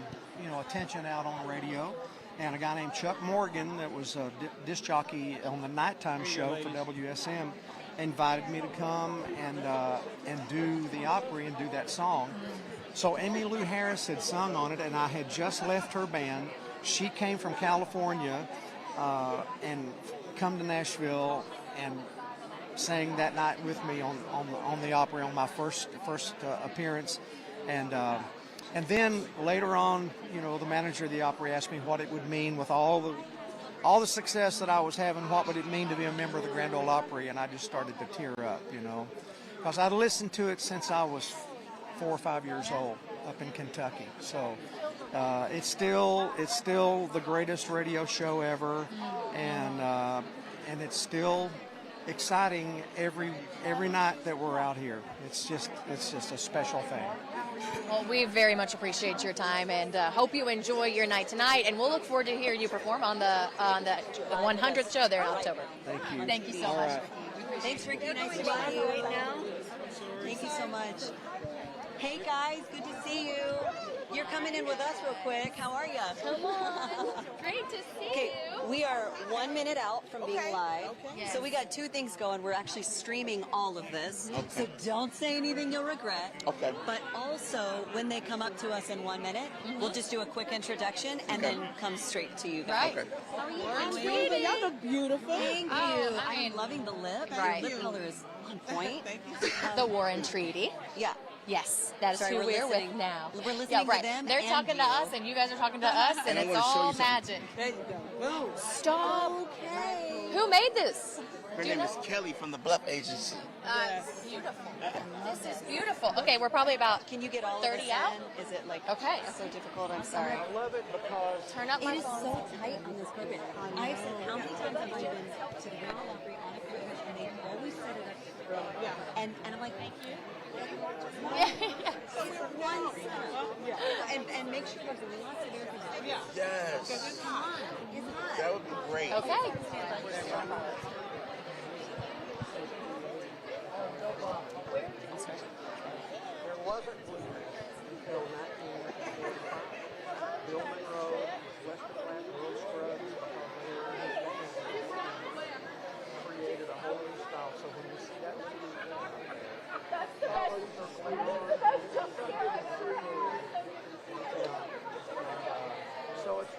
attention out on the radio. And a guy named Chuck Morgan, that was a disc jockey on the nighttime show for WSM, invited me to come and do the Opry and do that song. So Emmylou Harris had sung on it, and I had just left her band. She came from California and come to Nashville and sang that night with me on the Opry on my first appearance, and then later on, you know, the manager of the Opry asked me what it would mean with all the success that I was having. What would it mean to be a member of the Grand Ole Opry? And I just started to tear up, you know, because I'd listened to it since I was 4 or 5 years old up in Kentucky. So it's still the greatest radio show ever, and it's still exciting every night that we're out here. It's just a special thing. Well, we very much appreciate your time and hope you enjoy your night tonight. And we'll look forward to hearing you perform on the 100th show there in October. Thank you. Thank you so All much. right. Thanks, Ricky. Nice to meet you right now. Thank you so much. Hey, guys. Good to see you. You're coming in with us real quick. How are you? Come on. Great to see Okay, you. we are 1 minute out from being live. Yes. So we got two things going. We're actually streaming all of this. So don't say anything you'll regret. Okay. But also, when they come up to us in 1 minute, we'll just do a quick introduction and then come straight to you guys. Right. How are you? I'm doing? sweetie. Y'all look beautiful. Thank you. Oh, I I'm mean, loving the lip. right. Your lip color is on point. The Warren Treaty. Yeah. Yes, that is Sorry, who we're we're listening. with now. We're listening yeah, right. to them They're and talking to you. us, and you guys are talking to us, and it's all magic. There you go. Stop. Okay. Who made this? Her name is Kelly from the Bluff Agency. Beautiful. This is beautiful. Okay, we're probably about Can you get all 30 of this out? in? Is it like Okay. so difficult? I'm sorry. I love it because Turn up my It is phone. so tight on this carpet. I've said how many times have I been to the Grand Ole Opry on a carpet, and they always set it up. And I'm like, thank you. Yeah. One and make sure there's lots of air conditioning. Yes. It's hot. It's hot. That would be great. Okay. there wasn't until 1945. Bill Monroe, Western Plant Road Scrubs, created a whole new style. So when you see that so it's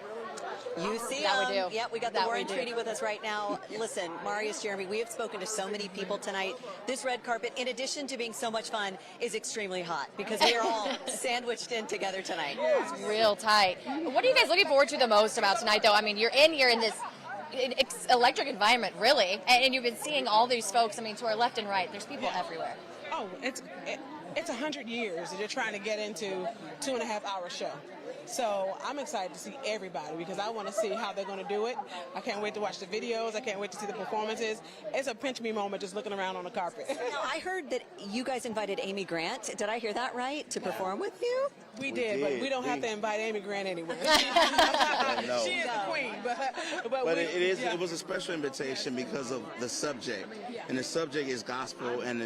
really You see Now we do. Yeah, we got the That Warren we do. Treaty with us right now. Listen, Marius, Jeremy, we have spoken to so many people tonight. This red carpet, in addition to being so much fun, is extremely hot because we are all sandwiched in together tonight. It's real tight. What are you guys looking forward to the most about tonight, though? I mean, you're in here in this electric environment, really, and you've been seeing all these folks. I mean, to our left and right, there's people everywhere. Oh, it's 100 years that you're trying to get into 2.5-hour show. So I'm excited to see everybody because I want to see how they're going to do it. I can't wait to watch the videos. I can't wait to see the performances. It's a pinch me moment just looking around on the carpet. Now, I heard that you guys invited Amy Grant. Did I hear that right? To perform with you? We did, but we don't have to invite Amy Grant anywhere. No. She is the queen, But it was a special invitation because of the subject, and the subject is gospel and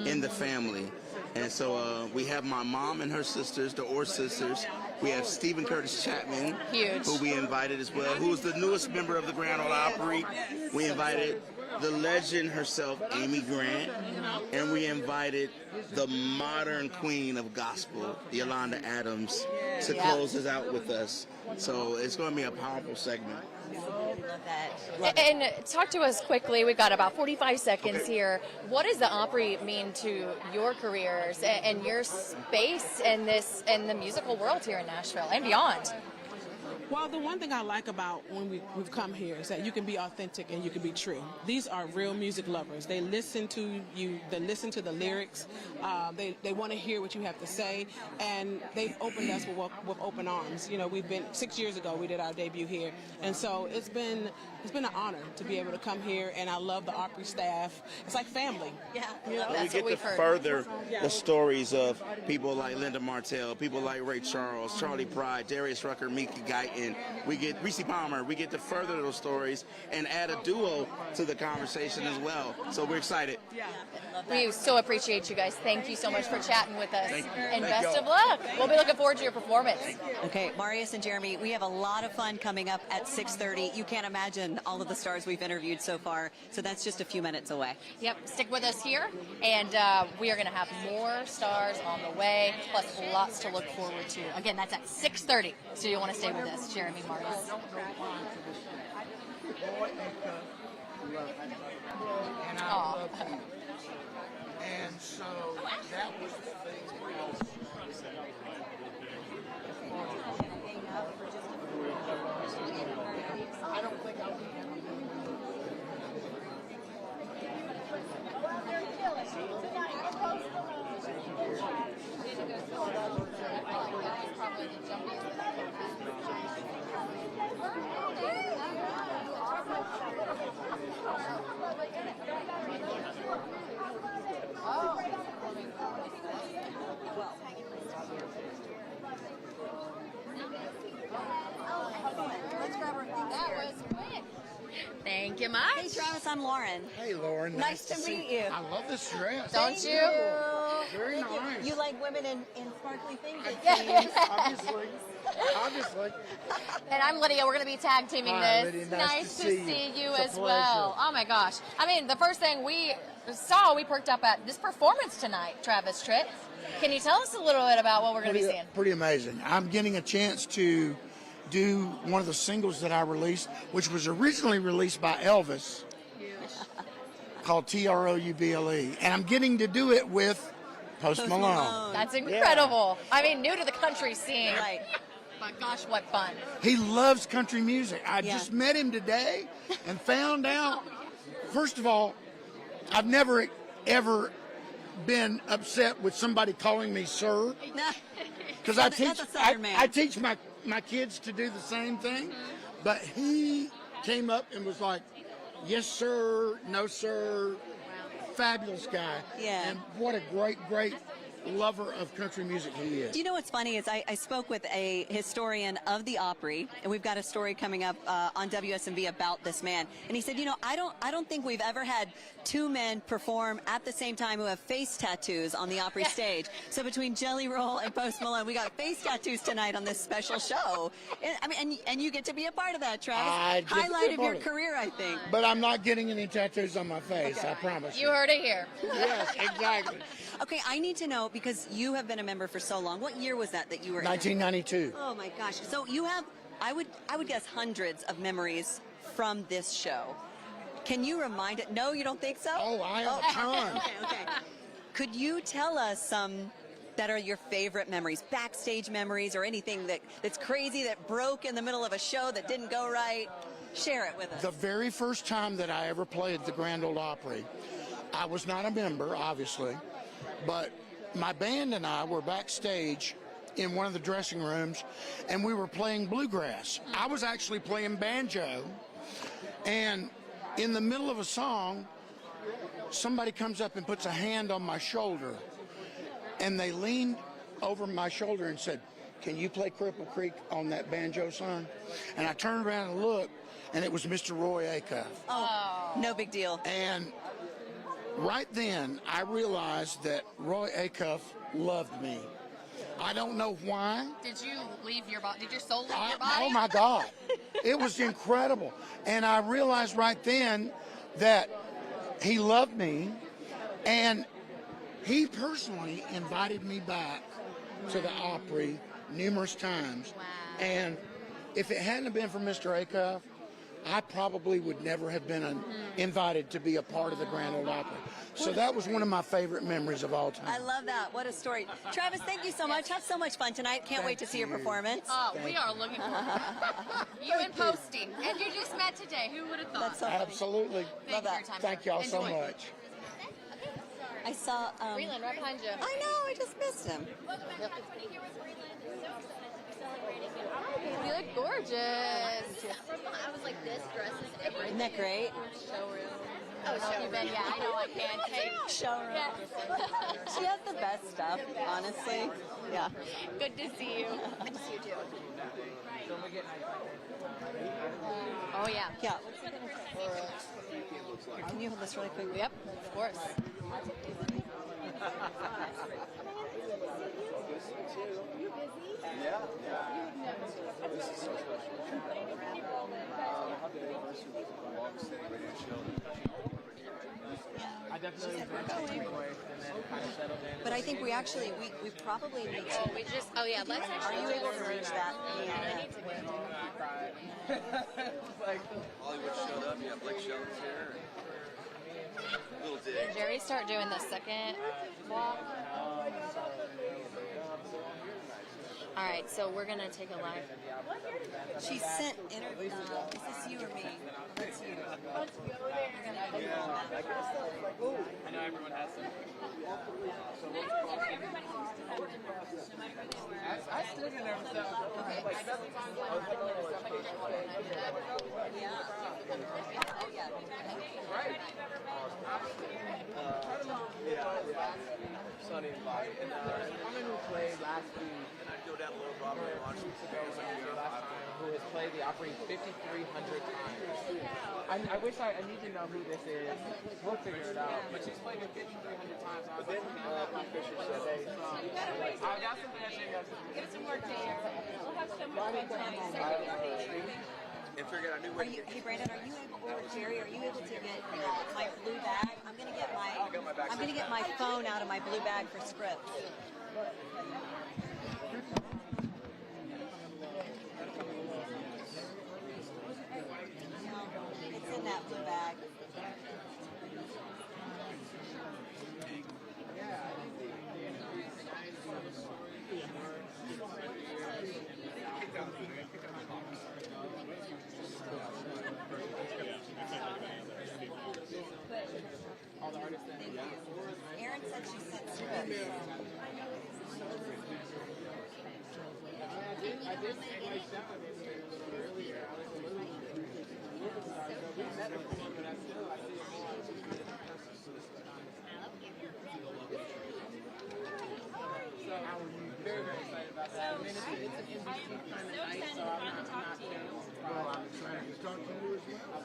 in the family. And so we have my mom and her sisters, the Orr sisters. We have Stephen Curtis Chapman, who we invited as well, who is the newest member of the Grand Ole Opry. We invited the legend herself, Amy Grant, and we invited the modern queen of gospel, Yolanda Adams, to close us out with us. So it's going to be a powerful segment. And talk to us quickly. We've got about 45 seconds here. What does the Opry mean to your careers and your space in the musical world here in Nashville and beyond? Well, the one thing I like about when we've come here is that you can be authentic and you can be true. These are real music lovers. They listen to you. They listen to the lyrics. They want to hear what you have to say, and they've opened us with open arms. You know, we've been 6 years ago. We did our debut here, and so it's been an honor to be able to come here. And I love the Opry staff. It's like family. Yeah, you know? We get to further the stories of people like Linda Martell, people like Ray Charles, Charlie Pride, Darius Rucker, Mickey Guyton. We get Reese Palmer. We get to further those stories and add a duo to the conversation as well. So we're excited. We so appreciate you guys. Thank you so much for chatting with us. And Thank best you. of luck. We'll be looking forward to your performance. Okay, Marius and Jeremy, we have a lot of fun coming up at 6:30. You can't imagine all of the stars we've interviewed so far, so that's just a few minutes away. Yep, stick with us here, and we are going to have more stars on the way, plus lots to look forward to. Again, that's at 6:30, so you want to stay with us, Jeremy, Marius. And I love you. And so that was the thing. I don't think I'll be Let's grab our things That here. was quick. Thank you much. Hey, Travis, I'm Lauren. Hey, Lauren. Nice to meet you. I love this dress. Don't Thank you? Very Thank you. nice. You like women in sparkly things, it Yeah. seems. Obviously. And I'm Lydia. We're going to be tag teaming Hi, this. Lydia. Nice to see you. as It's a well. pleasure. Oh my gosh. I mean, the first thing we saw, we perked up at this performance tonight, Travis Tritt. Can you tell us a little bit about what we're going to be seeing? Pretty amazing. I'm getting a chance to do one of the singles that I released, which was originally released by Elvis, called Trouble. And I'm getting to do it with Post Malone. That's incredible. I mean, new to the country scene. Right. But gosh, what fun. He loves country music. I just met him today and found out, first of all, I've never, ever been upset with somebody calling me sir. Because I teach my kids to do the same thing. But he came up and was like, yes, sir, no, sir. Fabulous guy. Yeah. And what a great, great lover of country music he is. Do you know what's funny is I spoke with a historian of the Opry, and we've got a story coming up on WSMV about this man. And he said, you know, I don't think we've ever had two men perform at the same time who have face tattoos on the Opry stage. So between Jelly Roll and Post Malone, we got face tattoos tonight on this special show. I mean, and you get to be a part of that, Travis. Highlight of your career, I think. But I'm not getting any tattoos on my face, I promise You heard it here. Yes, exactly. Okay, I need to know, because you have been a member for so long. What year was that you were in? 1992. Oh my gosh. So you have I would guess hundreds of memories from this show. Can you remind it? No, you don't think so? Oh, I have a ton. Okay. Could you tell us some that are your favorite memories, backstage memories, or anything that's crazy that broke in the middle of a show that didn't go right? Share it with us. The very first time that I ever played the Grand Ole Opry, I was not a member, obviously, but my band and I were backstage in one of the dressing rooms, and we were playing bluegrass. I was actually playing banjo, and in the middle of a song, somebody comes up and puts a hand on my shoulder, and they leaned over my shoulder and said, "Can you play Cripple Creek on that banjo, son?" And I turned around and looked, and it was Mr. Roy Acuff. Oh, no big deal. And right then, I realized that Roy Acuff loved me. I don't know why. Did you leave your body? Did your soul leave your body? Oh, my God. It was incredible. And I realized right then that he loved me, and he personally invited me back to the Opry numerous times. Wow. And if it hadn't been for Mr. Acuff, I probably would never have been invited to be a part of the Grand Ole Opry. So that was one of my favorite memories of all time. I love that. What a story. Travis, thank you so much. Have so much fun tonight. Can't wait to see your performance. Oh, we are looking forward to it. You and posting. And you just met today. Who would have thought? That's so funny. Absolutely. Thank you for your time. Thank y'all so Enjoy. much. I saw... Freeland right behind you. I know. I just missed him. You look gorgeous. I was like, this dress is everything. Isn't that great? Showroom. Oh, showroom. Yeah, I know I can't take. Showroom. Yeah. She has the best stuff, honestly. Yeah. Good to see you. Good to see you, too. Oh, yeah. Yeah. Can you hold this really quick? Yep, of course. Yeah. This is so special. I definitely went away and then kind of settled in. But I think we actually, we probably need to... Oh, yeah, let's actually... Are you able to reach that? I need to Like, Hollywood showed up. Yeah, Blake Shelton's here. Little dig. Did Jerry start doing the second walk? All right, so we're going to take a live. She sent, is this you or me? That's you. Let's go there. I know everyone has some. I still get nervous though. Like 7 times I was right. Sonny and Bobby. And the woman who played last week, and I'd go down Little Broadway and watch 2 weeks ago last time, who has played the Opry 5,300 times. I wish I need to know who this is. We'll figure it out. But she's played it 5,300 times. But then Fisher said, hey, I got some dancing. Get some work there. We'll have so much fun tonight. And figured I knew where to get. Hey Brandon, are you able, or Jerry, are you able to get my blue bag? I'm gonna get my phone out of my blue bag for scripts. It's in that blue bag. Erin said she sent scripts. I did say my shot earlier. So I'm very, very excited about that. I mean, it's an NBC kind of night, so I'm not Well, I'm excited to talk to you as well.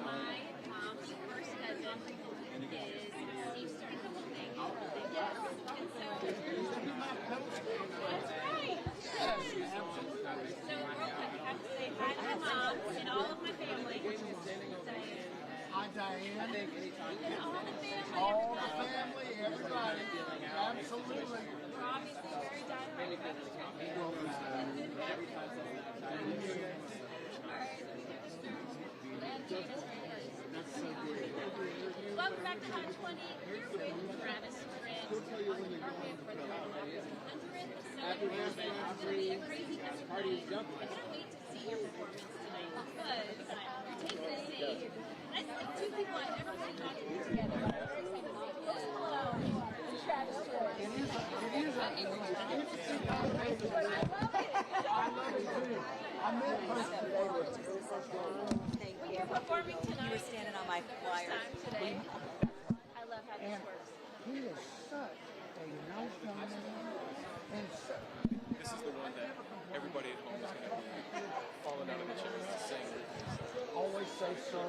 My mom's first cousin is Steve Stern. Yes. And so that's right. So real quick, I have to say hi to my mom and all of my family. Hi, Diane. All the family. All the family, everybody. Absolutely. We're obviously very diehard. 20, here with Travis Tritt on the carpet for the 100th celebration. It's going to be a crazy party. I can't wait to see your performance tonight because you're taking the stage. That's like two people I've never really talked to together, but I'm very excited to see Post Malone and Travis Tritt. Thank you. You're performing tonight. You were standing on my flyer. Today. I love how this works. He is such a nice young man. And so, This is the one that everybody at home is going to be falling out of the chairs to sing. always say, sir,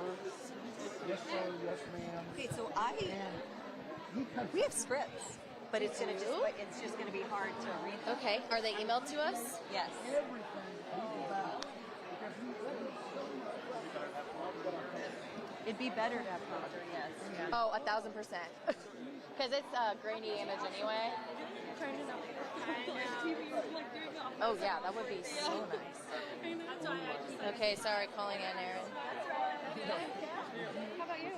yes, sir, yes, ma'am. Okay, so we have scripts, but it's just gonna be hard to read. Okay, are they emailed to us? Yes. It'd be better to have prompter, yes. Oh, 1,000%. Because it's a grainy image anyway. Oh yeah, that would be so nice. Okay, sorry, calling in, Aaron. How about you?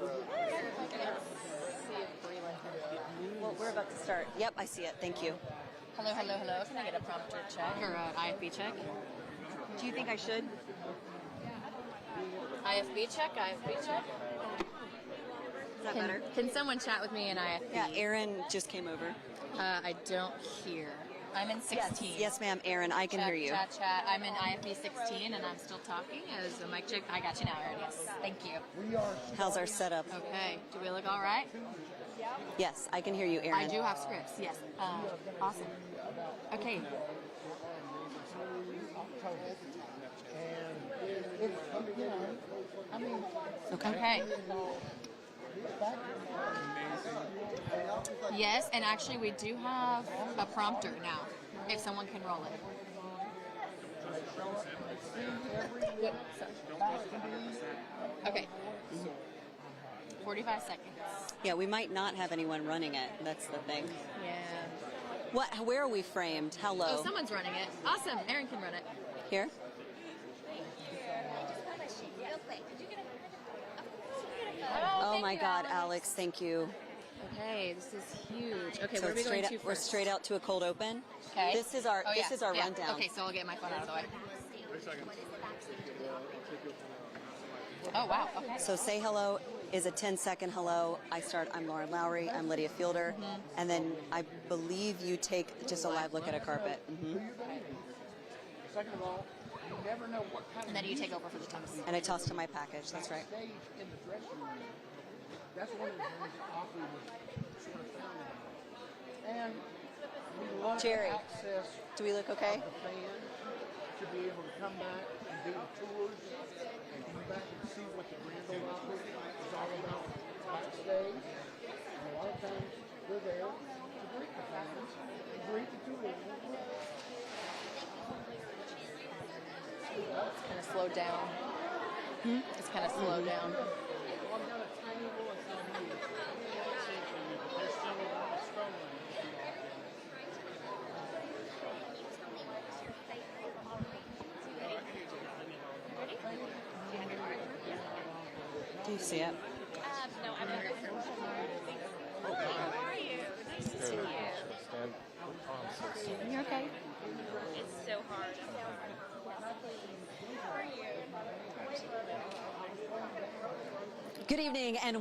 See if Breland can. Well, we're about to start. Yep, I see it. Thank you. Hello, hello, hello. Can I get a prompter check or an IFB check? Do you think I should? IFB check, IFB check. Is that better? Can someone chat with me in IFB? Yeah, Aaron just came over. I don't hear. I'm in 16. Yes, ma'am, Aaron, I can Chat, hear you. Chat. I'm in IFB 16 and I'm still talking as a mic check. I got you now, Aaron. Yes, thank you. How's our setup? Okay, do we look all right? Yes, I can hear you, Aaron. I do have scripts, yes. Awesome. Okay. Okay. Yes, and actually we do have a prompter now, if someone can roll it. What? Okay. 45 seconds. Yeah, we might not have anyone running it. That's the thing. Yeah. What? Where are we framed? How low? Oh, someone's running it. Awesome. Aaron can run it. Here? Oh my God, Alex, thank you. Okay, this is huge. Okay, So where are we going to we're first? straight out to a cold open. Okay. This is our rundown. Okay, so I'll get my phone out of the way. Oh wow. Okay. So say hello is a 10-second hello. I'm Lauren Lowry. I'm Lydia Fielder. And then I believe you take just a live look at a carpet. Second of all, you never know what kind And then you take over for the toss. And I toss to my package. That's right. stage in the dressing room. That's one of the things Opry was sort of founded on. And we love Jerry, access do we look okay? of the fans to be able to come back and do the tours and come back and see what the Grand Ole Opry is all about backstage. And a lot of times we're there to greet the fans, to greet the tours. It's kind of slowed down. It's kind of slowed down. Do you see it? No, I'm not. How are you? Nice to see you. You're okay. It's so hard. How are you? Good evening and